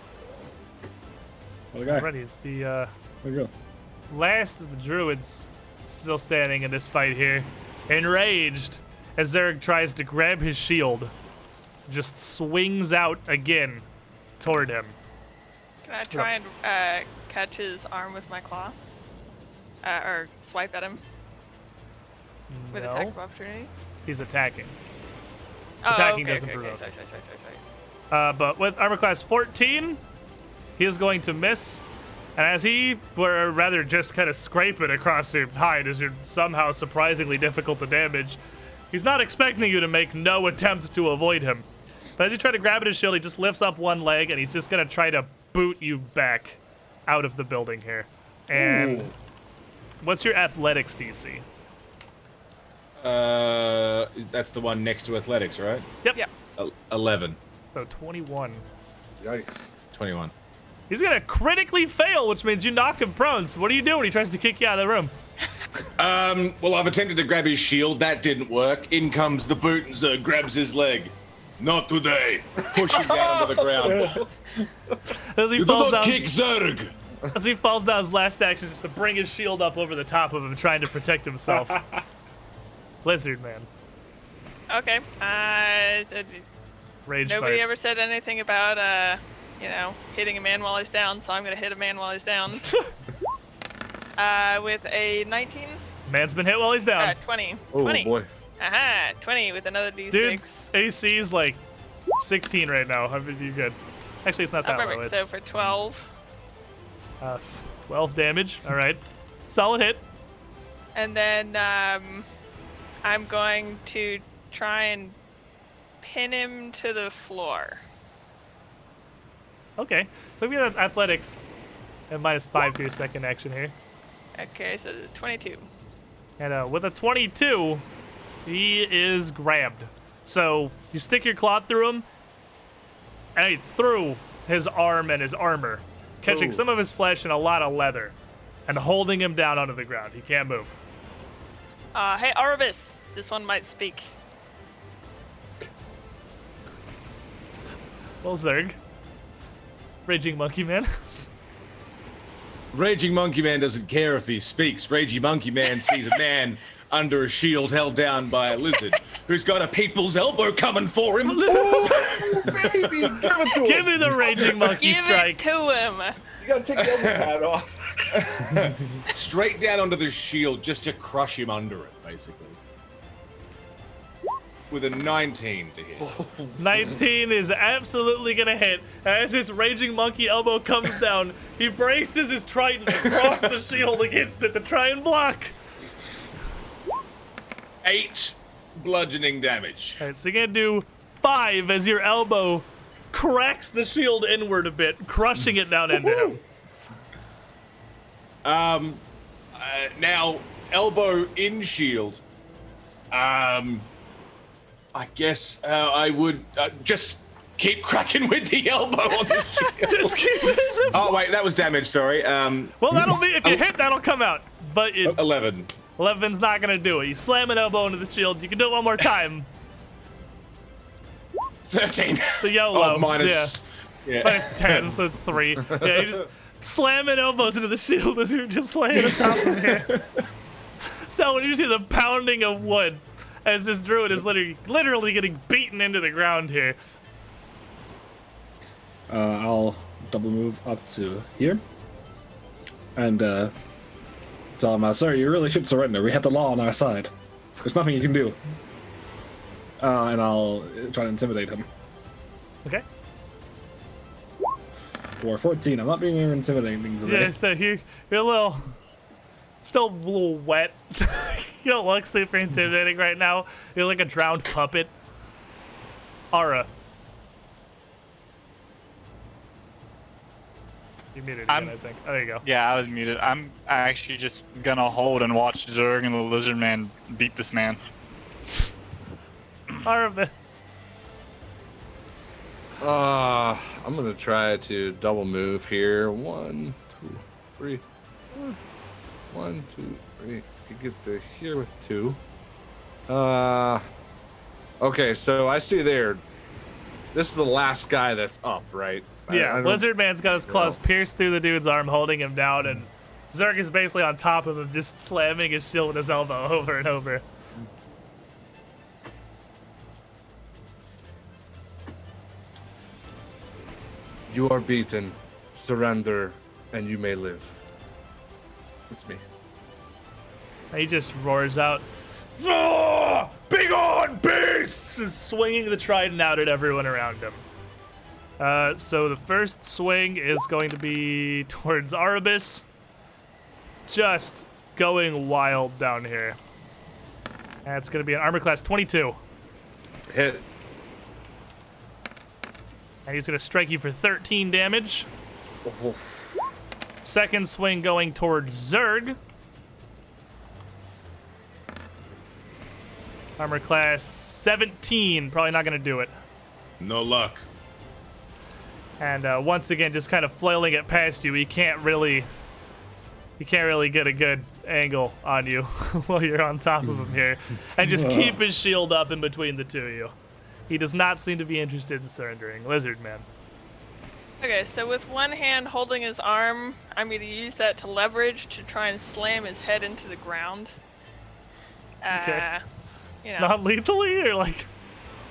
What a guy. already, the Where'd he go? last of the druids still standing in this fight here, enraged as Zerg tries to grab his shield, just swings out again toward him. Can I try and catch his arm with my claw? Or swipe at him with No. attack of opportunity? He's attacking. Oh, Attacking okay, doesn't okay, provoke. Sorry. But with armor class 14, he is going to miss. And as he, or rather just kind of scrape it across your hide as you're somehow surprisingly difficult to damage, he's not expecting you to make no attempt to avoid him. But as you try to grab at his shield, he just lifts up one leg and he's just going to try to boot you back out of the building here. And what's your athletics DC? That's the one next to athletics, right? Yep. Yep. 11. So 21. Yikes. 21. He's going to critically fail, which means you knock him prone. So what are you doing? He tries to kick you out of the room. Well, I've attempted to grab his shield. That didn't work. In comes the boot and Zerg grabs his leg. Not today. Push him down to the ground. As he You do falls not down, kick Zerg. as he falls down, his last action is just to bring his shield up over the top of him, trying to protect himself. Lizard man. Okay. Rage Nobody fight. ever said anything about, hitting a man while he's down, so I'm gonna hit a man while he's down. With a 19? Man's been hit while he's down. 20. Oh 20. boy. Aha! 20 with another D6. Dude's AC is like 16 right now. I mean, you good. Actually, it's not Oh, that low. perfect. It's So for 12. 12 damage. All right. Solid hit. And then I'm going to try and pin him to the floor. Okay. So we got athletics and -5 to your second action here. Okay, so 22. And with a 22, he is grabbed. So you stick your claw through him, and it's through his arm and his armor, catching Ooh. some of his flesh and a lot of leather, and holding him down onto the ground. He can't move. Hey, Arvis! This one might speak. Well, Zerg. Raging Monkey Man. Raging Monkey Man doesn't care if he speaks. Raging Monkey Man sees a man under a shield held down by a lizard who's got a people's elbow coming for him. Baby, give it to Give me the Raging Monkey Give strike. it to him! You gotta take the elbow pad off. Straight down onto the shield just to crush him under it, basically. With a 19 to hit. 19 is absolutely gonna hit. As his Raging Monkey elbow comes down, he braces his trident across the shield against it to try and block. 8 bludgeoning damage. All right, so you're gonna do 5 as your elbow cracks the shield inward a bit, crushing it down into him. Now, elbow in shield. I guess I would just keep cracking with the elbow on the shield. Just keep it. Oh wait, that was damage. Sorry. Well, that'll be if you hit, that'll come out. But 11. 11's not gonna do it. You slam an elbow into the shield. You can do it one more time. 13. The yellow. Oh, minus. Yeah. Minus 10, so it's 3. Yeah, you just slamming elbows into the shield as you're just laying on top of here. So when you see the pounding of wood as this druid is literally getting beaten into the ground here. I'll double move up to here. And tell him, sir, you really should surrender. We have the law on our side. There's nothing you can do. And I'll try to intimidate him. Okay. For 14, I'm not being very intimidating today. Yeah, so you're still a little wet. You don't look super intimidating right now. You're like a drowned puppet. Ara. You muted again, I think. Oh, there you go. Yeah, I was muted. I'm actually just gonna hold and watch Zerg and the Lizard Man beat this man. Arvis. I'm gonna try to double move here. 1, 2, 3. 1, 2, 3. You get the here with 2. Okay, so I see there. This is the last guy that's up, right? Yeah, Lizard Man's got his claws pierced through the dude's arm, holding him down, and Zerg is basically on top of him, just slamming his shield with his elbow over and over. You are beaten. Surrender, and you may live. It's me. And he just roars out, "Ah! Big on beasts!" and swinging the trident out at everyone around him. So the first swing is going to be towards Arabis. Just going wild down here. That's going to be an armor class 22. Hit. And he's going to strike you for 13 damage. Second swing going towards Zerg. Armor class 17. Probably not going to do it. No luck. And once again, just kind of flailing it past you. He can't really get a good angle on you while you're on top of him here. And just keep his shield up in between the two of you. He does not seem to be interested in surrendering. Lizard Man. Okay, so with one hand holding his arm, I'm going to use that to leverage to try and slam his head into the ground. Okay. You know. Not lethally, or like...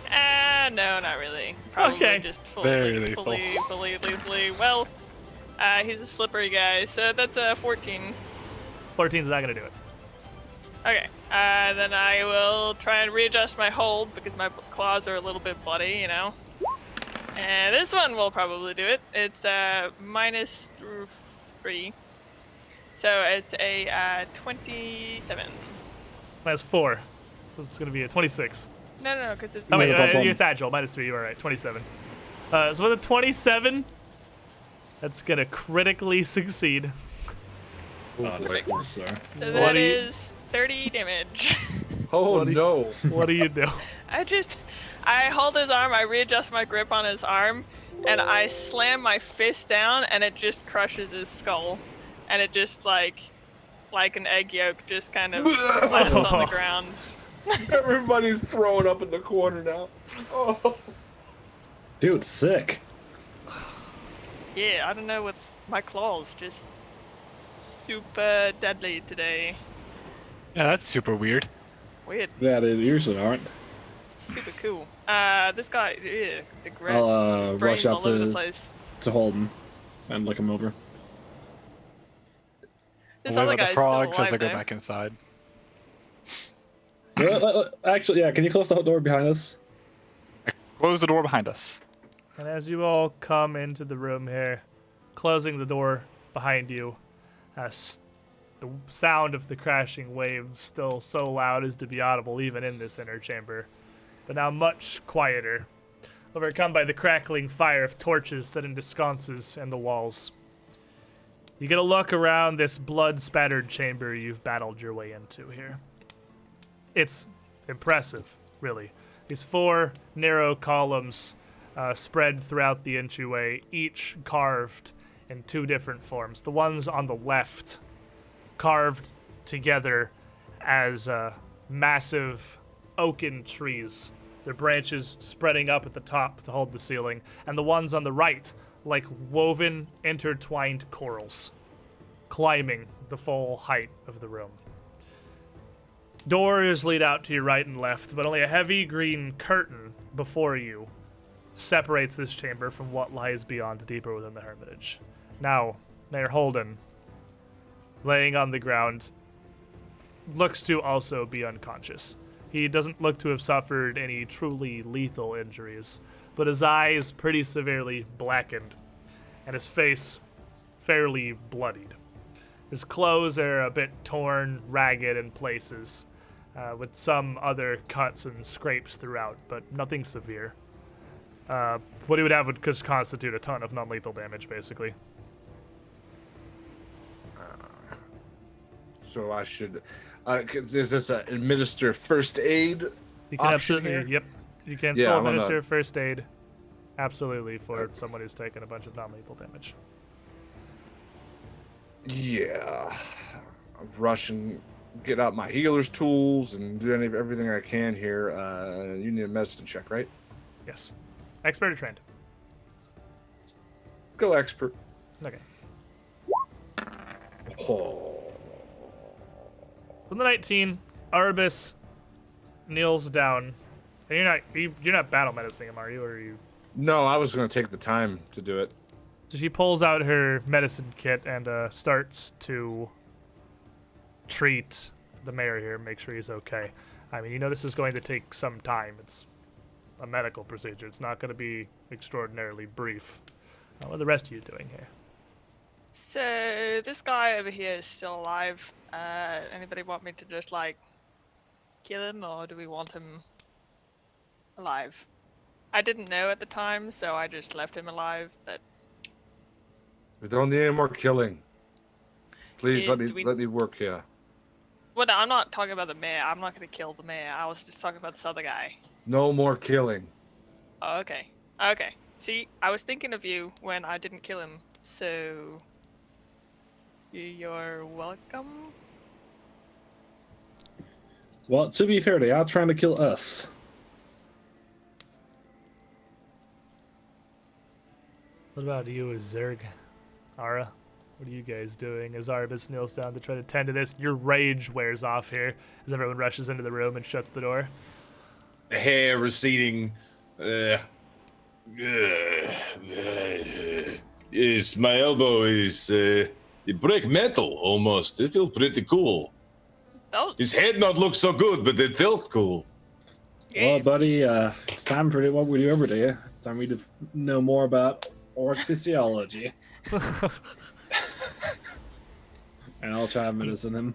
No, not really. Probably Okay. just Very fully lethally. Well, he's a slippery guy, so that's 14. 14's not going to do it. Okay, then I will try and readjust my hold because my claws are a little bit bloody, you know. And this one will probably do it. It's minus 3. So it's a 27. Minus 4. So it's going to be a 26. No, because it's Oh, wait, Minus +1. it's agile. Minus 3, you were right. 27. So with a 27, that's going to critically succeed. Sir. So that is 30 damage. Oh no. What do you do? I hold his arm, I readjust my grip on his arm, and I slam my fist down, and it just crushes his skull. And it just, like an egg yolk, just kind of lands on the ground. Everybody's throwing up in the corner now. Oh. Dude, sick. Yeah, I don't know what's my claws, just super deadly today. Yeah, that's super weird. Weird. Yeah, they usually aren't. Super cool. This guy, the grass, I'll his brains rush out all over the to place. Holden and look him over. This What other about guy's the still frogs as alive, I go though. back inside? Actually, yeah, can you close the door behind us? Close the door behind us. And as you all come into the room here, closing the door behind you, The sound of the crashing waves still so loud as to be audible even in this inner chamber, but now much quieter, overcome by the crackling fire of torches set into sconces and the walls. You get a look around this blood-spattered chamber you've battled your way into here. It's impressive, really. These 4 narrow columns spread throughout the entryway, each carved in 2 different forms. The ones on the left carved together as massive oaken trees, their branches spreading up at the top to hold the ceiling, and the ones on the right like woven, intertwined corals, climbing the full height of the room. Doors lead out to your right and left, but only a heavy green curtain before you separates this chamber from what lies beyond, deeper within the hermitage. Now, Mayor Holden, laying on the ground, looks to also be unconscious. He doesn't look to have suffered any truly lethal injuries, but his eyes pretty severely blackened, and his face fairly bloodied. His clothes are a bit torn, ragged in places, with some other cuts and scrapes throughout, but nothing severe. What he would have would just constitute a ton of non-lethal damage, basically. So I should. Is this a administer first aid? You can option absolutely, here? yep. You can Yeah, still I'm gonna- administer first aid, absolutely, for someone who's taken a bunch of non-lethal damage. Yeah. I'm rushing, get out my healer's tools and do everything I can here. You need a medicine check, right? Yes. Expert or trained? Go expert. Okay. Oh. From the 19, Arbus kneels down. And you're not battle medicining him, are you? Or are you? No, I was going to take the time to do it. So she pulls out her medicine kit and starts to treat the mayor here, make sure he's okay. I mean, this is going to take some time. It's a medical procedure. It's not going to be extraordinarily brief. What are the rest of you doing here? So this guy over here is still alive. Anybody want me to just kill him, or do we want him alive? I didn't know at the time, so I just left him alive. But We don't need any more killing. Please Yeah, let me work here. well, no, I'm not talking about the mayor. I'm not going to kill the mayor. I was just talking about this other guy. No more killing. Oh, okay. Okay. See, I was thinking of you when I didn't kill him, so you're welcome. Well, to be fair, they are trying to kill us. What about you, Zerg? Ara? What are you guys doing as Arbus kneels down to try to tend to this? Your rage wears off here as everyone rushes into the room and shuts the door. Hair receding. Yes, my elbow is it break metal almost. It feels pretty cool. Oh, His head not look so good, but it felt cool. yeah. Well, buddy, it's time for what we do every day. It's time we to know more about orc physiology. And I'll try and medicine him.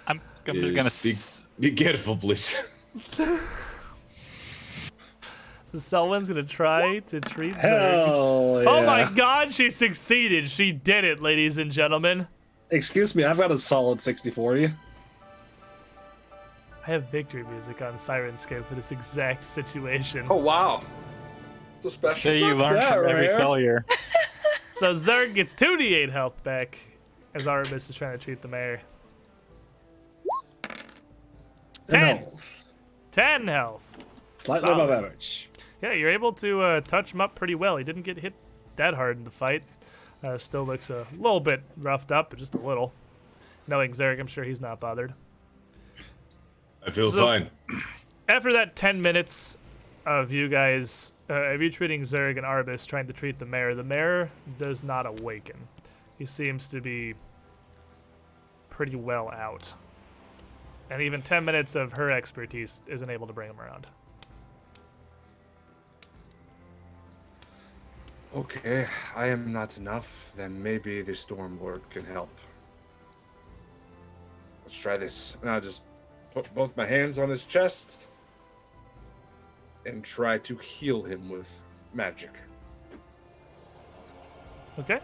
I'm just gonna. Be careful, please. So Selwyn's gonna try to treat Zerg. Hell yeah. Oh my god, she succeeded! She did it, ladies and gentlemen. Excuse me, I've got a solid 60 for you. I have victory music on Sirenscape for this exact situation. Oh, wow. So special. So you learn that from every rare. failure. So Zerg gets 2d8 health back as Arbus is trying to treat the mayor. 10. No. 10 health. Slightly Solid. above average. Yeah, you're able to touch him up pretty well. He didn't get hit that hard in the fight. Still looks a little bit roughed up, but just a little. Knowing Zerg, I'm sure he's not bothered. I feel So- fine. After that 10 minutes of you guys, of you treating Zerg and Arbus trying to treat the mayor does not awaken. He seems to be pretty well out. And even 10 minutes of her expertise isn't able to bring him around. Okay, I am not enough. Then maybe the Stormlord can help. Let's try this. And I'll just put both my hands on his chest and try to heal him with magic. Okay.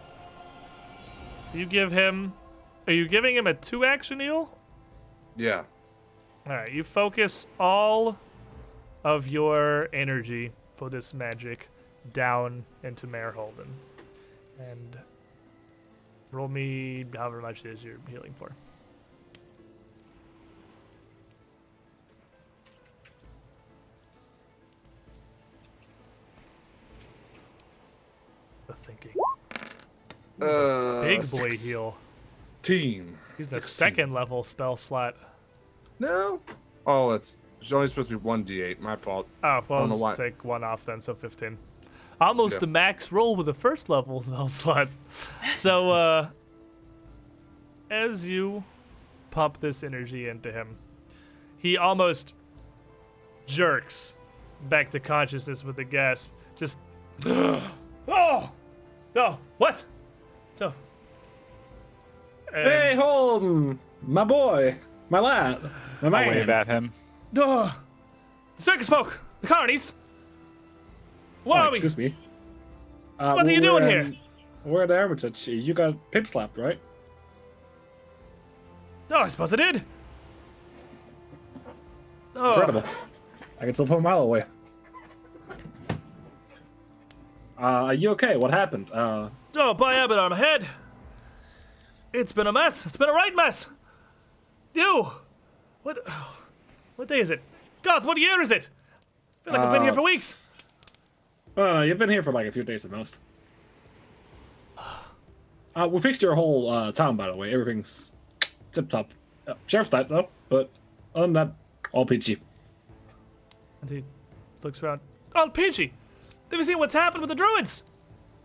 You give him. Are you giving him a 2-action heal? Yeah. Alright, you focus all of your energy for this magic down into Mayor Holden. And roll me however much it is you're healing for. The thinking. Big boy heal. 16. He's the 16. second level spell slot. No. Oh, it's only supposed to be 1d8. My fault. Oh, well, don't know why. let's take one off then, so 15. Almost Yeah. the max roll with a first level spell slot. So, as you pump this energy into him, he almost jerks back to consciousness with a gasp. Just, oh, no, what? No. And, Hey, Holden, my boy, my lad, my I man. wave at him. the circus folk, the carnies. Where Oh, are we? excuse me. What are you doing here? We're at the Hermitage. You got pip slapped, right? Oh, I suppose I did. Oh, Incredible. I can still put a mile away. Are you okay? What happened? oh, by Abbott on my head. It's been a mess. It's been a right mess. You. What day is it? God, what year is it? I feel like I've been here for weeks. You've been here for like a few days at most. We fixed your whole town, by the way. Everything's tip top. Sheriff's died though, but other than that, all peachy. And he looks around. Oh, Peachy. Have you seen what's happened with the druids?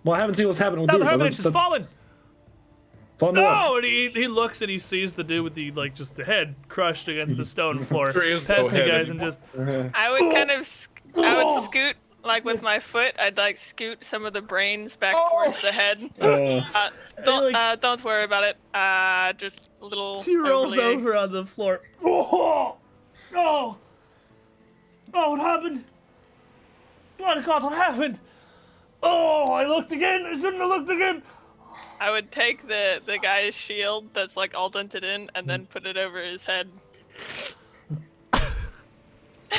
Well, I haven't seen what's happening with Now the dudes. hermitage has fallen. Fallen to what? No, and he looks and he sees the dude with the just the head crushed against the stone floor. There is no Past you head guys and just I would kind of, I would scoot like with my foot. I'd like scoot some of the brains back towards the head. Don't worry about it. Just a little. she rolls overly- over on the floor. Oh, oh, oh! What happened? My God, what happened? Oh, I looked again. I shouldn't have looked again. I would take the guy's shield that's like all dented in and then put it over his head.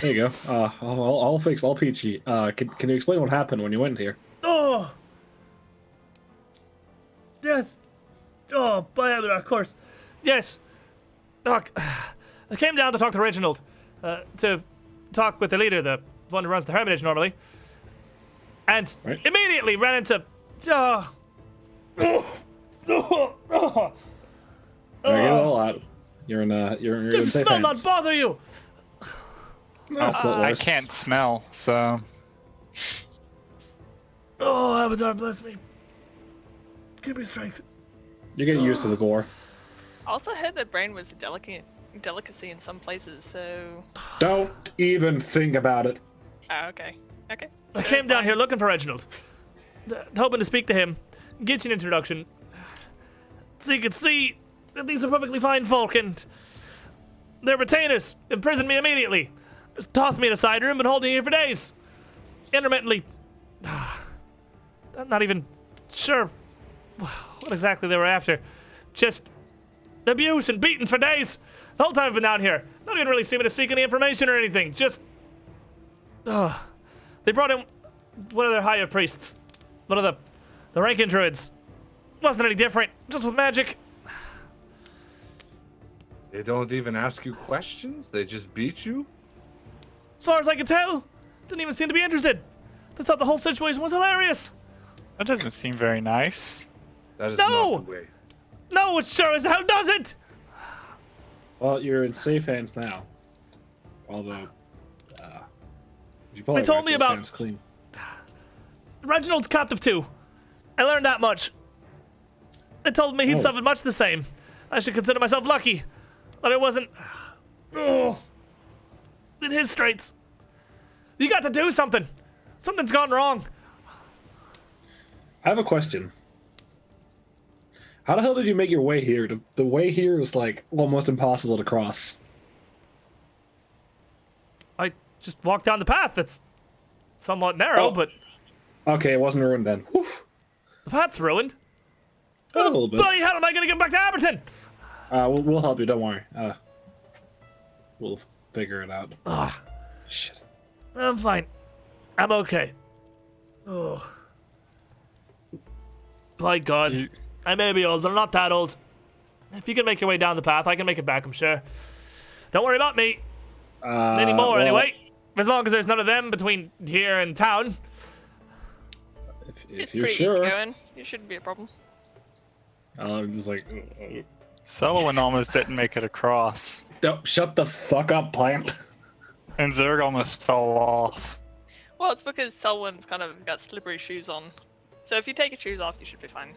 There you go. All fixed, all peachy. Can you explain what happened when you went here? Oh, yes. Oh, by heaven, of course. Yes. Doc, I came down to talk to Reginald, to talk with the leader, the one who runs the hermitage normally, and Right. immediately ran into. All right, get it all out. You're in Does the safe smell not hands. bother you? That's what I worse. can't smell, so Oh, Avatar, bless me. Give me strength. You're getting used to the gore. Also heard that brain was a delicacy in some places, so. Don't even think about it. Oh, okay. Okay. I came down here looking for Reginald, hoping to speak to him, get you an introduction, so you could see that these are perfectly fine folk, and their retainers imprisoned me immediately. Just tossed me in a side room and holding me here for days. Intermittently. I'm not even sure what exactly they were after. Just abuse and beaten for days. The whole time I've been down here. Not even really seeming to seek any information or anything. Just. They brought in one of their higher priests. One of the ranking druids. Wasn't any different. Just with magic. They don't even ask you questions. They just beat you. As far as I can tell, didn't even seem to be interested. They thought the whole situation was hilarious. that doesn't seem very nice. That is No! not the way. No, it sure as hell doesn't. Well, you're in safe hands now. Although, you probably They told wipe me those about- hands clean. Reginald's captive too. I learned that much. They told me he'd Oh. suffered much the same. I should consider myself lucky that I wasn't in his straits. You got to do something. Something's gone wrong. I have a question. How the hell did you make your way here? The way here is like almost impossible to cross. I just walked down the path. It's somewhat narrow, Oh. but Okay, it wasn't ruined then. Whew. the path's ruined. A little bit. Bloody hell am I gonna get back to Abberton? We'll help you. Don't worry. We'll figure it out. Ah, Shit. I'm fine. I'm okay. Oh. By gods. You- I may be old, but I'm not that old. If you can make your way down the path, I can make it back, I'm sure. Don't worry about me anymore, well, anyway. As long as there's none of them between here and town. If It's you're pretty sure. easy going. It shouldn't be a problem. I'm just like, Selwyn almost didn't make it across, don't, shut the fuck up, plant. and Zerg almost fell off. Well, it's because Selwyn's kind of got slippery shoes on. So if you take your shoes off, you should be fine.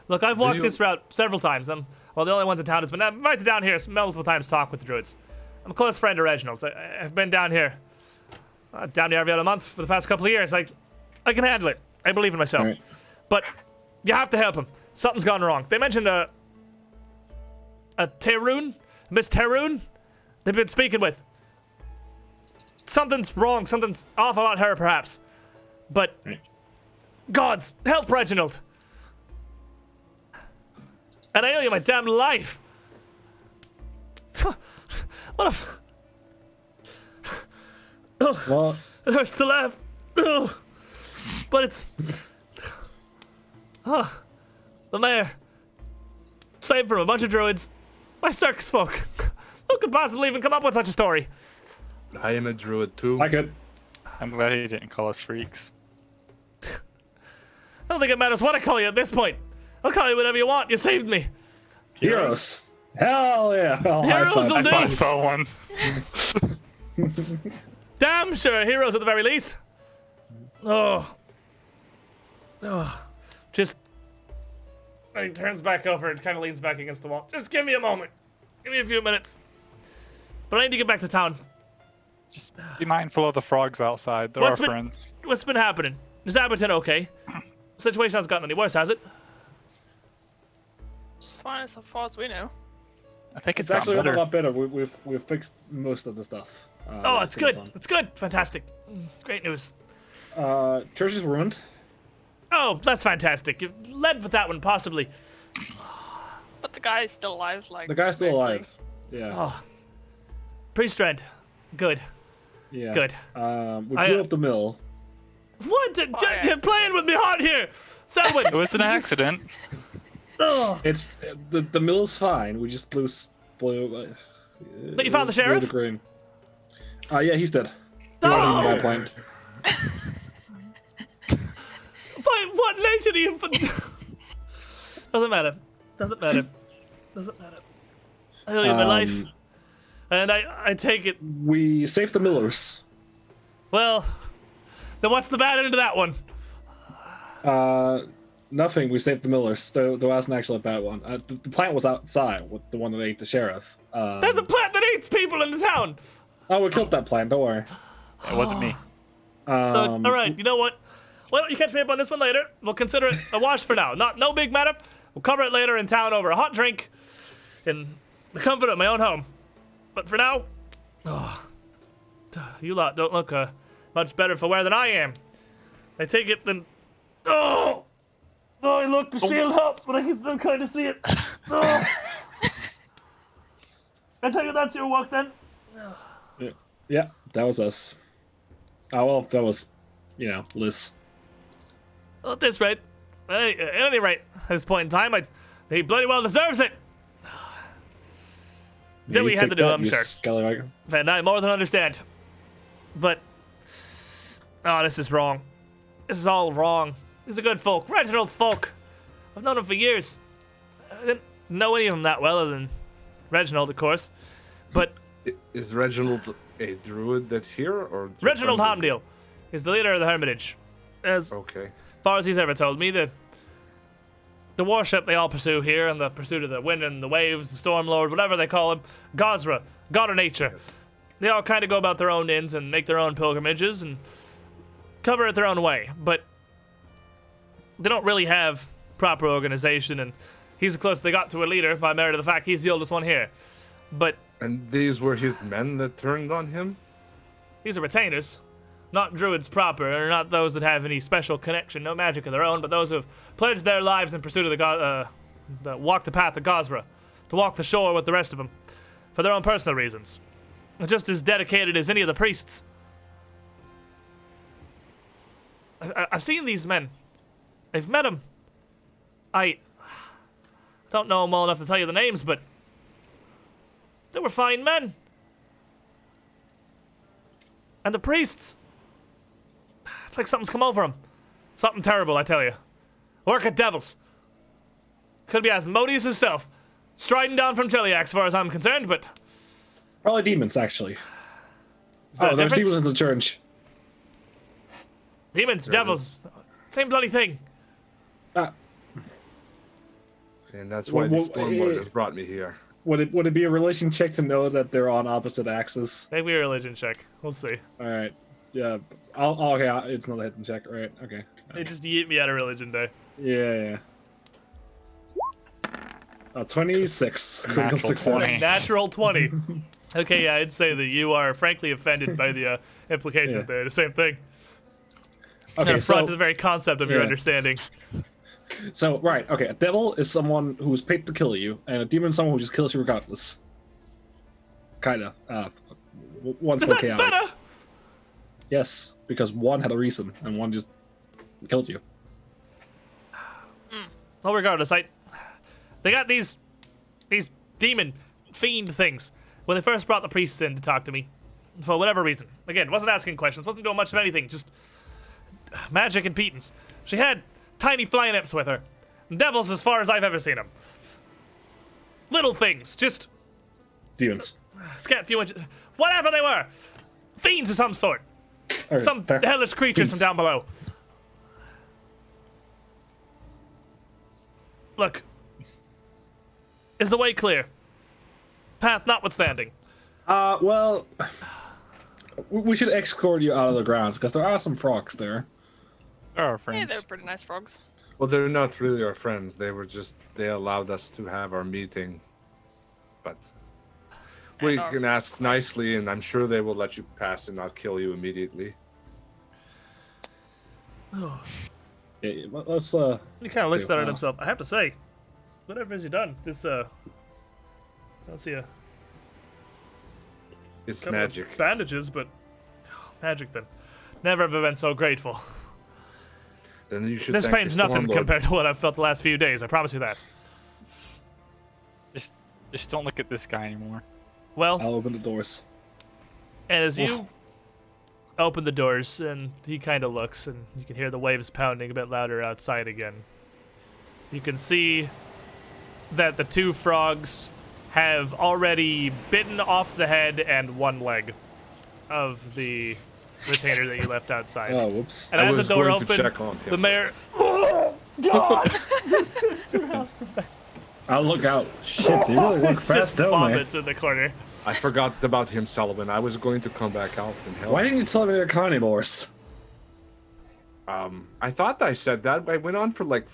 Look, I've walked you- this route several times. I'm well, the only ones in town has been invited down here multiple times to talk with the druids. I'm a close friend of Reginald's. I've been down here every other month for the past couple of years. I can handle it. I believe in myself. Alright. But you have to help him. Something's gone wrong. They mentioned a Teroon, Miss Teroon. They've been speaking with. Something's wrong. Something's off about her, perhaps. But Right. gods, help Reginald. And I owe you my damn life. What a... Well, It hurts to laugh. Ugh. But it's... the mayor. Saved from a bunch of druids. My circus folk. Who could possibly even come up with such a story? I am a druid too. I could. I'm glad he didn't call us freaks. I don't think it matters what I call you at this point. I'll call you whatever you want. You saved me. Heroes. Hell yeah. Oh, high Heroes five. will do. I saw one. Damn sure, heroes at the very least. Oh. Just. He turns back over and kind of leans back against the wall. Just give me a moment. Give me a few minutes. But I need to get back to town. Just be mindful of the frogs outside. They're What's our been- friends. What's been happening? Is Abberton okay? Situation hasn't gotten any worse, has it? It's fine as far as we know. I think It's it's actually gotten a better. lot better. We've fixed most of the stuff. Oh, that it's thing good. is on. It's good. Fantastic. Great news. Church is ruined. Oh, that's fantastic. You led with that one, possibly. But the guy's still alive, like The guy's still mostly. alive. Yeah. Oh. Priest Red. Good. Yeah. Good. We I- blew up the mill. What? yeah. You're playing with me hard here. Selwyn. It was an accident. Oh. It's the mill's fine. We just blew. But you found the blew sheriff? The green. Yeah, he's dead. Oh! Bad point. By what nature do you... Doesn't matter. Doesn't matter. Doesn't matter. I owe you my life. And I take it... We saved the millers. Well, then what's the bad end of that one? Nothing. We saved the millers. There wasn't actually a bad one. The plant was outside with the one that ate the sheriff. There's a plant that eats people in the town. Oh, we killed that plant. Don't worry. It wasn't me. Look, all right, you know what? Why don't you catch me up on this one later? We'll consider it a wash for now. No big matter. We'll cover it later in town over a hot drink in the comfort of my own home. But for now, you lot don't look much better for wear than I am. I take it then. Oh, look, the shield helps, but I can still kind of see it. Oh. I tell you that's your work then. Yeah, that was us. Oh well, that was, Liz. Well, at this rate, at any rate, at this point in time, he bloody well deserves it. Did what you had to do, I'm sure. Scallywag. And I more than understand. But, this is wrong. This is all wrong. These are good folk. Reginald's folk. I've known them for years. I didn't know any of them that well, other than Reginald, of course. But Is Reginald a druid that's here, or just Reginald friendly? Homdale is the leader of the Hermitage. As Okay. far as he's ever told me, the worship they all pursue here, and the pursuit of the wind and the waves, the storm lord, whatever they call him, Gosra, god of nature. They all kind of go about their own inns and make their own pilgrimages and cover it their own way, but they don't really have proper organization, and he's the closest they got to a leader by merit of the fact he's the oldest one here. But And these were his men that turned on him? these are retainers, not druids proper, or not those that have any special connection, no magic of their own, but those who have pledged their lives in pursuit of walk the path of Gosra, to walk the shore with the rest of them, for their own personal reasons. Just as dedicated as any of the priests. I've seen these men. I've met them. I don't know them well enough to tell you the names, but they were fine men. And the priests, it's like something's come over them. Something terrible, I tell you. Work of devils. Could be Asmodeus himself, striding down from Chiliac as far as I'm concerned, but... Probably demons, actually. Is that a There's difference? demons in the church. Demons, devils, same bloody thing. Uh, And that's why the Stormlord has brought me here. would it be a religion check to know that they're on opposite axes? Maybe a religion check. We'll see. All right. Yeah. It's not a hidden check, right? Okay. They just yeet me out of religion day. Yeah. 26. Critical Natural success. 20. Natural 20. Okay, yeah, I'd say that you are frankly offended by the implication Yeah. of the same thing. Okay, And affront so to the very concept of your yeah. understanding. right. Okay, a devil is someone who's paid to kill you, and a demon is someone who just kills you regardless. Kinda. One's Is more that chaotic. better? Yes, because one had a reason, and one just killed you. Well, regardless, they got these demon fiend things. When they first brought the priests in to talk to me, for whatever reason. Again, wasn't asking questions, wasn't doing much of anything, just magic and petons. She had tiny flying imps with her. Devils as far as I've ever seen them. Little things, just Demons. scat few inches, whatever they were. Fiends of some sort. Alright, Some fair. hellish creatures from Fiends. down below. Look. Is the way clear? Path notwithstanding. Well, we should escort you out of the grounds, because there are some frogs there. They're our Yeah, friends. they're pretty nice frogs. Well, they're not really our friends. They allowed us to have our meeting. But we And our can ask nicely, and I'm sure they will let you pass and not kill you immediately. Yeah, let's He kind of looks Okay, at wow. himself. I have to say, whatever has you done, this let's see a It's couple magic. of bandages, but magic then. Never have I been so grateful. Then you should This thank pain's the nothing Stormlord. compared to what I've felt the last few days. I promise you that. Just don't look at this guy anymore. Well, I'll open the doors. and as you open the doors, and he kind of looks, and you can hear the waves pounding a bit louder outside again. You can see that the two frogs have already bitten off the head and one leg of the retainer that you left outside. Oh, whoops. And I as was the door going to opened, check on him. the mayor. I'll look out. Shit, they really look fast, Just don't they? vomits in the corner. I forgot about him, Sullivan. I was going to come back out and help. Why didn't you tell me they're carnivores? I thought I said that. I went on for like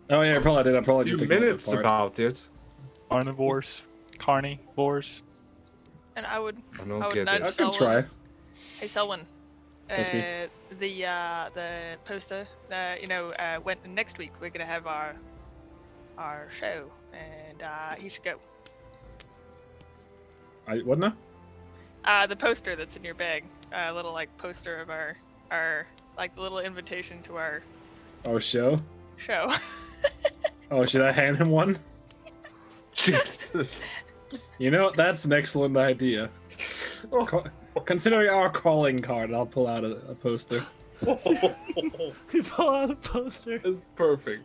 Oh yeah, I probably did. I probably a few just ignored that minutes part. about it. Carnivores. And I would I don't would get nudge it. I could Selwyn. try. Hey Selwyn. Yes, me. The poster, when next week we're gonna have our show, and you should go. What now? The poster that's in your bag, a little like poster of our like little invitation to our Oh, show? show. Oh, should I hand him one? Jesus. You know, that's an excellent idea. Considering our calling card, I'll pull out a poster. You pull out a poster. It's perfect.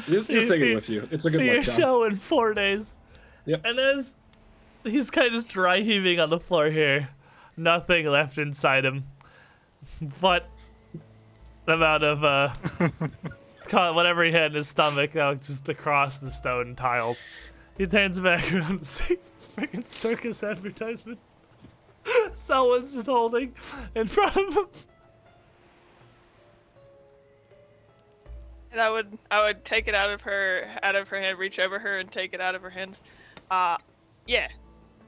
Just take it with you. It's a For good your luck charm. show in 4 days. Yep. And as he's kind of just dry heaving on the floor here, nothing left inside him but the amount of whatever he had in his stomach, just across the stone tiles. He turns back around to see freaking circus advertisement. Someone's just holding in front of him. And I would take it out of her hand, reach over her and take it out of her hand. Yeah.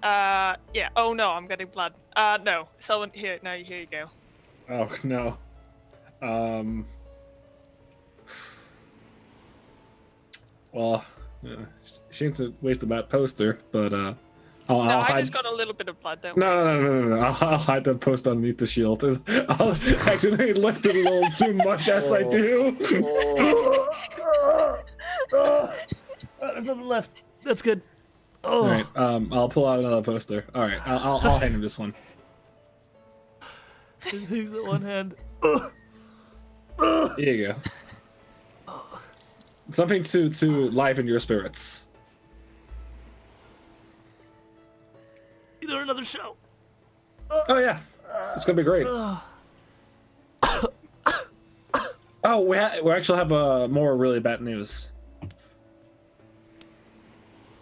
Yeah. Oh no, I'm getting blood. No. Someone here. No, here you go. Oh no. Well, shame to waste a bad poster, but I'll No, I hide. just got a little bit of blood. Don't worry. No. I'll hide the post underneath the shield. I'll accidentally lift it a little too much as I do. There's nothing left. That's good. All Oh, right. I'll pull out another poster. All right. I'll hand him this one. he's at one hand. Here you go. Something to liven your spirits. You doing another show? Oh yeah, it's gonna be great. Oh, we actually have more really bad news.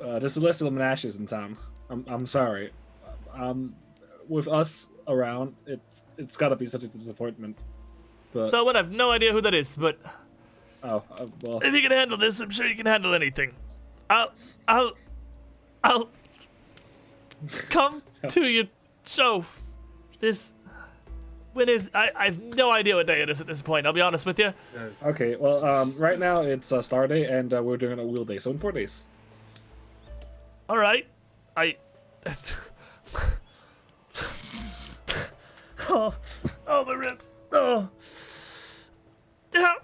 There's a list of ashes in town. I'm sorry. With us around, it's gotta be such a disappointment. But So what? I have no idea who that is, but well, if you can handle this, I'm sure you can handle anything. I'll come to your show. I have no idea what day it is at this point. I'll be honest with you. okay. Well, right now it's Star Day, and we're doing a wheel day, so in 4 days. All right. Oh, my ribs. Oh. Yeah.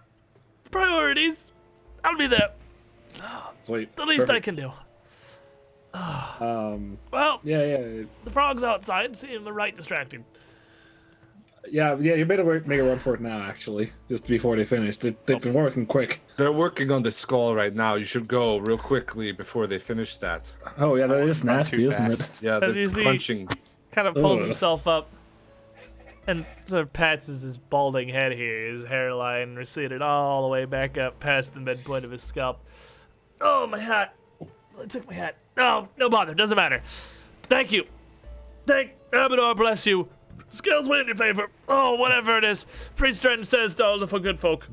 Priorities. I'll be there. Sweet. The least I Perfect. can do. Yeah, yeah. The frogs outside seem right distracting. Yeah, you better make a run for it now, actually, just before they finish. They've been working quick. They're working on the skull right now. You should go real quickly before they finish that. Oh, yeah, that is Run nasty, too isn't it? fast. Yeah, As you that's see- crunching. Kind of pulls Ugh. himself up and sort of pats his balding head here, his hairline receded all the way back up past the midpoint of his scalp. Oh, my hat. I took my hat. Oh, no bother. Doesn't matter. Thank you. Thank Amador, bless you. Skills win in your favor. Oh, whatever it is. Priest Dren says to all the good folk.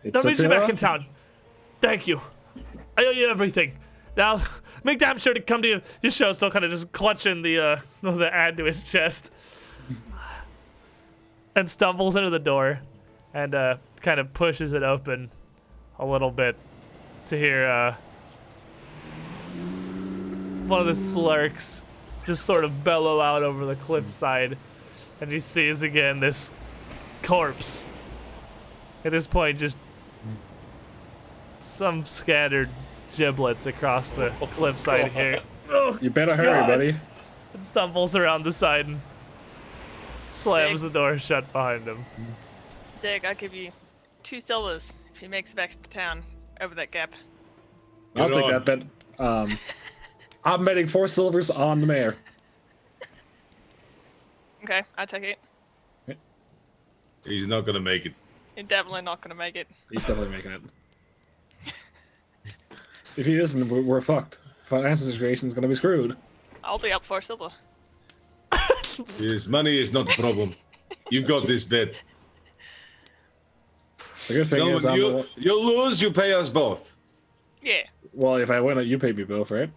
It's I'll a meet you back in zero. town. Thank you. I owe you everything. Now, make damn sure to come to your show, still kind of just clutching the ad to his chest. And stumbles into the door and kind of pushes it open a little bit to hear one of the slurks just sort of bellow out over the cliffside, and he sees again this corpse. At this point, just some scattered giblets across the cliffside here. Oh, You better hurry, God. buddy. and stumbles around the side and slams the door shut behind him. Zig, I'll give you 2 silvers if he makes it back to town over that gap. I'll Good take on. that bet. I'm betting 4 silvers on the mayor. Okay, I'll take it. He's not gonna make it. You're definitely not gonna make it. He's definitely making it. If he isn't, we're fucked. Financial situation's gonna be screwed. I'll be up 4 silver. His money is not the problem. You got this bet. The good thing is, So you lose, you pay us both. Yeah. well, if I win it, you pay me both, right?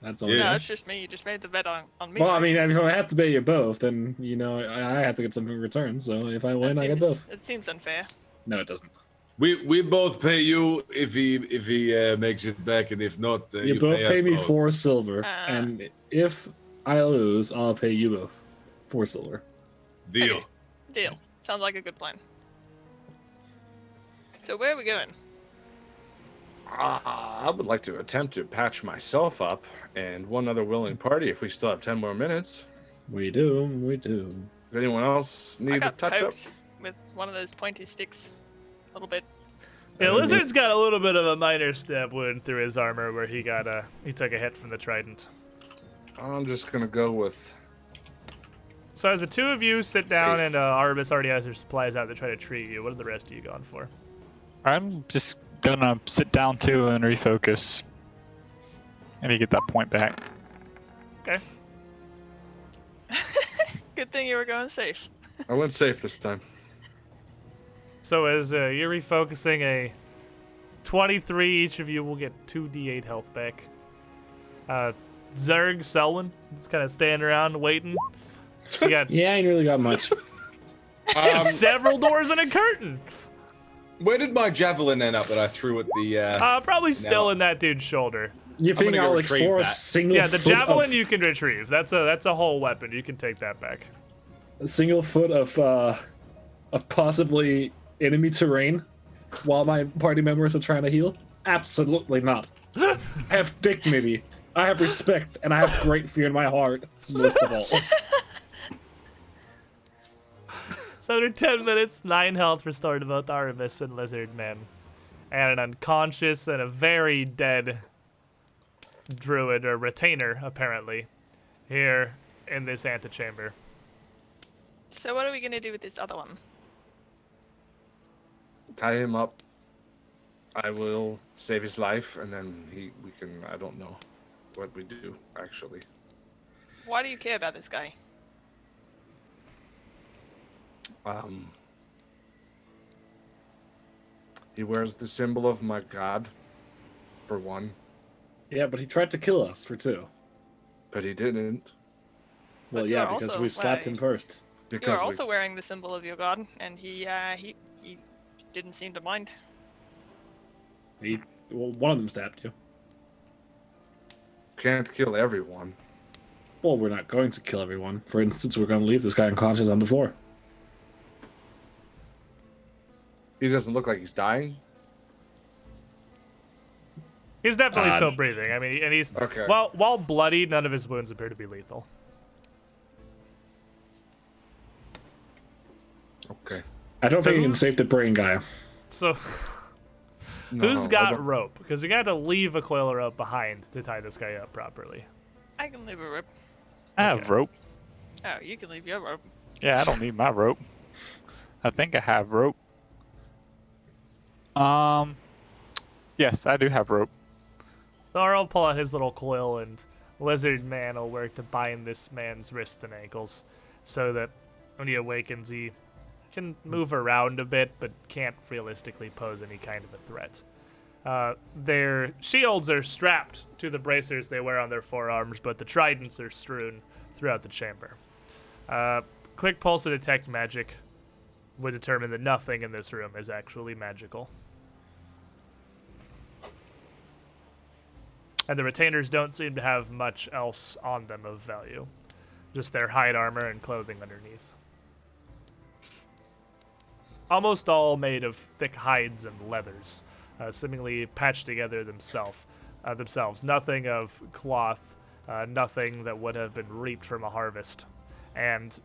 That's all. Yes. No, it's just me. You just made the bet on me. Well, I mean, if I have to pay you both, then I have to get something in return. So if I win, That I get seems- both. It seems unfair. No, it doesn't. We both pay you if he makes it back, and if not, You both pay us me both. 4 silver, Ah. and if I lose, I'll pay you both 4 silver. Deal. Okay. Deal. Sounds like a good plan. So where are we going? I would like to attempt to patch myself up and one other willing party if we still have 10 more minutes. We do. Does anyone else I need a got touch up? poked with one of those pointy sticks. A little bit. Yeah, Lizard's got a little bit of a minor stab wound through his armor where he took a hit from the trident. I'm just gonna go with. So as the two of you sit down Safe. and Arbus already has her supplies out to try to treat you, what are the rest of you going for? I'm just gonna sit down too and refocus. And to get that point back. Okay. Good thing you were going safe. I went safe this time. So as you're refocusing a 23, each of you will get 2d8 health back. Zerg, Selwyn, just kind of standing around waiting. You got Yeah, I ain't really got much. several doors and a curtain. Where did my javelin end up that I threw at the? Probably still No. in that dude's shoulder. You think gonna go I'll retrieve explore a that. single Yeah, the foot javelin of, you can retrieve. That's a whole weapon. You can take that back. a single foot of possibly enemy terrain while my party members are trying to heal? Absolutely not. I have dignity. I have respect, and I have great fear in my heart, most of all. So after 10 minutes, 9 health restored to both Aramis and Lizard Man. And an unconscious and a very dead druid or retainer, apparently, here in this antechamber. So what are we gonna do with this other one? Tie him up. I will save his life, and then we can. I don't know what we do actually. Why do you care about this guy? He wears the symbol of my god, for one, Yeah, but he tried to kill us, for two. but he didn't Well, But you yeah, are because also- we slapped him first. You because are also wearing the symbol of your god, and he didn't seem to mind. Well, one of them stabbed you. we can't kill everyone. Well, we're not going to kill everyone. For instance, we're going to leave this guy unconscious on the floor. He doesn't look like he's dying. He's definitely still breathing. I mean, and he's Okay. while bloody, none of his wounds appear to be lethal. Okay. I don't think you can Who's- save the brain guy. So No, who's I got don't- rope? Because you got to leave a coil rope behind to tie this guy up properly. I can leave a rope. I have Okay. rope. Oh, you can leave your rope. Yeah, I don't need my rope. I think I have rope. Yes, I do have rope. Thor will pull out his little coil, and Lizard Man will work to bind this man's wrists and ankles, so that when he awakens, he can move around a bit, but can't realistically pose any kind of a threat. Their shields are strapped to the bracers they wear on their forearms, but the tridents are strewn throughout the chamber. Quick pulse to detect magic would determine that nothing in this room is actually magical. And the retainers don't seem to have much else on them of value. Just their hide armor and clothing underneath. Almost all made of thick hides and leathers, seemingly patched together themselves. Nothing of cloth, nothing that would have been reaped from a harvest. And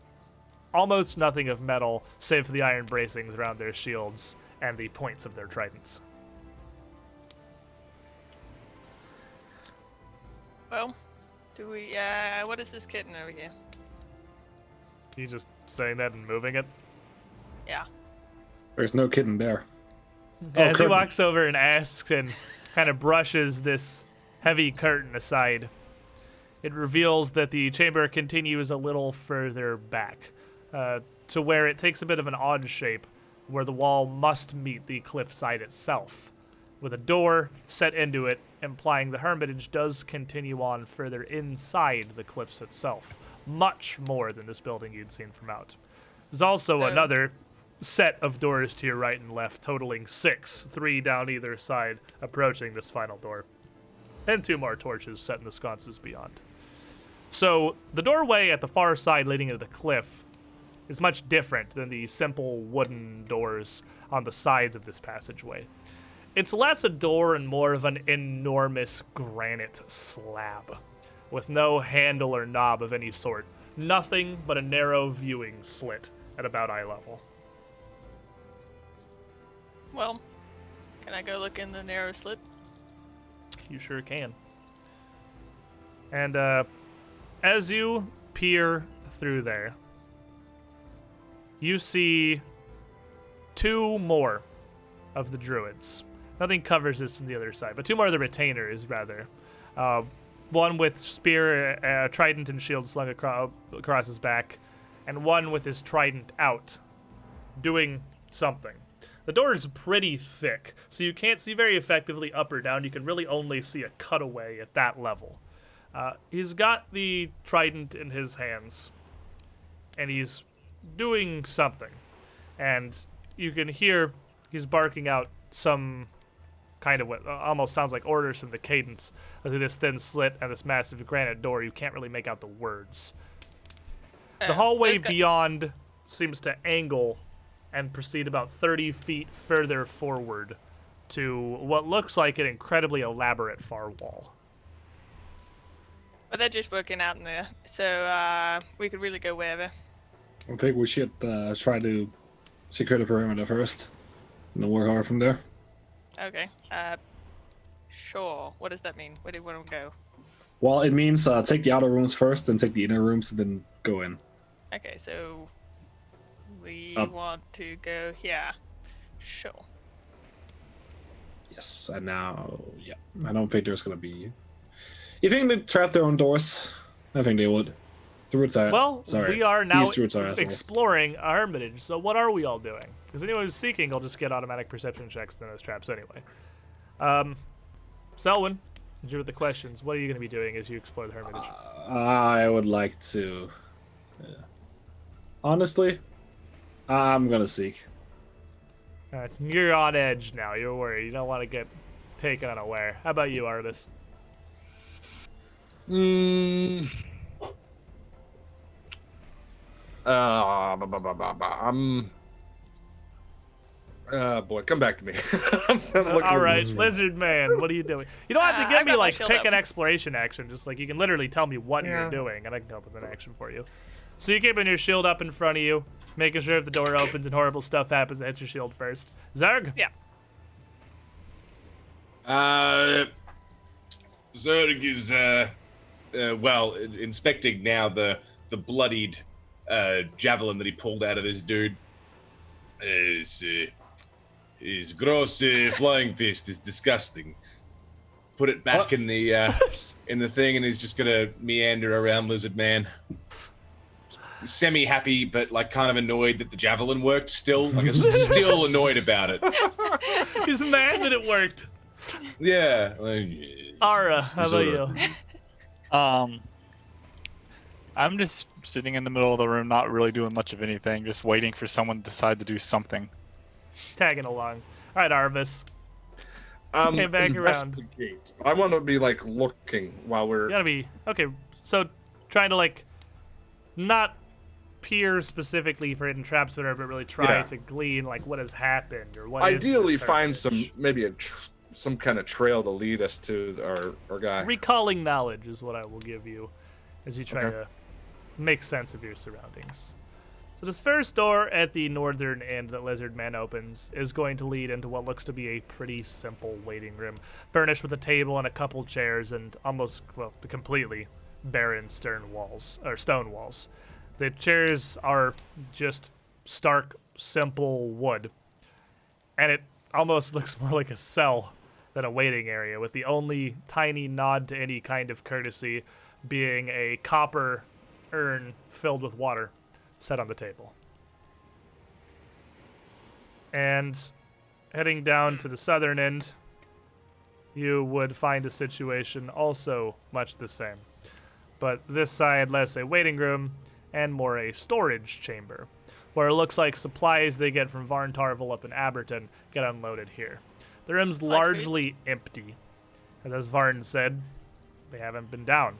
almost nothing of metal, save for the iron bracings around their shields and the points of their tridents. Well, do we? What is this kitten over here? You just saying that and moving it? Yeah. There's no kitten there. As he curtain. walks over and asks and kind of brushes this heavy curtain aside, it reveals that the chamber continues a little further back, to where it takes a bit of an odd shape, where the wall must meet the cliffside itself, with a door set into it, implying the hermitage does continue on further inside the cliffs itself, much more than this building you'd seen from out. There's also another set of doors to your right and left, totaling 6, 3 down either side, approaching this final door, and 2 more torches set in the sconces beyond. So the doorway at the far side leading into the cliff is much different than the simple wooden doors on the sides of this passageway. It's less a door and more of an enormous granite slab, with no handle or knob of any sort, nothing but a narrow viewing slit at about eye level. Well, can I go look in the narrow slit? You sure can. And as you peer through there, you see 2 more of the druids. Nothing covers this from the other side, but 2 more of the retainers, rather. One with spear, trident, and shield slung across his back, and one with his trident out, doing something. The door is pretty thick, so you can't see very effectively up or down. You can really only see a cutaway at that level. He's got the trident in his hands, and he's doing something. And you can hear he's barking out some kind of what almost sounds like orders from the cadence through this thin slit and this massive granite door. You can't really make out the words. The hallway beyond seems to angle and proceed about 30 feet further forward to what looks like an incredibly elaborate far wall. But they're just working out in there, so we could really go wherever. I think we should try to secure the perimeter first, and then work hard from there. Okay. Sure. What does that mean? Where do we want to go? Well, it means take the outer rooms first, then take the inner rooms, and then go in. Okay, so we Up. want to go here. Sure. Yes, and now, yeah, I don't think there's gonna be. You think they trap their own doors? I think they would. The roots are. Well, sorry. we are now These roots are assholes. exploring a hermitage, so what are we all doing? Because anyone who's seeking will just get automatic perception checks to those traps anyway. Selwyn, you with the questions. What are you going to be doing as you explore the hermitage? I would like to. Honestly, I'm gonna seek. You're on edge now. You're worried. You don't want to get taken unaware. How about you, Artis? Boy, come back to me. All right, Lizard Man, what are you doing? You don't have to I give me got my like shield pick up. an exploration action. Just like you can literally tell me what Yeah. you're doing, and I can come up with an action for you. So you're keeping your shield up in front of you, making sure if the door opens and horrible stuff happens, it hits your shield first. Zerg. Yeah. Zerg is well, inspecting now the bloodied javelin that he pulled out of this dude. His gross flying fist is disgusting. Put it back in the thing, and he's just gonna meander around Lizard Man. Semi-happy, but like kind of annoyed that the javelin worked. Still, like still annoyed about it. He's mad that it worked. Yeah. Ara, how about you? I'm just sitting in the middle of the room, not really doing much of anything, just waiting for someone to decide to do something. Tagging along. All right, Arvis. Came back around. Investigate. I want to be like looking while we're. You gotta be okay. So trying to like not peer specifically for hidden traps, or whatever, but really try Yeah. to glean like what has happened or what. Ideally, is this find hermitage. some maybe some kind of trail to lead us to our guy. Recalling knowledge is what I will give you as you try Okay. to make sense of your surroundings. So this first door at the northern end that Lizard Man opens is going to lead into what looks to be a pretty simple waiting room, furnished with a table and a couple chairs and almost, well, completely barren stone walls. The chairs are just stark, simple wood, and it almost looks more like a cell than a waiting area, with the only tiny nod to any kind of courtesy being a copper urn filled with water set on the table. And heading down to the southern end, you would find a situation also much the same. But this side less a waiting room and more a storage chamber, where it looks like supplies they get from Varn Tarvel up in Aberton get unloaded here. The room's largely empty. As Varn said, they haven't been down.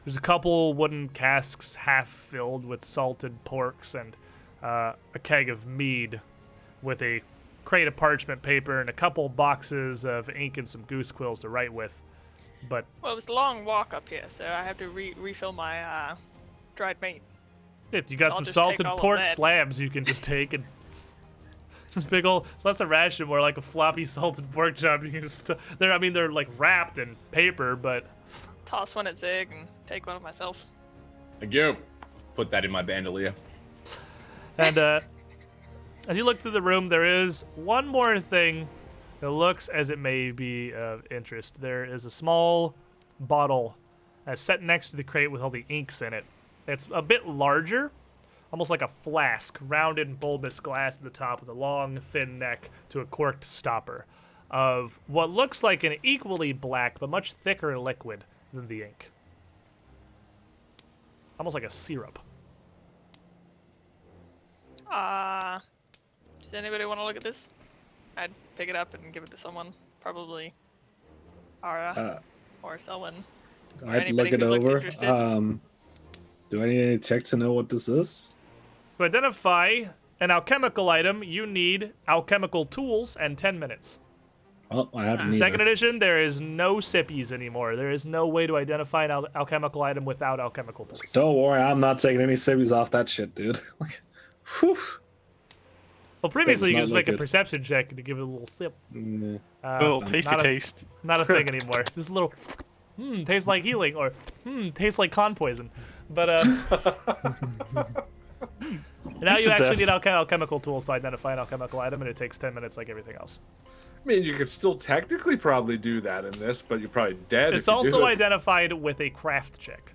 There's a couple wooden casks half filled with salted porks and a keg of mead with a crate of parchment paper and a couple boxes of ink and some goose quills to write with. But Well, it was a long walk up here, so I have to refill my dried meat. if you got I'll some just salted take all of pork that. slabs you can just take and just big old, so that's a ration, more like a floppy salted pork chop. You can just, they're like wrapped in paper, but Toss one at Zig and take one of myself. Thank you. Put that in my bandolier. And as you look through the room, there is one more thing that looks as it may be of interest. There is a small bottle set next to the crate with all the inks in it. It's a bit larger, almost like a flask, rounded and bulbous glass at the top with a long, thin neck to a corked stopper of what looks like an equally black but much thicker liquid than the ink. Almost like a syrup. Does anybody want to look at this? I'd pick it up and give it to someone. Probably Ara or Selwyn. Or I'd look anybody it who looked over. interested. Do I need any check to know what this is? To identify an alchemical item, you need alchemical tools and 10 minutes. Oh, I have neither. Second edition, there is no sippies anymore. There is no way to identify an alchemical item without alchemical tools. Don't worry, I'm not taking any civvies off that shit, dude. Whew. Well, previously you Things could not just make a look good. perception check to give it a little sip. Mm, Little tasty not a- taste. Not a thing anymore. Just a little, tastes like healing, or tastes like con poison. But now Piece you of actually death. need alchemical tools to identify an alchemical item, and it takes 10 minutes like everything else. I mean, you could still technically probably do that in this, but you're probably dead. It's if you also do it. identified with a craft check.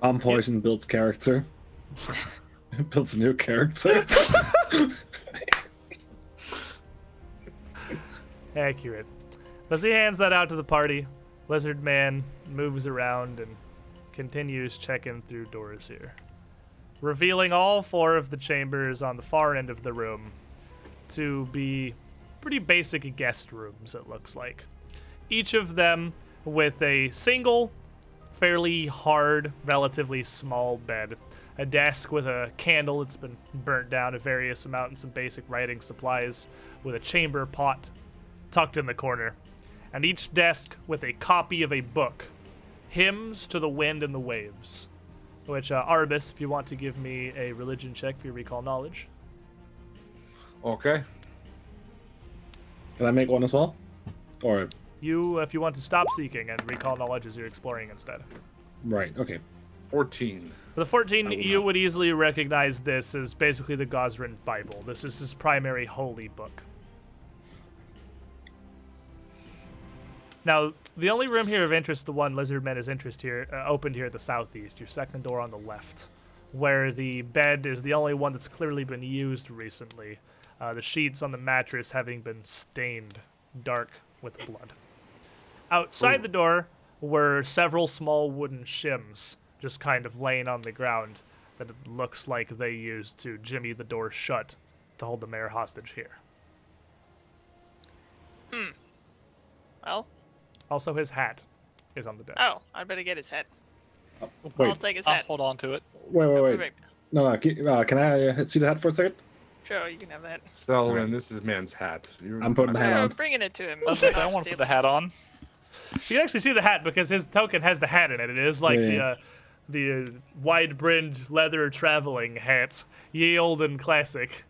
Poison builds character. It builds a new character. Accurate. As he hands that out to the party, Lizard Man moves around and continues checking through doors here, revealing all 4 of the chambers on the far end of the room to be pretty basic guest rooms, it looks like. Each of them with a single, fairly hard, relatively small bed, a desk with a candle that's been burnt down a various amount and some basic writing supplies, with a chamber pot tucked in the corner, and each desk with a copy of a book, Hymns to the Wind and the Waves, which, Arbus, if you want to give me a religion check for your recall knowledge. Okay. Can I make one as well? Or You, if you want to stop seeking and recall knowledge as you're exploring instead. right? Okay. 14. For the 14, you would easily recognize this as basically the Gosrin Bible. This is his primary holy book. Now, the only room here of interest, the one Lizardman is opened here at the southeast, your second door on the left, where the bed is the only one that's clearly been used recently. The sheets on the mattress having been stained dark with blood. Outside the door were several small wooden shims just kind of laying on the ground that it looks like they used to jimmy the door shut to hold the mayor hostage here. Well, Also, his hat is on the desk. oh, I better get his hat. I'll Wait. take his I'll hat. hold on to it. Wait. Perfect. No. Can I see the hat for a second? Sure, you can have that. Selwyn, this is man's hat. I'm putting the hat Sure, on. bringing it to him. I was gonna say, I want to put the hat on. You can actually see the hat because his token has the hat in it. It is like Yeah. the wide-brimmed leather traveling hat, ye old and classic.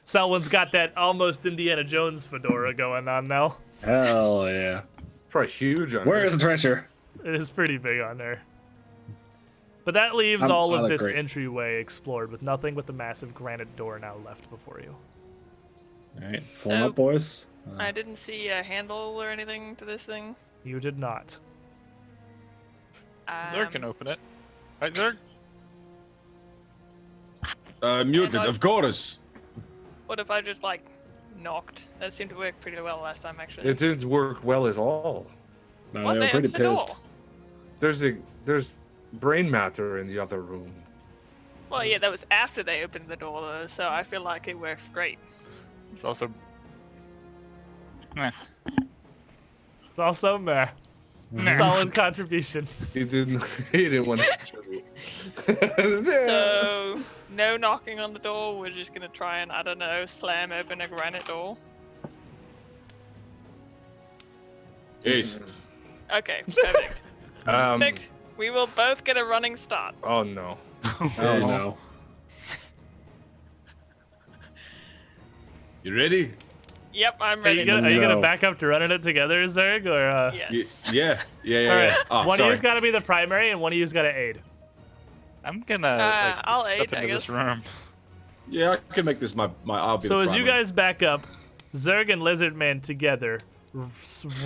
Selwyn's got that almost Indiana Jones fedora going on now. Hell yeah. Probably huge on Where her. is the treasure? It is pretty big on there. But that leaves I all of look this great. entryway explored with nothing but the massive granite door now left before you. All right, form So- up, boys. I didn't see a handle or anything to this thing. You did not. Zerg can open it. Right, Zerg? Muted, And I- of course. What if I just like knocked? That seemed to work pretty well last time, actually. It didn't work well at all. No, What, they they were pretty opened the door? pissed. There's brain matter in the other room. Well, yeah, that was after they opened the door, though, so I feel like it works great. It's also. It's also meh. Solid contribution. He didn't want to contribute. So, no knocking on the door. We're just gonna try and, I don't know, slam open a granite door. Yes. Okay, perfect. Um, Perfect. We will both get a running start. oh no. Oh Yes. no. You ready? Yep, I'm Are ready. you gonna No. back up to running it together, Zerg, or? Yes. Yeah. All right. Oh, One of sorry. you's got to be the primary, and one of you's got to aid. I'm gonna I'll step aid, I into this guess. room. Yeah, I can make this my. I'll be So the as you primary. guys back up, Zerg and Lizardman together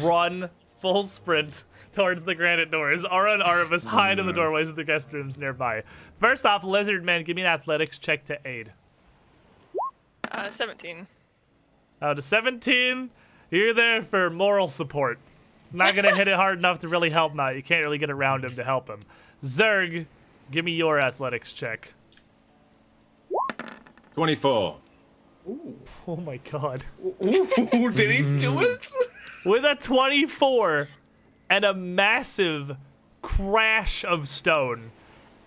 run full sprint towards the granite doors. Aura and Arvis hide in the doorways of the guest rooms nearby. First off, Lizard Man, give me an athletics check to aid. 17. Out of 17, you're there for moral support. Not gonna hit it hard enough to really help him out. You can't really get around him to help him. Zerg, give me your athletics check. 24. Oh my god. Ooh, did he do it? With a 24 and a massive crash of stone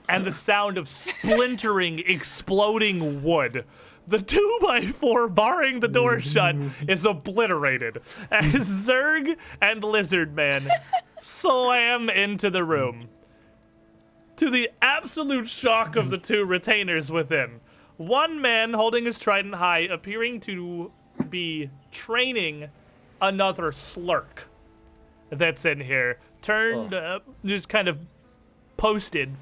and the sound of splintering, exploding wood, the 2x4 barring the door shut is obliterated as Zerg and Lizard Man slam into the room. To the absolute shock of the two retainers within, one man holding his trident high, appearing to be training another slurk that's in here, turned, just kind of posted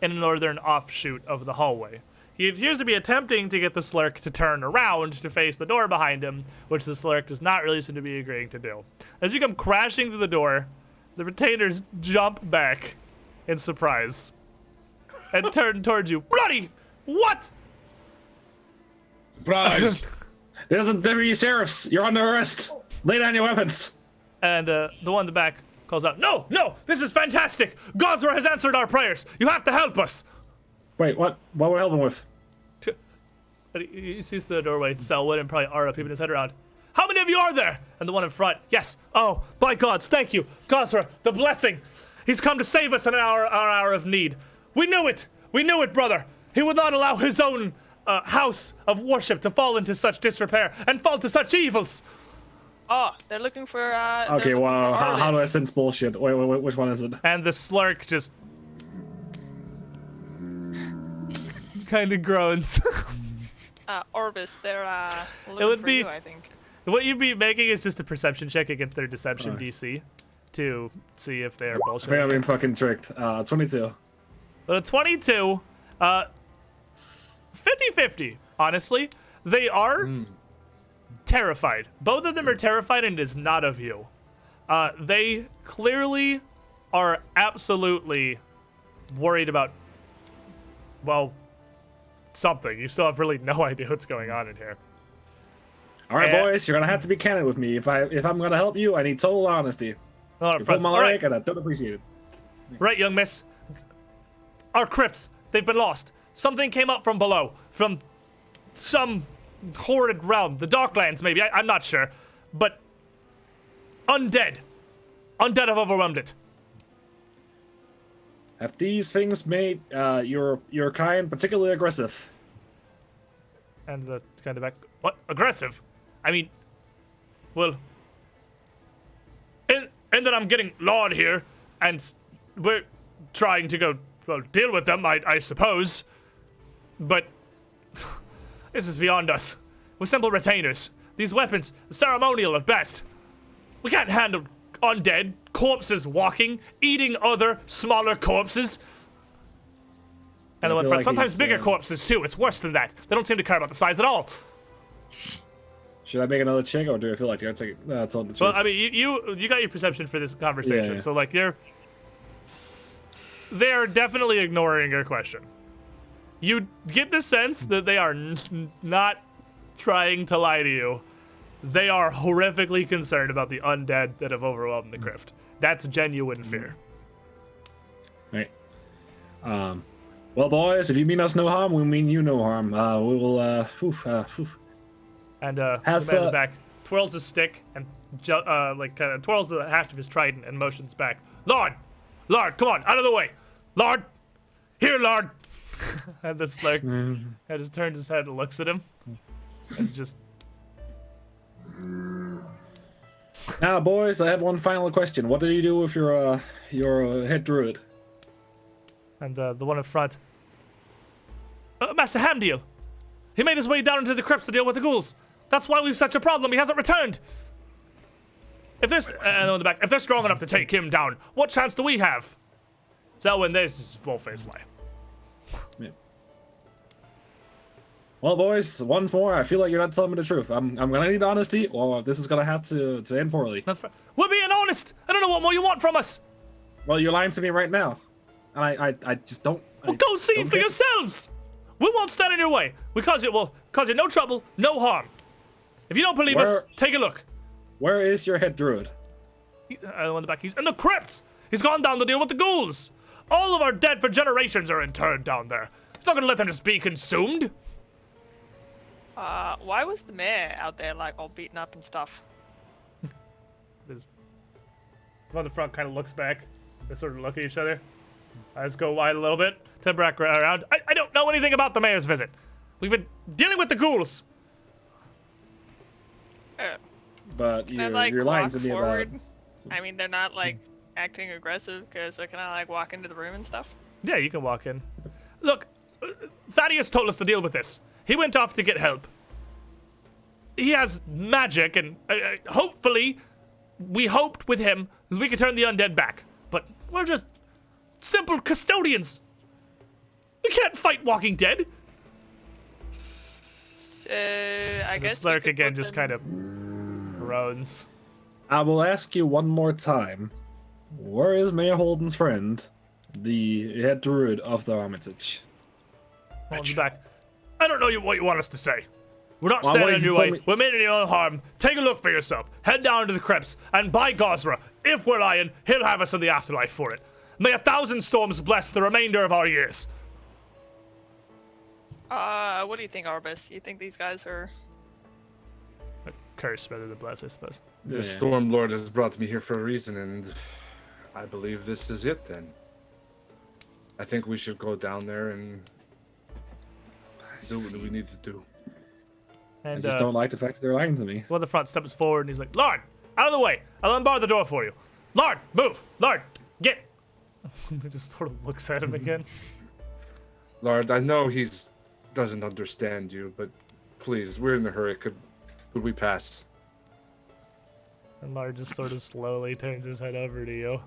in a northern offshoot of the hallway. He appears to be attempting to get the slurk to turn around to face the door behind him, which the slurk does not really seem to be agreeing to do. As you come crashing through the door, the retainers jump back in surprise and turn towards you. Bloody! What? Surprise! There's a deputy sheriffs. You're under arrest. Lay down your weapons. And the one in the back calls out, No, this is fantastic! Gosra has answered our prayers! You have to help us! Wait, what? What we're helping with? And he sees the doorway, Selwood and probably Ara peeping his head around. How many of you are there? And the one in front, yes. Oh, by gods, thank you. Gosra, the blessing. He's come to save us in our hour of need. We knew it, brother. He would not allow his own house of worship to fall into such disrepair and fall to such evils. Oh, they're looking for. Okay, well, how do I sense bullshit? Wait, which one is it? And the slurk just kind of groans. Orbis, they're looking It would for be- you, I think. What you'd be making is just a perception check against their deception DC to see if they're I think bullshit. I'm being fucking tricked. 22. But a 22, 50-50, honestly. They are terrified. Both of them are terrified, and it is not of you. They clearly are absolutely worried about, well, something. You still have really no idea what's going on in here. All right, Yeah. boys, you're gonna have to be candid with me. If I'm gonna help you, I need total honesty. Hold on, You Fred. pulled my All right. leg, and I don't appreciate it. Right, young miss. Our crypts, they've been lost. Something came up from below, from some horrid realm. The Darklands, maybe. I'm not sure. But undead. Undead have overwhelmed it. Have these things made your kind particularly aggressive? And the kind of back. What? Aggressive? I mean, well, and that I'm getting Lord here, and we're trying to go, well, deal with them, I suppose. But this is beyond us. We're simple retainers. These weapons, ceremonial at best. We can't handle undead, corpses walking, eating other smaller corpses. And the one feel front, like sometimes he's, bigger corpses too. It's worse than that. They don't seem to care about the size at all. Should I make another check, or do I feel like you're taking? That's all the truth. Well, I mean, you got your perception for this conversation, Yeah. so like they're definitely ignoring your question. You get the sense that they are not trying to lie to you. They are horrifically concerned about the undead that have overwhelmed the crypt. That's genuine fear. Right. Well, boys, if you mean us no harm, we mean you no harm. We will. And the Has, man in the back twirls his stick and like kind of twirls the haft of his trident and motions back. Lord, come on, out of the way. Lord, here, Lord. And this like, I just turns his head and looks at him, and just. Now, boys, I have one final question. What did you do with your head druid? And the one in front. Master Hamdeal. He made his way down into the crypts to deal with the ghouls. That's why we've such a problem. He hasn't returned. If there's and on the back, if they're strong enough to take him down, what chance do we have? So when this is full face lie. Yeah. Well, boys, once more, I feel like you're not telling me the truth. I'm gonna need honesty, or this is gonna have to end poorly. We're being honest. I don't know what more you want from us. Well, you're lying to me right now, and I just don't. Well, go see for yourselves. We won't stand in your way. We cause you no trouble, no harm. If you don't believe us, take a look. Where is your head druid? On the back. He's in the crypts. He's gone down to deal with the ghouls. All of our dead for generations are interred down there. He's not gonna let them just be consumed. Why was the mayor out there like all beaten up and stuff? On the front kind of looks back. They sort of look at each other. Eyes go wide a little bit. Turn back around. I don't know anything about the mayor's visit. We've been dealing with the ghouls. But Can I, like, you're lying walk to me forward? about. I mean, they're not like acting aggressive, so can I like walk into the room and stuff? Yeah, you can walk in. Look, Thaddeus told us to deal with this. He went off to get help. He has magic, and hopefully, we hoped with him that we could turn the undead back. But we're just simple custodians. We can't fight Walking Dead. So I guess The we Slurk could again put just them- kind of groans. I will ask you one more time. Where is Mayor Holden's friend, the head druid of the Armitage? Hold him back. I don't know what you want us to say. We're not Well, standing what in did your you way. tell me- We're meaning you no harm. Take a look for yourself. Head down to the crypts, and by Gosra, if we're lying, he'll have us in the afterlife for it. May 1,000 storms bless the remainder of our years. What do you think, Arbus? You think these guys are? A curse rather than bless, I suppose. The Yeah. Storm Lord has brought me here for a reason, and I believe this is it then. I think we should go down there and do what we need to do. I And just don't like the fact that they're lying to me. one of the front steps forward, and he's like, Lord, out of the way. I'll unbar the door for you. Lord, move. Lord, get. He just sort of looks at him again. Lord, I know he's doesn't understand you, but please, we're in a hurry. Could we pass? And Lard just sort of slowly turns his head over to you.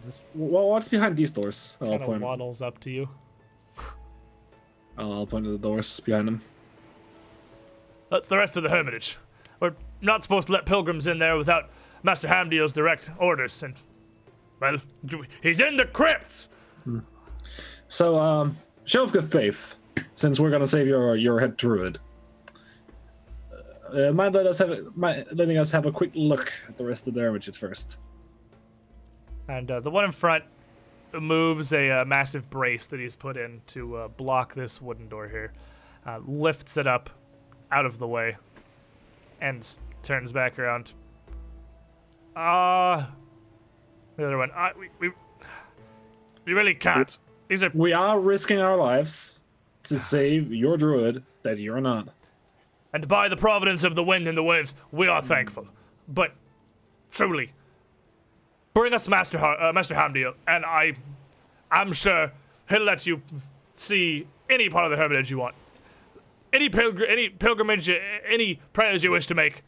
Just Well, what's behind these doors? I'll kind of point. waddles up to you. I'll point to the doors behind him. That's the rest of the hermitage. We're not supposed to let pilgrims in there without Master Hamdeal's direct orders, and, well, he's in the crypts! So, show of good faith, since we're gonna save your head druid. Mind letting us have a quick look at the rest of the hermitages first. And the one in front moves a massive brace that he's put in to block this wooden door here, lifts it up out of the way, and turns back around. The other one. We really can't. These are. We are risking our lives to save your druid that you're not. And by the providence of the wind and the waves, we are thankful. But truly, bring us Master Hamdeal, and I'm sure he'll let you see any part of the hermitage you want. Any pilgrimage, any prayers you wish to make.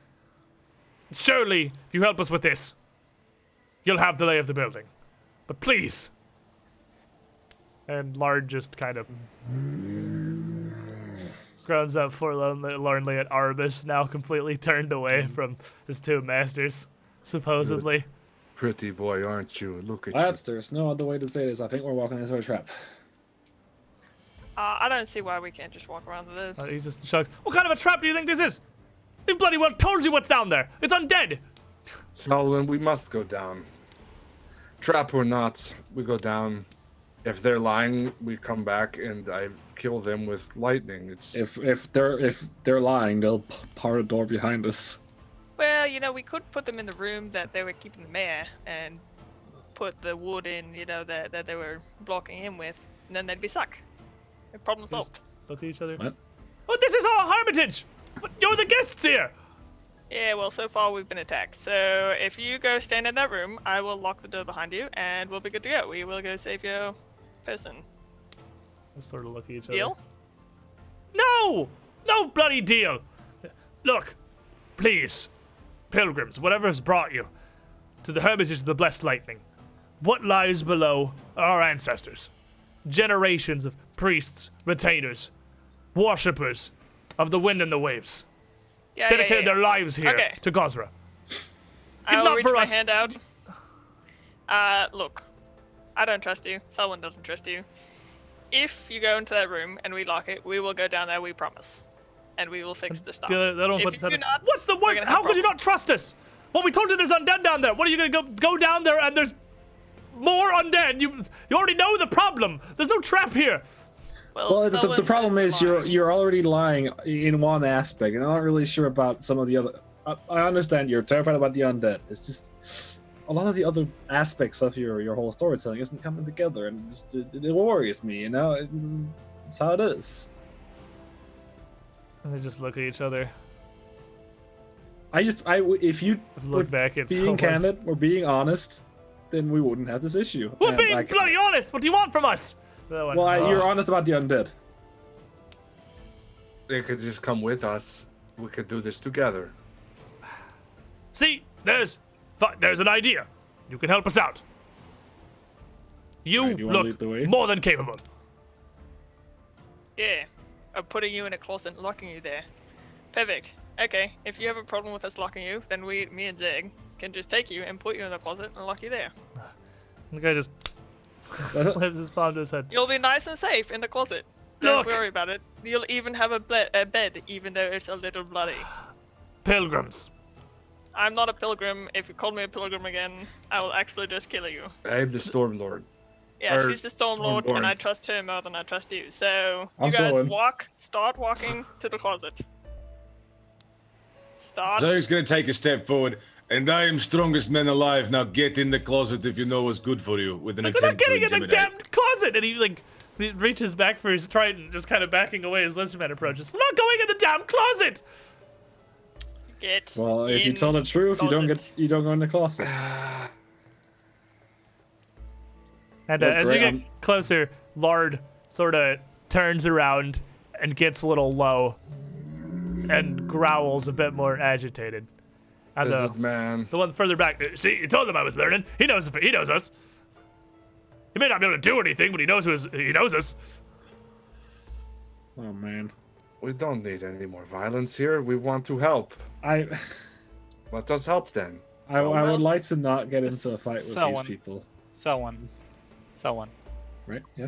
Surely, if you help us with this, you'll have the lay of the building. But please. And Lard just kind of groans out forlornly at Arbus, now completely turned away from his two masters, supposedly. Pretty boy, aren't you? Look at Lads, there's no other way to say this. I think we're walking into a trap. I don't see why we can't just walk around the. He just shrugs. What kind of a trap do you think this is? They bloody well told you what's down there. It's undead. you. Solomon, we must go down. Trap or not, we go down. If they're lying, we come back and I kill them with lightning. It's If they're lying, they'll part the door behind us. Well, we could put them in the room that they were keeping the mayor and put the wood in, that they were blocking him with, and then they'd be stuck. Problem solved. Look at each other. What? Oh, this is our hermitage. But you're the guests here. Yeah, well, so far we've been attacked. So if you go stand in that room, I will lock the door behind you, and we'll be good to go. We will go save your person. They sort of look at each Deal? other. No bloody deal. Look, please, pilgrims, whatever has brought you to the hermitage of the blessed lightning, what lies below are our ancestors. Generations of priests, retainers, worshippers of the wind and the waves. Yeah, Dedicated their lives here Okay. to Gosra. I'll not reach for my us. hand out. Look, I don't trust you. Someone doesn't trust you. If you go into that room and we lock it, we will go down there. We promise, and we will fix the stuff. They don't If put you this do out- not, What's the we're word? gonna have How could you problems. not trust us? Well, we told you there's undead down there. What are you gonna go down there and there's more undead? You already know the problem. There's no trap here. Well, the someone problem says is lying. you're already lying in one aspect, and I'm not really sure about some of the other. I understand you're terrified about the undead. It's just a lot of the other aspects of your whole storytelling isn't coming together, and it worries me. You know, it's how it is. And they just look at each other. If you Look back at being someone. candid or being honest, then we wouldn't have this issue. We're And being bloody honest. What do you want from us? That one, Well, "Oh." you're honest about the undead. They could just come with us. We could do this together. See, there's an idea. You can help us out. You Alright, you wanna lead look the way? more than capable. Yeah, of putting you in a closet and locking you there. Perfect. Okay, if you have a problem with us locking you, then me and Zeg can just take you and put you in the closet and lock you there. The guy just slaps his palm to his head. You'll be nice and safe in the closet. Don't Look. worry about it. You'll even have a bed, even though it's a little bloody. Pilgrims. I'm not a pilgrim. If you call me a pilgrim again, I will actually just kill you. I'm the Storm Lord. Yeah, Or she's the Storm Lord, and Stormborn. I trust her more than I trust you. So, I'm you guys Selwyn. start walking to the closet. Start. Zerg's gonna take a step forward, and I am strongest man alive. Now get in the closet if you know what's good for you, with an We're not attempt to getting in the intimidate. damn closet. And he reaches back for his trident, just kind of backing away as Lizardman approaches. We're not going in the damn closet. Get Well, if you in tell the truth, you don't go in the closet. And Look, as you Graham. get closer, Lard sort of turns around and gets a little low and growls a bit more agitated. And Lizard man. the one further back, see, you told him I was learning. He knows us. He may not be able to do anything, but he knows us. Oh man, We don't need any more violence here. We want to help. I Let us help then. would like to not get into a fight with these Someone. people. Someone. Right? Yeah.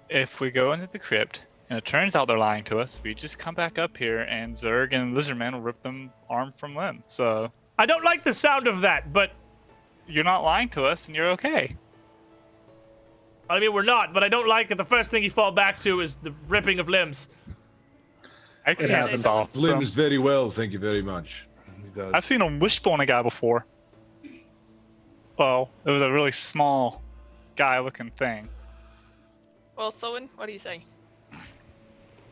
If we go into the crypt and it turns out they're lying to us, we just come back up here and Zerg and Lizardman will rip them arm from limb. So I don't like the sound of that, but you're not lying to us and you're okay. I mean, we're not, but I don't like it. The first thing you fall back to is the ripping of limbs. I can't happens. stop them. Limbs very well, thank you very much. He does. I've seen him wishbone a guy before. Well, it was a really small guy-looking thing. Well, Sowen, what do you say?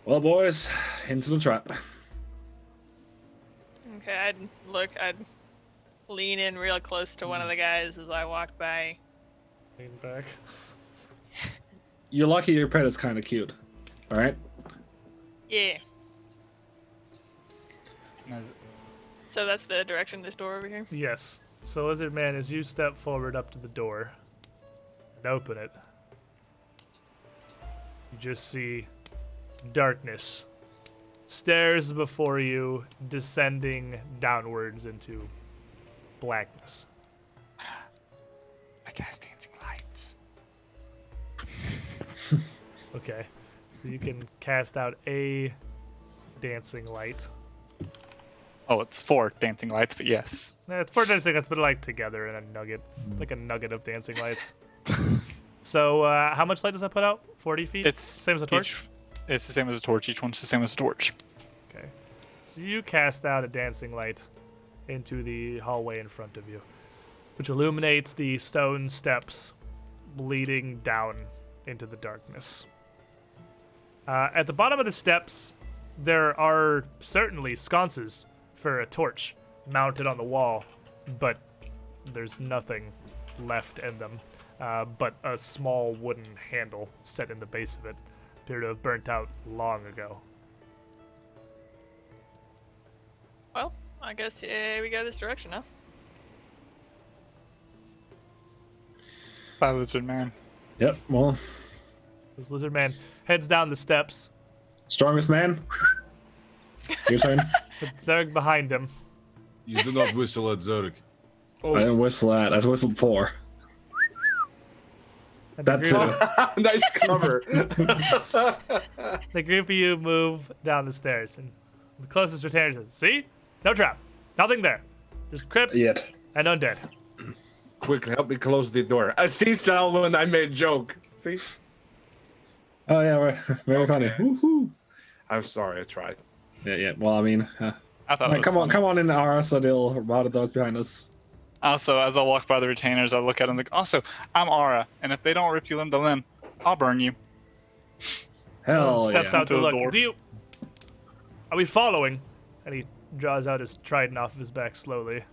Well, boys, into the trap. Okay, I'd lean in real close to one of the guys as I walk by. Lean back. You're lucky your pet is kind of cute. All right. Yeah. And as- So that's the direction this door over here? Yes. So, Lizard Man, as you step forward up to the door and open it, you just see darkness. Stairs before you, descending downwards into blackness. I cast dancing lights. Okay. So you can cast out a dancing light. Oh, it's 4 dancing lights, but yes. It's 4 dancing lights, but like together in a nugget. Like a nugget of dancing lights. So, how much light does that put out? 40 feet? It's Same as a torch? It's the same as a torch. Each one's the same as a torch. Okay. So you cast out a dancing light into the hallway in front of you, which illuminates the stone steps leading down into the darkness. At the bottom of the steps, there are certainly sconces for a torch mounted on the wall, but there's nothing left in them but a small wooden handle set in the base of it. Appear to have burnt out long ago. Well, I guess we go this direction now. Bye, Lizard Man. Yep. Well, This Lizard Man heads down the steps Strongest man. Your turn. With Zerg behind him. You do not whistle at Zurg. I didn't whistle at. I whistled 4. And That too. Nice cover. The group of you move down the stairs, and the closest retainer says, "See? No trap. Nothing there. Just crypts Yet. and undead." Quick, help me close the door. I see Sal when I made a joke. See? Oh yeah, right. Very funny. Woohoo. I'm sorry, I tried. Yeah. Well, I mean, I thought it was funny. come on in, Ara, so they'll route the doors behind us. Also, as I walk by the retainers, I look at them like, also, I'm Aura, and if they don't rip you limb to limb, I'll burn you. Hell Steps yeah. out to To the look. door. Are we following? And he draws out his trident off of his back slowly.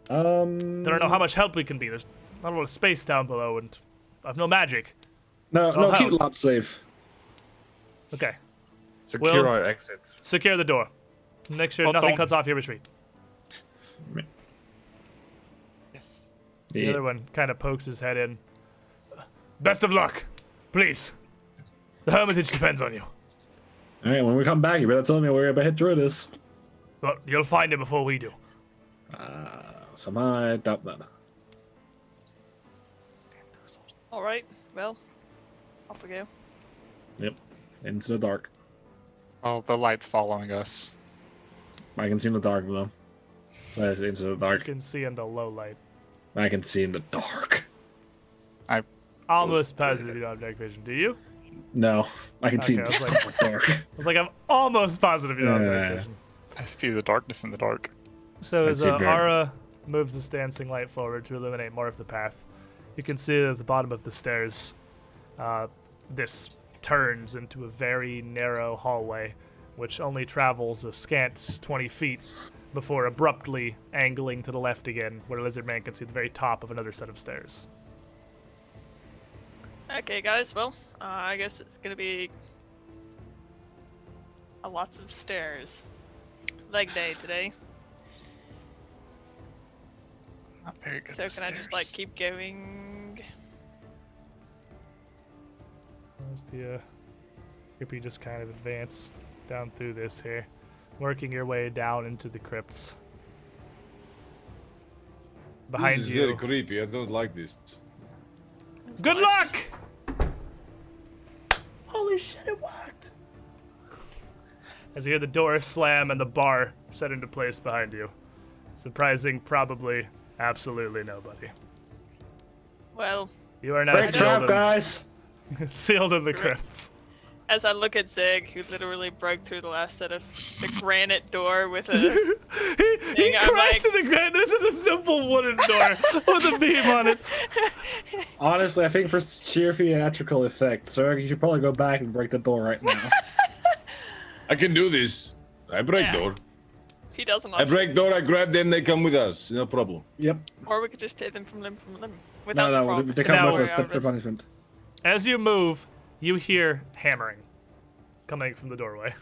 I don't know how much help we can be. There's not a lot of space down below, and I have no magic. No, Oh, keep hell. lots safe. Okay. Secure Well- our exit. Secure the door. Make sure Well, nothing don't- cuts off your retreat. Yes. The other one kind of pokes his head in. Best of luck. Please. The hermitage depends on you. All right, when we come back, you better tell me where your head druid is. But you'll find it before we do. So I doubt that. All right. Well, off we go. Yep. Into the dark. Oh, the light's following us. I can see in the dark though. So it's into the You dark. can see in the low light. I can see in the dark. Almost positive you don't have dark vision. Do you? No, I can see in Okay, I was the like- dark. I was like, I'm almost positive you don't have dark Yeah. vision. I see the darkness in the dark. So I'd as say very- Ara moves the dancing light forward to illuminate more of the path, you can see at the bottom of the stairs, this turns into a very narrow hallway, which only travels a scant 20 feet before abruptly angling to the left again, where Lizardman can see the very top of another set of stairs. Okay, guys. Well, I guess it's gonna be lots of stairs. Leg day today. Not very good. So with can I just like stairs. keep going? As the group, you just kind of advance down through this here, working your way down into the crypts. Behind This is you. very creepy. I don't like this. Good luck! Holy shit, it worked! As you hear the door slam and the bar set into place behind you. Surprising probably absolutely nobody. Well, You are now Break sealed trap, in, guys! sealed in the crypts. as I look at Zig, who literally broke through the last set of the granite door with a he I'm crashed like- to the ground. This is a simple wooden door with a beam on it. Honestly, I think for sheer theatrical effect, sir, you should probably go back and break the door right now. I can do this. I break Yeah. door. if he doesn't, I break door. I grab them. They come with us. No problem. Yep. or we could just take them from limb without the No, frog. they come Now- with us. That's their punishment. As you move, you hear hammering coming from the doorway.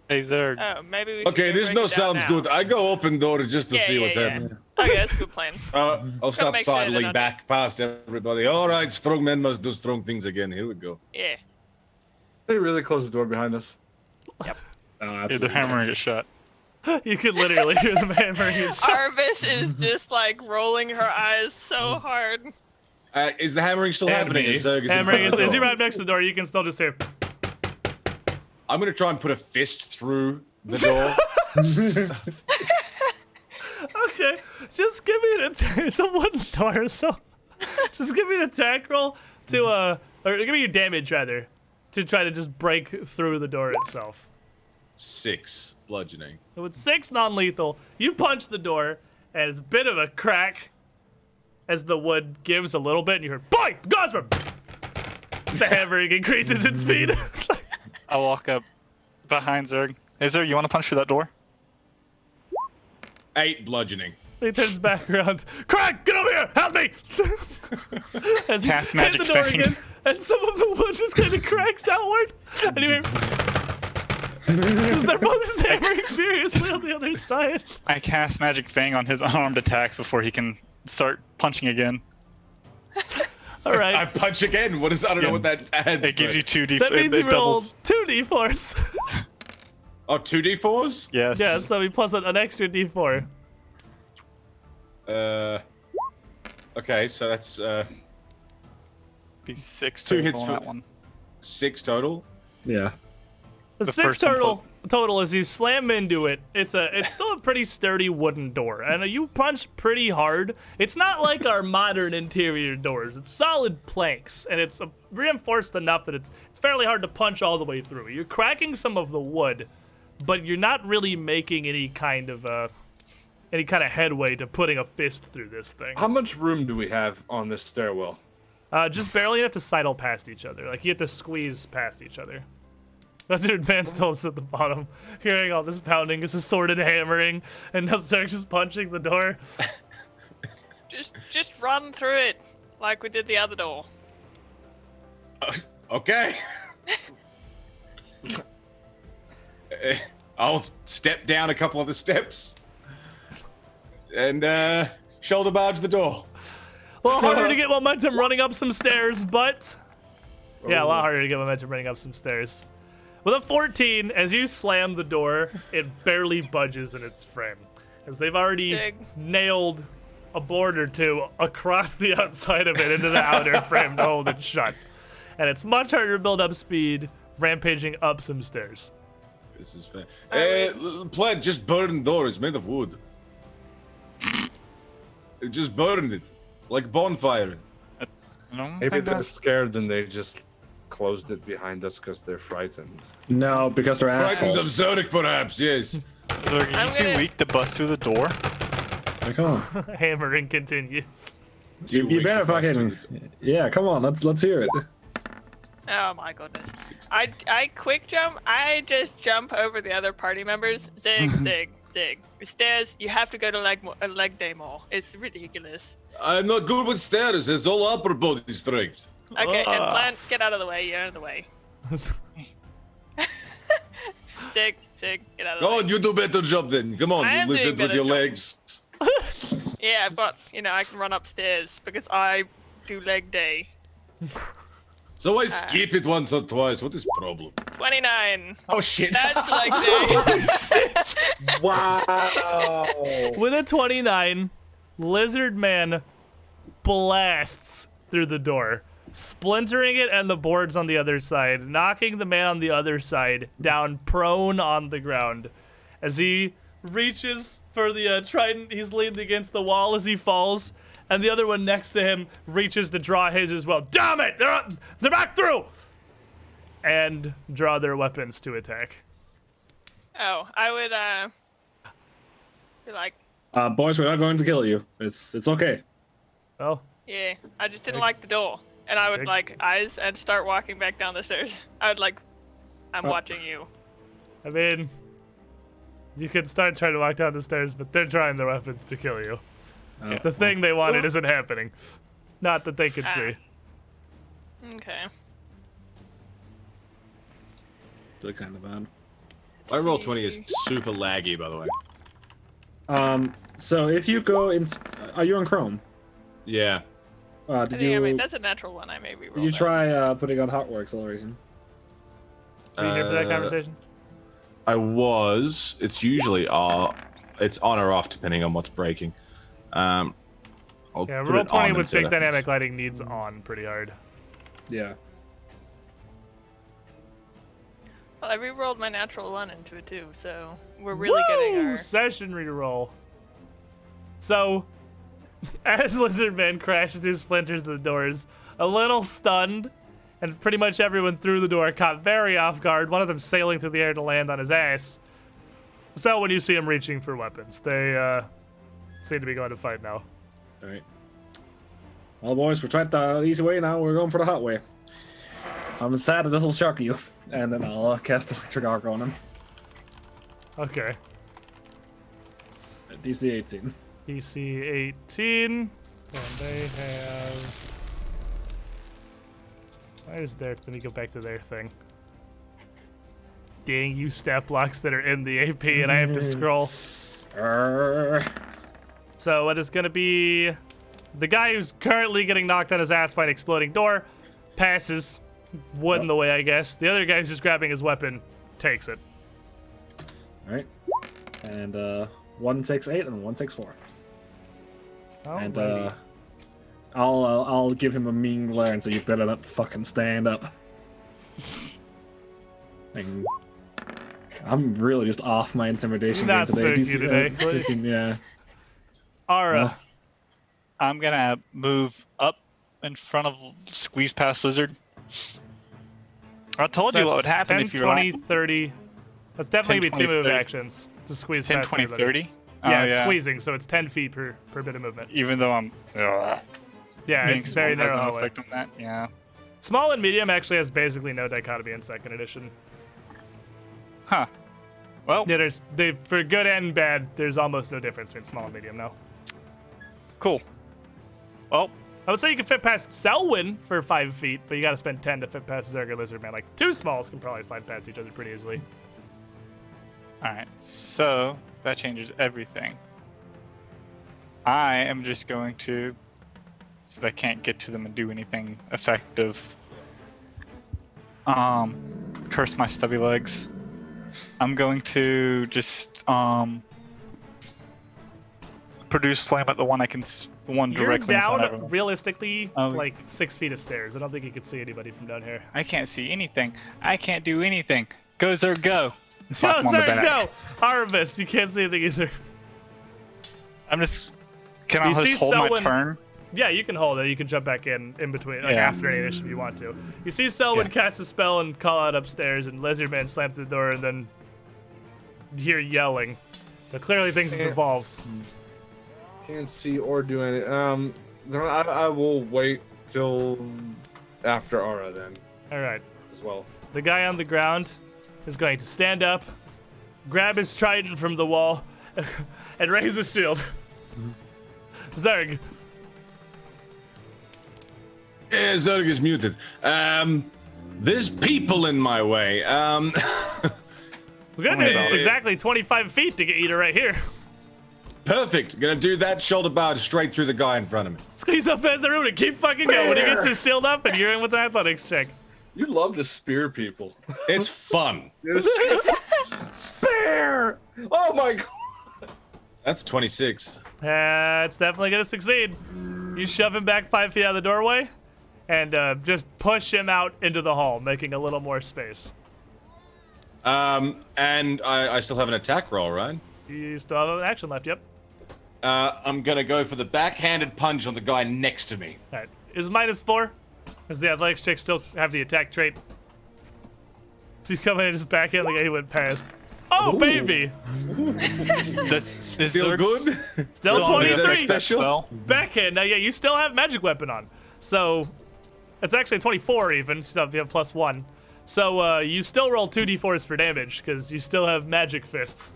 Hey, Zerg. Oh, maybe we should Okay, go this break no it down sounds now. good. I go open door just to Yeah, see yeah, what's yeah. happening. Okay, that's a good plan. I'll start make sure they're sidling not- back past everybody. All right, strong men must do strong things again. Here we go. Yeah. They really closed the door behind us. Oh, Yeah, absolutely. they're hammering it shut. You can literally hear them hammering it shut. Arvis is just like rolling her eyes so hard. Is the hammering still happening? Is Zerg in Hammering front of the is he door? right next to the door? You can still just hear. I'm gonna try and put a fist through the door. Okay, just give me an attack. It's a wooden door, so just give me an attack roll to or give me your damage rather, to try to just break through the door itself. 6 bludgeoning. So with 6 non-lethal, you punch the door, and it's a bit of a crack as the wood gives a little bit, and you hear boy, Gosram. The hammering increases in speed. I walk up behind Zerg. Hey, Zerg, you want to punch through that door? 8 bludgeoning. He turns back around. Craig, get over here! Help me! As he Cast hit magic the door fang. again, and some of the wood just kind of cracks outward, and you hear. Because they're both just hammering furiously on the other side. I cast Magic Fang on his unarmed attacks before he can start punching again. All I right. punch again. What is? I don't know what that adds. It gives you 2d. That means it you roll doubles. 2d4s. Oh, 2d4s? Yes. Yeah, so we plus an extra d4. Okay, so that's Be 6 Two total hits on for- that one. 6 total. Yeah. The The 6 first one total as you slam into it. It's still a pretty sturdy wooden door, and you punch pretty hard. It's not like our modern interior doors. It's solid planks, and it's reinforced enough that it's fairly hard to punch all the way through. You're cracking some of the wood, but you're not really making any kind of headway to putting a fist through this thing. How much room do we have on this stairwell? Just barely enough to sidle past each other. Like you have to squeeze past each other. Resident Man still is at the bottom, hearing all this pounding, as his sword and hammering, and Zerg just punching the door. Just run through it like we did the other door. Okay. I'll step down a couple of the steps and shoulder barge the door. A little harder to get momentum running up some stairs, but yeah, a lot harder to get momentum running up some stairs. With a 14, as you slam the door, it barely budges in its frame, as they've already Dig. nailed a board or two across the outside of it into the outer frame to hold it shut. And it's much harder to build up speed, rampaging up some stairs. This is fair. Plant, just burn the door. It's made of wood. Just burn it. Like bonfire. I don't Maybe think they're that's- scared and they just closed it behind us because they're frightened. No, because they're Frightened of assholes. Zurich, perhaps, yes. So are you I'm too gonna- weak to bust through the door? Like, come on. Hammering continues. You better fucking. Yeah, come on. Let's hear it. Oh my goodness. I quick jump. I just jump over the other party members. Zig, zig, zig. The stairs, you have to go to leg day more. It's ridiculous. I'm not good with stairs. It's all upper body strength. Okay, and Plant, get out of the way. You're in the way. Zig, zig, get out of the Oh, way. you do better job then. Come on, I you am doing lizard with better your job. legs. Yeah, but, I can run upstairs because I do leg day. So I skip it once or twice. What is the problem? 29. Oh shit. That's leg day. Wow. With a 29, Lizard Man blasts through the door, splintering it and the boards on the other side, knocking the man on the other side down prone on the ground. As he reaches for the trident, he's leaned against the wall as he falls, and the other one next to him reaches to draw his as well. Damn it! They're back through! And draw their weapons to attack. Oh, I would, be like, Boys, we're not going to kill you. It's okay. Well, yeah, I just didn't like the door. And I would, Big- like, eyes and start walking back down the stairs. I would, like, I'm watching you. I mean, you could start trying to walk down the stairs, but they're trying their weapons to kill you. Oh, The thing they wanted isn't happening. Not that they could see. Okay. really kind of bad. My roll 20 is super laggy, by the way. So if you go in, are you on Chrome? Yeah. I Did think I you mean, that's a natural one. I maybe did you try putting on hardware acceleration? Are you here for that Uh, conversation? I was. It's usually it's on or off depending on what's breaking. I'll Yeah, put roll it 20 on with and see what big happens. dynamic lighting needs on pretty hard. Yeah. Well, I re-rolled my natural one into it too, so we're really getting Woo! our. Session reroll. So, as Lizard Man crashes through splinters of the doors, a little stunned, and pretty much everyone through the door caught very off guard, one of them sailing through the air to land on his ass. So when you see him reaching for weapons, they seem to be going to fight now. All right. Well, boys, we tried the easy way. Now we're going for the hot way. I'm sad that this will shock you, and then I'll cast Electric Arc on him. Okay. At DC 18. DC 18, and they have... Where's their... Let me go back to their thing. Dang, you stat blocks that are in the AP, and I have to scroll. So it is going to be The guy who's currently getting knocked on his ass by an exploding door passes, wood in the way, I guess. The other guy's just grabbing his weapon, takes it. All right. And 168 and 164. And I'll give him a mean glare and say, "You better not fucking stand up." And I'm really just off my intimidation Not game today. spooky today. 15, yeah. Ara. I'm gonna move up in front of squeeze past lizard. I told you what would happen 10, if you were 20, lying. 30. That's definitely 10, be 2 move 30. actions to squeeze 10, past 20, everybody. 30? Yeah, Oh, it's squeezing, so it's 10 feet per bit of movement. Even though I'm Yeah, being it's small very has narrow. no way. effect on that. Yeah. Small and medium actually has basically no dichotomy in second edition. Huh. Well, Yeah, for good and bad, there's almost no difference between small and medium now. cool. Well, I would say you can fit past Selwyn for 5 feet, but you gotta spend 10 to fit past Zerg or Lizard Man. Like, 2 smalls can probably slide past each other pretty easily. alright. So, that changes everything. I am just going to, since I can't get to them and do anything effective, curse my stubby legs. I'm going to just, produce flame at the one I can, the one You're directly in front of down, everyone. realistically, Oh. like 6 feet of stairs. I don't think you could see anybody from down here. I can't see anything. I can't do anything. Go, Zerg, go. And slap No, him on the sorry, back. no! Harvest, you can't see anything either. I'm just. Can I You see just hold my Selwyn- turn? Yeah, you can hold it. You can jump back in between, like Yeah. after any initiative you want to. You see Selwyn Yeah. cast a spell and call out upstairs, and Lizard Man slam through the door, and then you hear yelling. So clearly things have evolved. Can't see or do anything. Then I will wait till after Aura then All right. as well. The guy on the ground is going to stand up, grab his trident from the wall, and raise his shield. Zerg. Yeah, Zerg is muted. There's people in my way. The good news is it's exactly 25 feet to get you to right here. Perfect. Gonna do that shoulder barge straight through the guy in front of me. Squeeze up past the room and keep fucking going. When he gets his shield up, and you're in with an athletics check. You love to spear people. It's fun. Spare! Oh my god! That's 26. It's definitely gonna succeed. You shove him back 5 feet out of the doorway, and just push him out into the hall, making a little more space. And I still have an attack roll, right? You still have an action left, yep. I'm gonna go for the backhanded punch on the guy next to me. Alright. Is -4? Does the athletics check still have the attack trait? So he's coming in his backhand the guy he went past. Oh, baby! That's Still good? Still So I'm gonna 23! fix that spell. Backhand. Now, yeah, you still have magic weapon on. So, it's actually 24 even, so you have +1. So, you still roll 2d4s for damage, because you still have magic fists.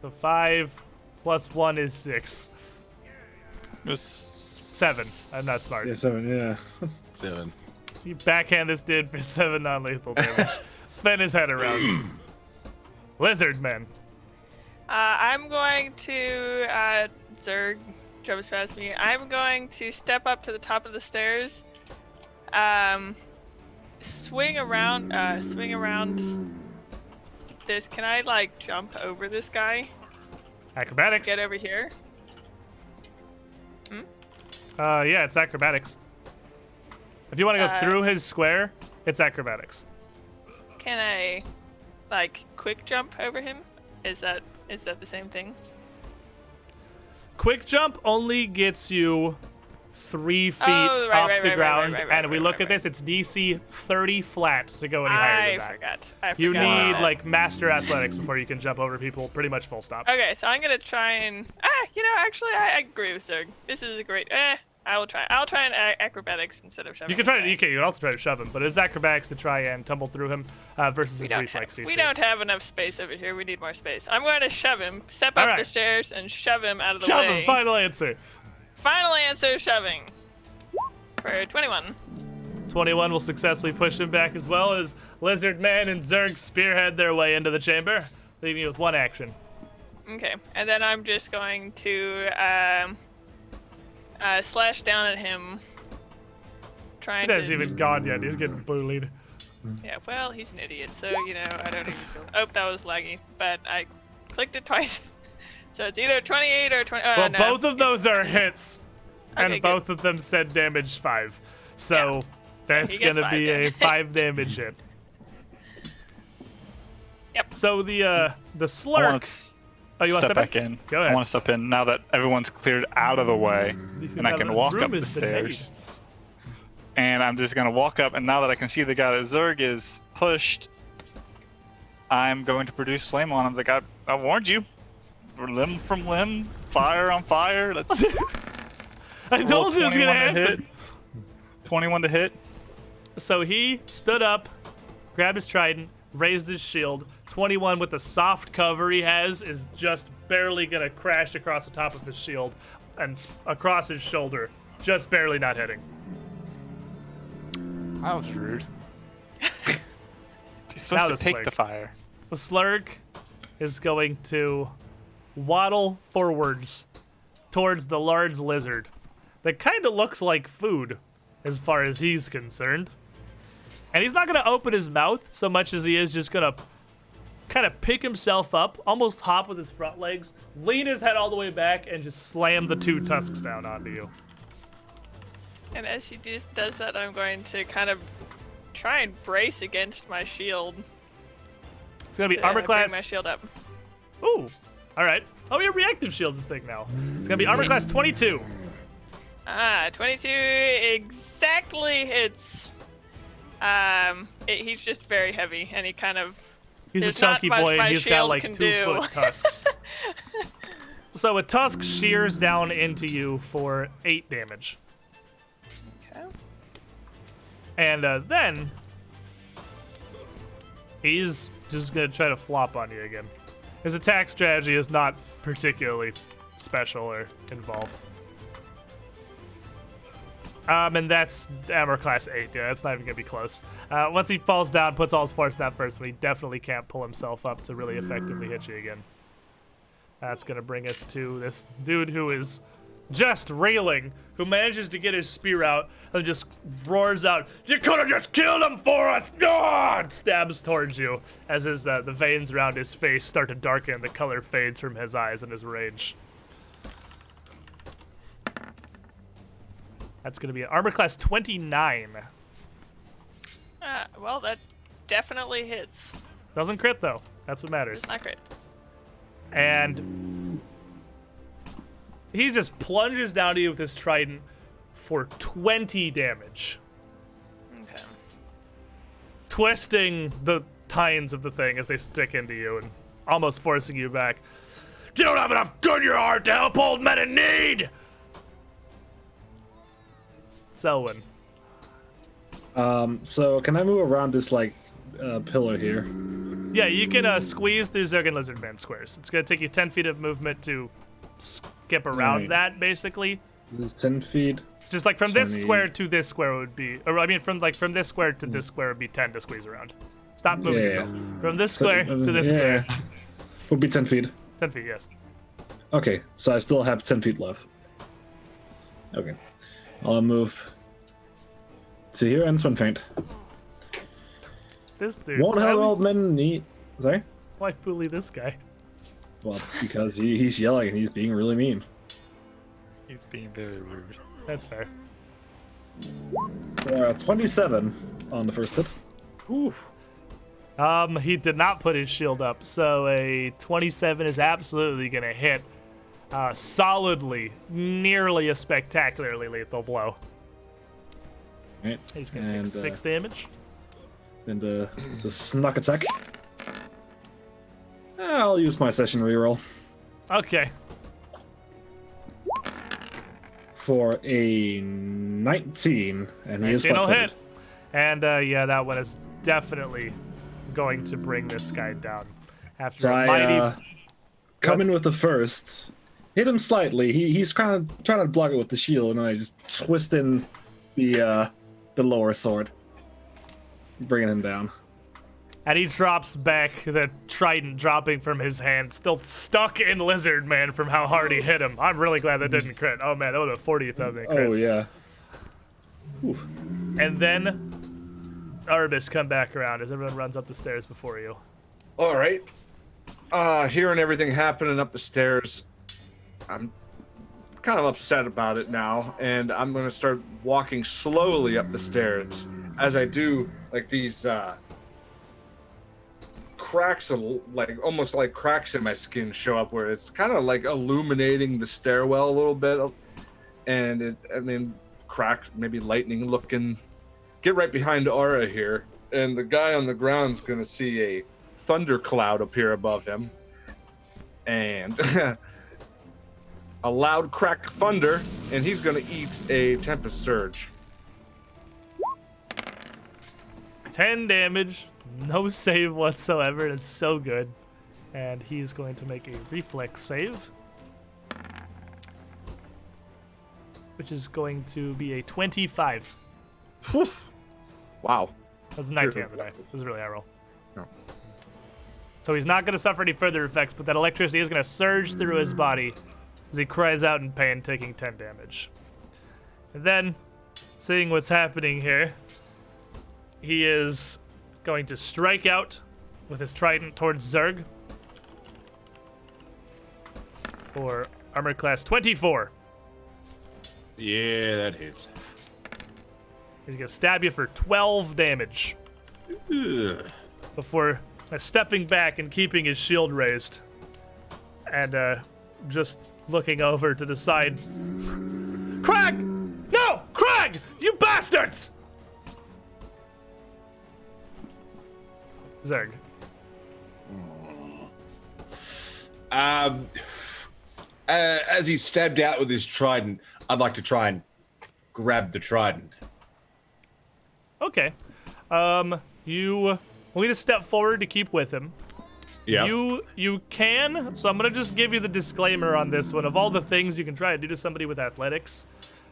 So 5 + 1 is 6. It was 7. I'm not smart. Yeah, 7, yeah. 7. You backhand this dude for 7 non-lethal damage. Spin his head around. Lizard man. I'm going to Zerg jumps past me. I'm going to step up to the top of the stairs. Swing around this. Can I like jump over this guy? Acrobatics. Get over here? Yeah, it's acrobatics. If you want to go through his square, it's acrobatics. Can I like quick jump over him? Is that the same thing? Quick jump only gets you 3 feet Oh, right, off right, the right, ground, right, right, and we right, look right, at this. It's DC 30 flat to go any higher I than that. forgot. You about need that. like master athletics before you can jump over people. Pretty much full stop. Okay, so I'm gonna try and actually I agree with Zerg. This is a great. I'll try an acrobatics instead of shoving. You can try this to. guy. You can also try to shove him, but it's acrobatics to try and tumble through him versus his reflex DC. We don't have enough space over here. We need more space. I'm going to shove him. Step up Alright. the stairs and shove him out of the Shove way. him. Final answer. Final answer: shoving. For 21. 21 will successfully push him back as well as Lizard Man and Zerg spearhead their way into the chamber, leaving you with 1 action. Okay, and then I'm just going to slash down at him. Trying He hasn't to. even gone yet. He's getting bullied. Yeah, well, he's an idiot, so you know I don't even feel. Oh, that was laggy, but I clicked it twice, so it's either 28 or 20. Well, No, both of those are hits, and Okay, good. both of them said damage 5. So that's he gets gonna 5 be a damage. 5 damage hit. Yep. So the I slurk. want to Oh, you want to step back in. Go ahead. I want to step in now that everyone's cleared out of the way, and I Now can the walk room up the has been made. stairs. And I'm just gonna walk up, and now that I can see the guy that Zerg is pushed, I'm going to produce flame on him. Like I warned you, limb from limb, fire on fire. Let's. I told you it was gonna 21 to happen. hit. 21 to hit. So he stood up, grabbed his trident, raised his shield. 21 with the soft cover he has is just barely gonna crash across the top of his shield and across his shoulder, just barely not hitting. That was rude. He's Now supposed the to take slurk. the fire. The slurk is going to waddle forwards towards the large lizard that kind of looks like food as far as he's concerned. And he's not going to open his mouth so much as he is just going to kind of pick himself up, almost hop with his front legs, lean his head all the way back, and just slam the 2 tusks down onto you. And as he does that, I'm going to kind of try and brace against my shield. It's going to be to armor bring class. my shield up. Ooh, all right. Oh, your reactive shield's a thing now. It's going to be armor class 22. 22 exactly hits. He's just very heavy, and he kind of. He's a There's not chunky much boy, and my he's got shield like can 2-foot tusks. So a tusk shears down into you for 8 damage. Okay. And then he's just going to try to flop on you again. His attack strategy is not particularly special or involved. And that's armor class 8. Yeah, that's not even going to be close. Once he falls down, puts all his force in that first one, he definitely can't pull himself up to really effectively hit you again. That's going to bring us to this dude who is just railing, who manages to get his spear out and just roars out, "You could have just killed him for us!" No! Stabs towards you as the veins around his face start to darken. The color fades from his eyes in his rage. That's going to be an armor class 29. Well, that definitely hits. Doesn't crit, though. That's what matters. It's not great. And he just plunges down to you with his trident for 20 damage, Okay. twisting the tines of the thing as they stick into you and almost forcing you back. You don't have enough good in your heart to help old men in need! Selwyn. So can I move around this like pillar here? Yeah, you can squeeze through Zerg and Lizardman squares. It's going to take you 10 feet of movement to skip around Right. that, basically. This is 10 feet. Just like from this 20. square to this square would be, or I mean from this square to this square would be 10 to squeeze around. Stop moving Yeah. yourself. From this square to this square. Would be 10 feet. 10 feet, yes. Okay, so I still have 10 feet left. Okay. I'll move to here and swim faint. This dude. Won't why have would- old men need. Sorry? Why bully this guy? Well, because he's yelling and he's being really mean. He's being very rude. That's fair. 27 on the first hit. Whew. He did not put his shield up, so a 27 is absolutely gonna hit. Solidly, nearly a spectacularly lethal blow. Right. He's gonna take And, 6 damage. Then the snuck attack. I'll use my session reroll Okay. for a 19, and he is 19 will flat-footed. hit. And yeah, that one is definitely going to bring this guy down. After So a mighty. I come in with the first, hit him slightly. He's kind of trying to block it with the shield, and I just twist in the lower sword, bringing him down. And he drops back, the trident dropping from his hand, still stuck in Lizard Man from how hard he hit him. I'm really glad that didn't crit. Oh man, that would have 40th of it crit. Oh yeah. Oof. And then Arbus come back around as everyone runs up the stairs before you. All right. Hearing everything happening up the stairs, I'm kind of upset about it now, and I'm gonna start walking slowly up the stairs. As I do, like these cracks, like almost like cracks in my skin show up, where it's kind of like illuminating the stairwell a little bit, and crack, maybe lightning looking. Get right behind Aura here, and the guy on the ground's gonna see a thunder cloud appear above him, and a loud crack thunder, and he's gonna eat a Tempest Surge. 10 damage, no save whatsoever, and it's so good. And he's going to make a reflex save, which is going to be a 25. Wow. That was a 19 on the die. It was a really high roll. No. So he's not going to suffer any further effects, but that electricity is going to surge through his body as he cries out in pain, taking 10 damage. And then, seeing what's happening here, he is going to strike out with his trident towards Zerg for armor class 24. Yeah, that hits. He's going to stab you for 12 damage Ugh. before stepping back and keeping his shield raised. And just looking over to the side. Crag! No! Crag! You bastards! Zerg. As he's stabbed out with his trident, I'd like to try and grab the trident. Okay. You will need to step forward to keep with him. Yeah. You can, so I'm gonna just give you the disclaimer on this one. Of all the things you can try to do to somebody with athletics,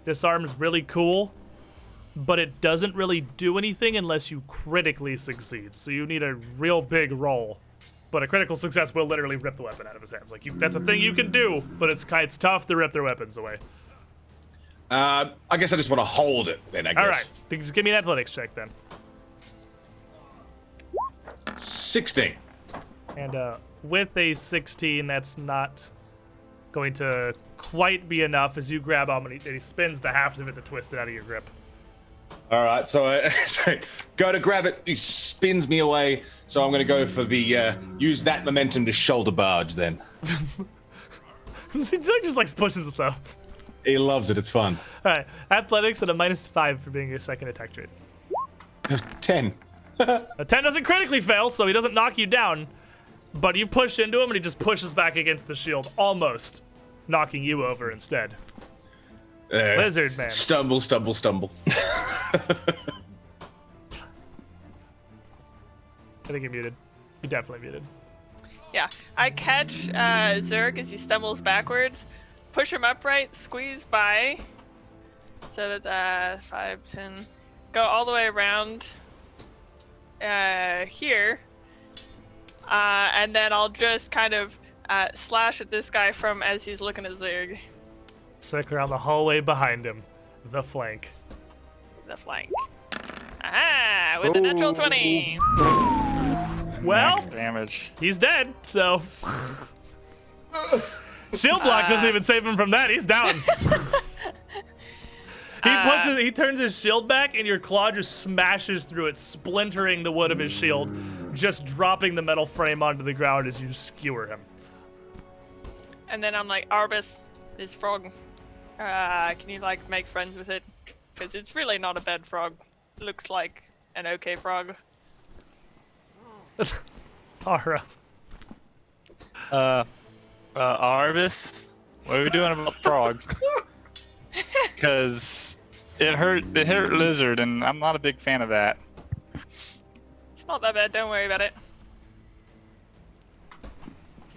disarm's really cool, but it doesn't really do anything unless you critically succeed. So you need a real big roll. But a critical success will literally rip the weapon out of his hands. Like that's a thing you can do, but it's tough to rip their weapons away. I guess I just want to hold it then, I guess. All right, just give me an athletics check then. 16. And with a 16, that's not going to quite be enough as you grab him and he spins the half of it to twist it out of your grip. All right, so I go to grab it. He spins me away, so I'm going to go for the use that momentum to shoulder barge then. He just likes pushing stuff. He loves it. It's fun. All right, athletics at a -5 for being your second attack trait. 10. A 10 doesn't critically fail, so he doesn't knock you down, but you push into him and he just pushes back against the shield, almost knocking you over instead. Lizard man. Stumble. I think you're muted. You're definitely muted. Yeah, I catch Zerg as he stumbles backwards, push him upright, squeeze by. So that's 5, 10. Go all the way around here. And then I'll just kind of slash at this guy from as he's looking at Zerg. Circle around the hallway behind him. The flank. The flank. Aha! With a natural 20. Well, Max damage. he's dead, so. Shield block doesn't even save him from that. He's down. He turns his shield back, and your claw just smashes through it, splintering the wood of his shield, just dropping the metal frame onto the ground as you skewer him. And then I'm like, Arbus, this frog. Can you like make friends with it? Because it's really not a bad frog. It looks like an okay frog. Aura. Arvis, what are we doing about frog? Because it hurt Lizard, and I'm not a big fan of that. It's not that bad. Don't worry about it.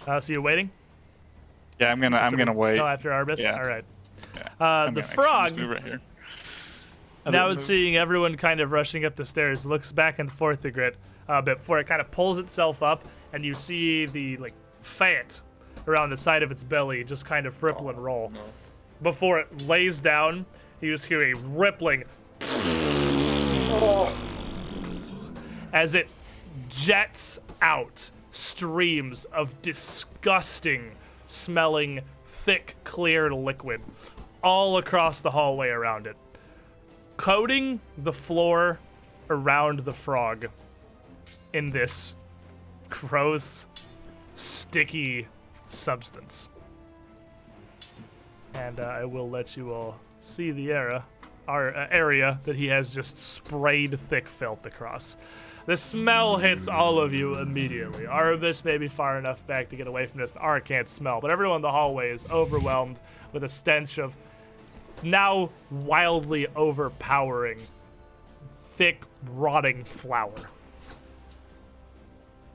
So you're waiting? Yeah, I'm gonna wait. Oh, after Arbus? Yeah. All right. Yeah. The Just frog, move right here. now it's seeing everyone kind of rushing up the stairs, looks back and forth a grit, bit before it kind of pulls itself up, and you see the like fat around the side of its belly just kind of ripple and roll. No. Before it lays down, you just hear a rippling as it jets out streams of disgusting smelling thick clear liquid all across the hallway around it, coating the floor around the frog in this gross sticky substance. And I will let you all see the area that he has just sprayed thick filth across. The smell hits all of you immediately. Arabus may be far enough back to get away from this, and Ara can't smell, but everyone in the hallway is overwhelmed with a stench of now wildly overpowering, thick, rotting flour.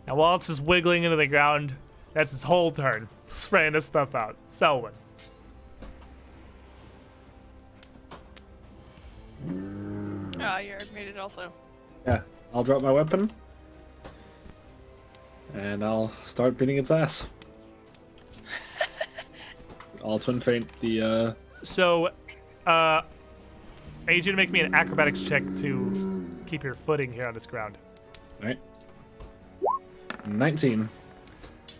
Now, while it's just wiggling into the ground, that's his whole turn, spraying this stuff out. Selwyn. You're muted also. Yeah, I'll drop my weapon. And I'll start beating its ass. I'll twin feint the, So, I need you to make me an acrobatics check to keep your footing here on this ground. Alright. 19.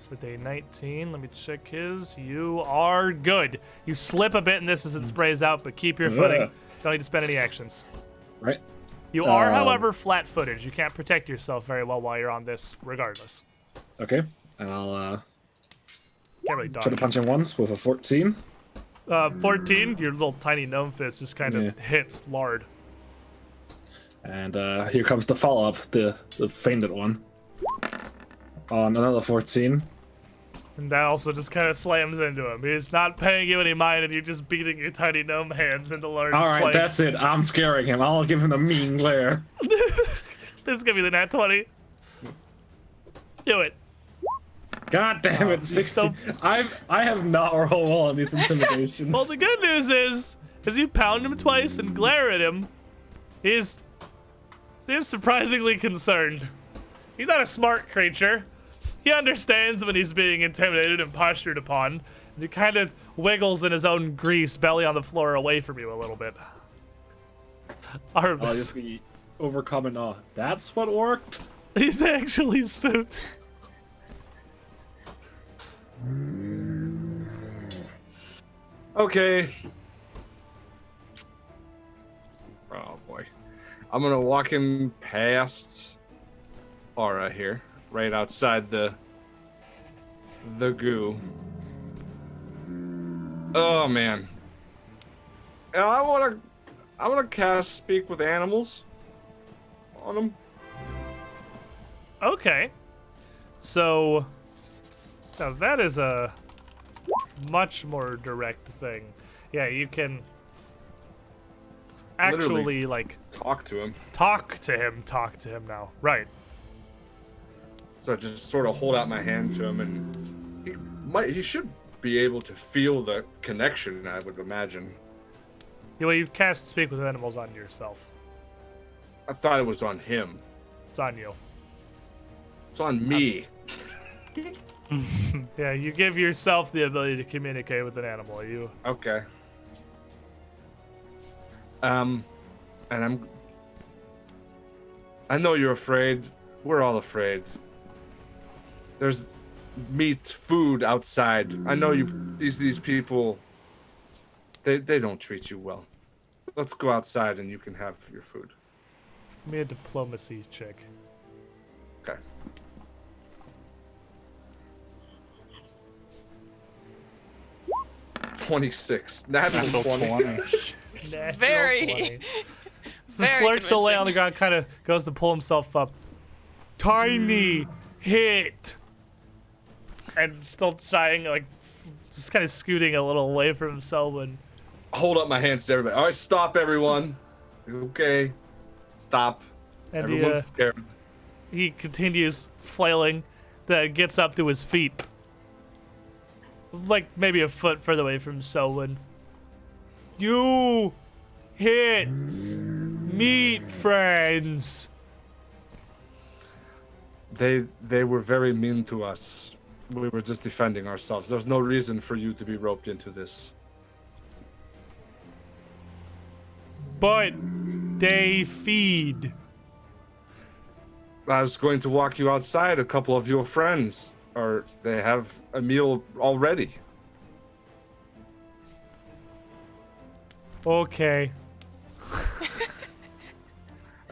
With a 19, let me check his. You are good. You slip a bit in this as it sprays out, but keep your footing. Ugh. Don't need to spend any actions. Right? You are, however, flat-footed. You can't protect yourself very well while you're on this, regardless. Okay. And I'll Can't really try to dodge. punch him once with a 14. 14, your little tiny gnome fist just kind of Yeah. hits lard. And here comes the follow-up, the feinted one. On another 14. And that also just kind of slams into him. He's not paying you any mind, and you're just beating your tiny gnome hands into Lard's Alright, flank. that's it. I'm scaring him. I'll give him a mean glare. This is gonna be the nat 20. Do it. God damn it, 16. I have not rolled well on these intimidations. Well, the good news is, as you pound him twice and glare at him, he seems surprisingly concerned. He's not a smart creature. He understands when he's being intimidated and postured upon, and he kind of wiggles in his own grease, belly on the floor, away from you a little bit. I'll Arvis, just be overcome in awe. That's what worked? he's actually spooked. Okay. Oh boy. I'm gonna walk him past Aura here, right outside the goo. Oh man. And I wanna cast Speak with Animals on him. Okay. So, now that is a much more direct thing. Yeah, you can actually, Literally. like, Talk to him. talk to him now. Right. So I just sort of hold out my hand to him, and he should be able to feel the connection, I would imagine. Yeah, well, you've cast Speak with Animals on yourself. I thought it was on him. It's on you. It's on me. Yeah, you give yourself the ability to communicate with an animal. You Okay. And I know you're afraid. We're all afraid. There's meat, food outside. I know these people, they don't treat you well. Let's go outside and you can have your food. give me a diplomacy check. Okay. $26. Natural 20. Natural Very- 20. The Very slurks will lay on the convincing. ground, kind of goes to pull himself up. Tiny hit. And still sighing, like, just kind of scooting a little away from Selwyn. Hold up my hands to everybody. All right, stop, everyone. Okay. Stop. And Everyone's scared. he continues flailing, that gets up to his feet. Like, maybe a foot further away from Selwyn. You hit meat friends. They were very mean to us. We were just defending ourselves. There's no reason for you to be roped into this. But they feed. I was going to walk you outside. A couple of your friends they have a meal already. Okay.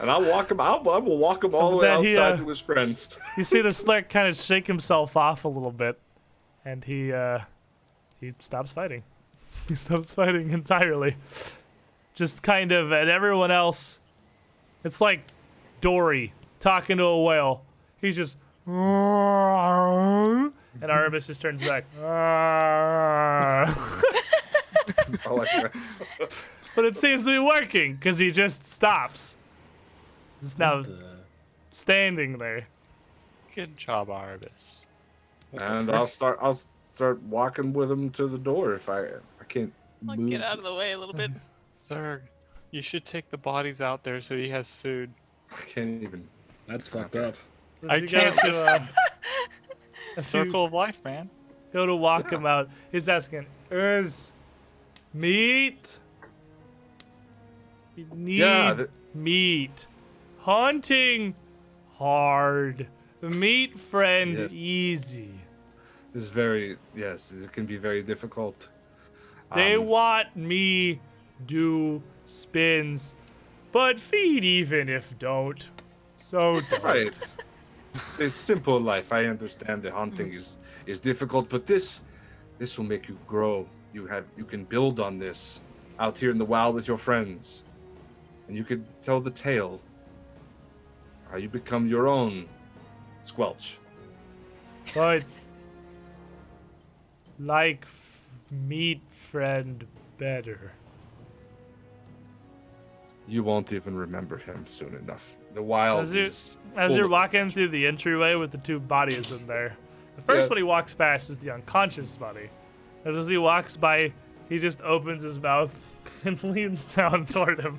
And I'll walk him out. I will walk him all the way Then he, outside to his friends. You see the Slurk kind of shake himself off a little bit, and he stops fighting. He stops fighting entirely. Just kind of, and everyone else, it's like Dory talking to a whale. He's just, and Aramis just turns back. I like that. But it seems to be working because he just stops. He's now standing there. Good job, Arbus. And I'll start walking with him to the door if I can't I'll move. get out of the way a little bit. Zerg, you should take the bodies out there so he has food. I can't even. That's fucked up. I As you can't go to, A circle of life, man. go to walk him out. He's asking, "Is meat? We need meat. Hunting hard. Meat friend Yes. easy. It's very yes. It can be very difficult. They want me do spins, but feed even if don't. So don't." Right. It's a simple life. I understand the hunting is difficult, but this will make you grow. You can build on this out here in the wild with your friends, and you could tell the tale. How you become your own Squelch. But like meat friend better. You won't even remember him soon enough. The wild As is As full you're of- walking through the entryway with the two bodies in there, the first Yes. one he walks past is the unconscious body. And as he walks by, he just opens his mouth and leans down toward him.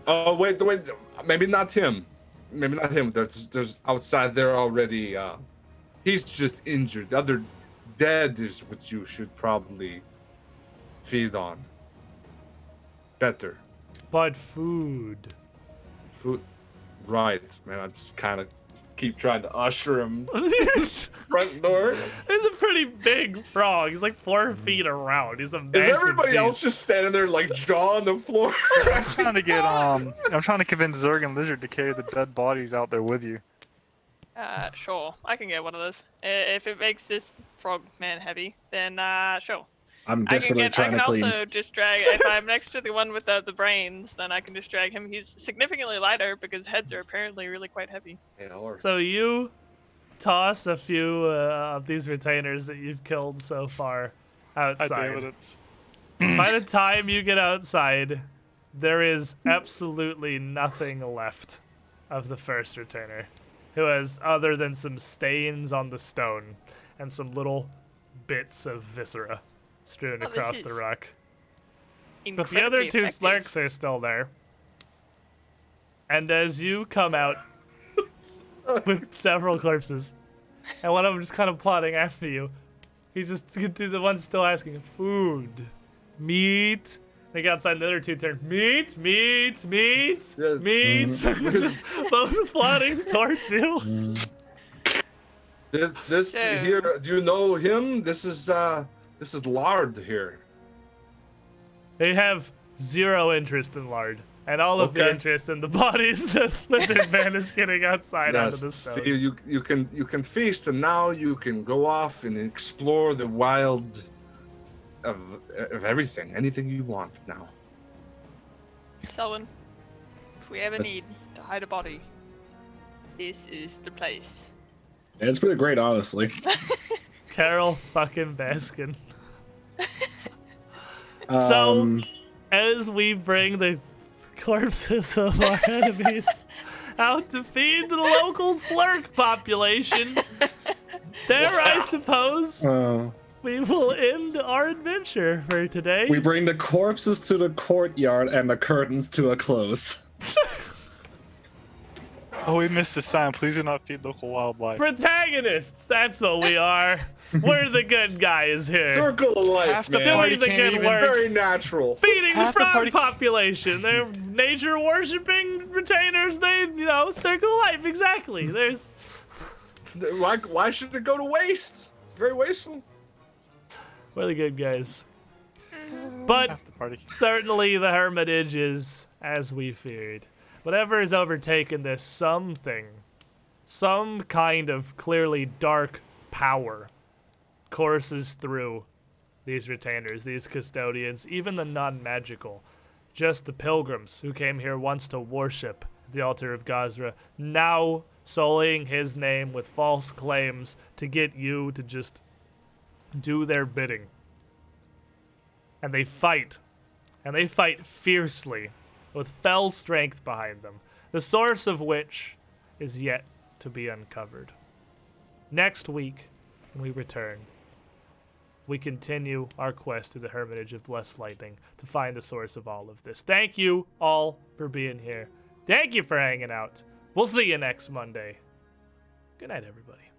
Oh wait, maybe not him. Maybe not him. There's outside there already. He's just injured. The other dead is what you should probably feed on. Better But food. food. Right, man. I just kind of keep trying to usher him front door. He's a pretty big frog. He's like 4 feet around. He's a massive Is everybody beast. else just standing there like jaw on the floor? I'm trying to get I'm trying to convince Zerg and Lizard to carry the dead bodies out there with you. Sure. I can get one of those. If it makes this frog man heavy, then sure. I'm I desperately can trying to clean. also just drag. If I'm next to the one with the brains, then I can just drag him. He's significantly lighter because heads are apparently really quite heavy. So you toss a few of these retainers that you've killed so far I outside. do, but it's By the time you get outside, there is absolutely nothing left of the first retainer, who has, other than some stains on the stone and some little bits of viscera strewn Oh, this across the is rock. But the other Incredibly two effective. slurks are still there. And as you come out with several corpses, and one of them just kind of plodding after you, he just to the one still asking, food, meat. They get outside, and the other two turn, meat, meat, meat, Yes. meat. Just both plodding towards you. This So- here. Do you know him? This is Lard here. They have zero interest in lard, and all of the Okay. interest in the bodies that Lizard Man is getting outside onto Yes. the stone. See, you can feast, and now you can go off and explore the wild of everything, anything you want now. Selwyn, if we ever But- need to hide a body, this is the place. Yeah, it's pretty great, honestly. Carol fucking Baskin. So- Um, As we bring the corpses of our enemies out to feed the local slurk population, there, I suppose, we will end our adventure for today. we bring the corpses to the courtyard and the curtains to a close. Oh, we missed the sign. Please do not feed local wildlife. Protagonists, that's what we are. We're the good guys here. Circle of life, Half the man. party Doing the can't good even. work. Very natural. Feeding the Half the frog party- population. They're nature worshipping retainers. They, circle of life. Exactly. There's. Why should it go to waste? It's very wasteful. We're the good guys. But Half the party. certainly the Hermitage is as we feared. Whatever has overtaken this something, some kind of clearly dark power courses through these retainers, these custodians, even the non-magical. Just the pilgrims who came here once to worship the altar of Gazra, now sullying his name with false claims to get you to just do their bidding. And they fight fiercely, with fell strength behind them, the source of which is yet to be uncovered. Next week, when we return, we continue our quest to the Hermitage of Blessed Lightning to find the source of all of this. Thank you all for being here. Thank you for hanging out. We'll see you next Monday. Good night, everybody.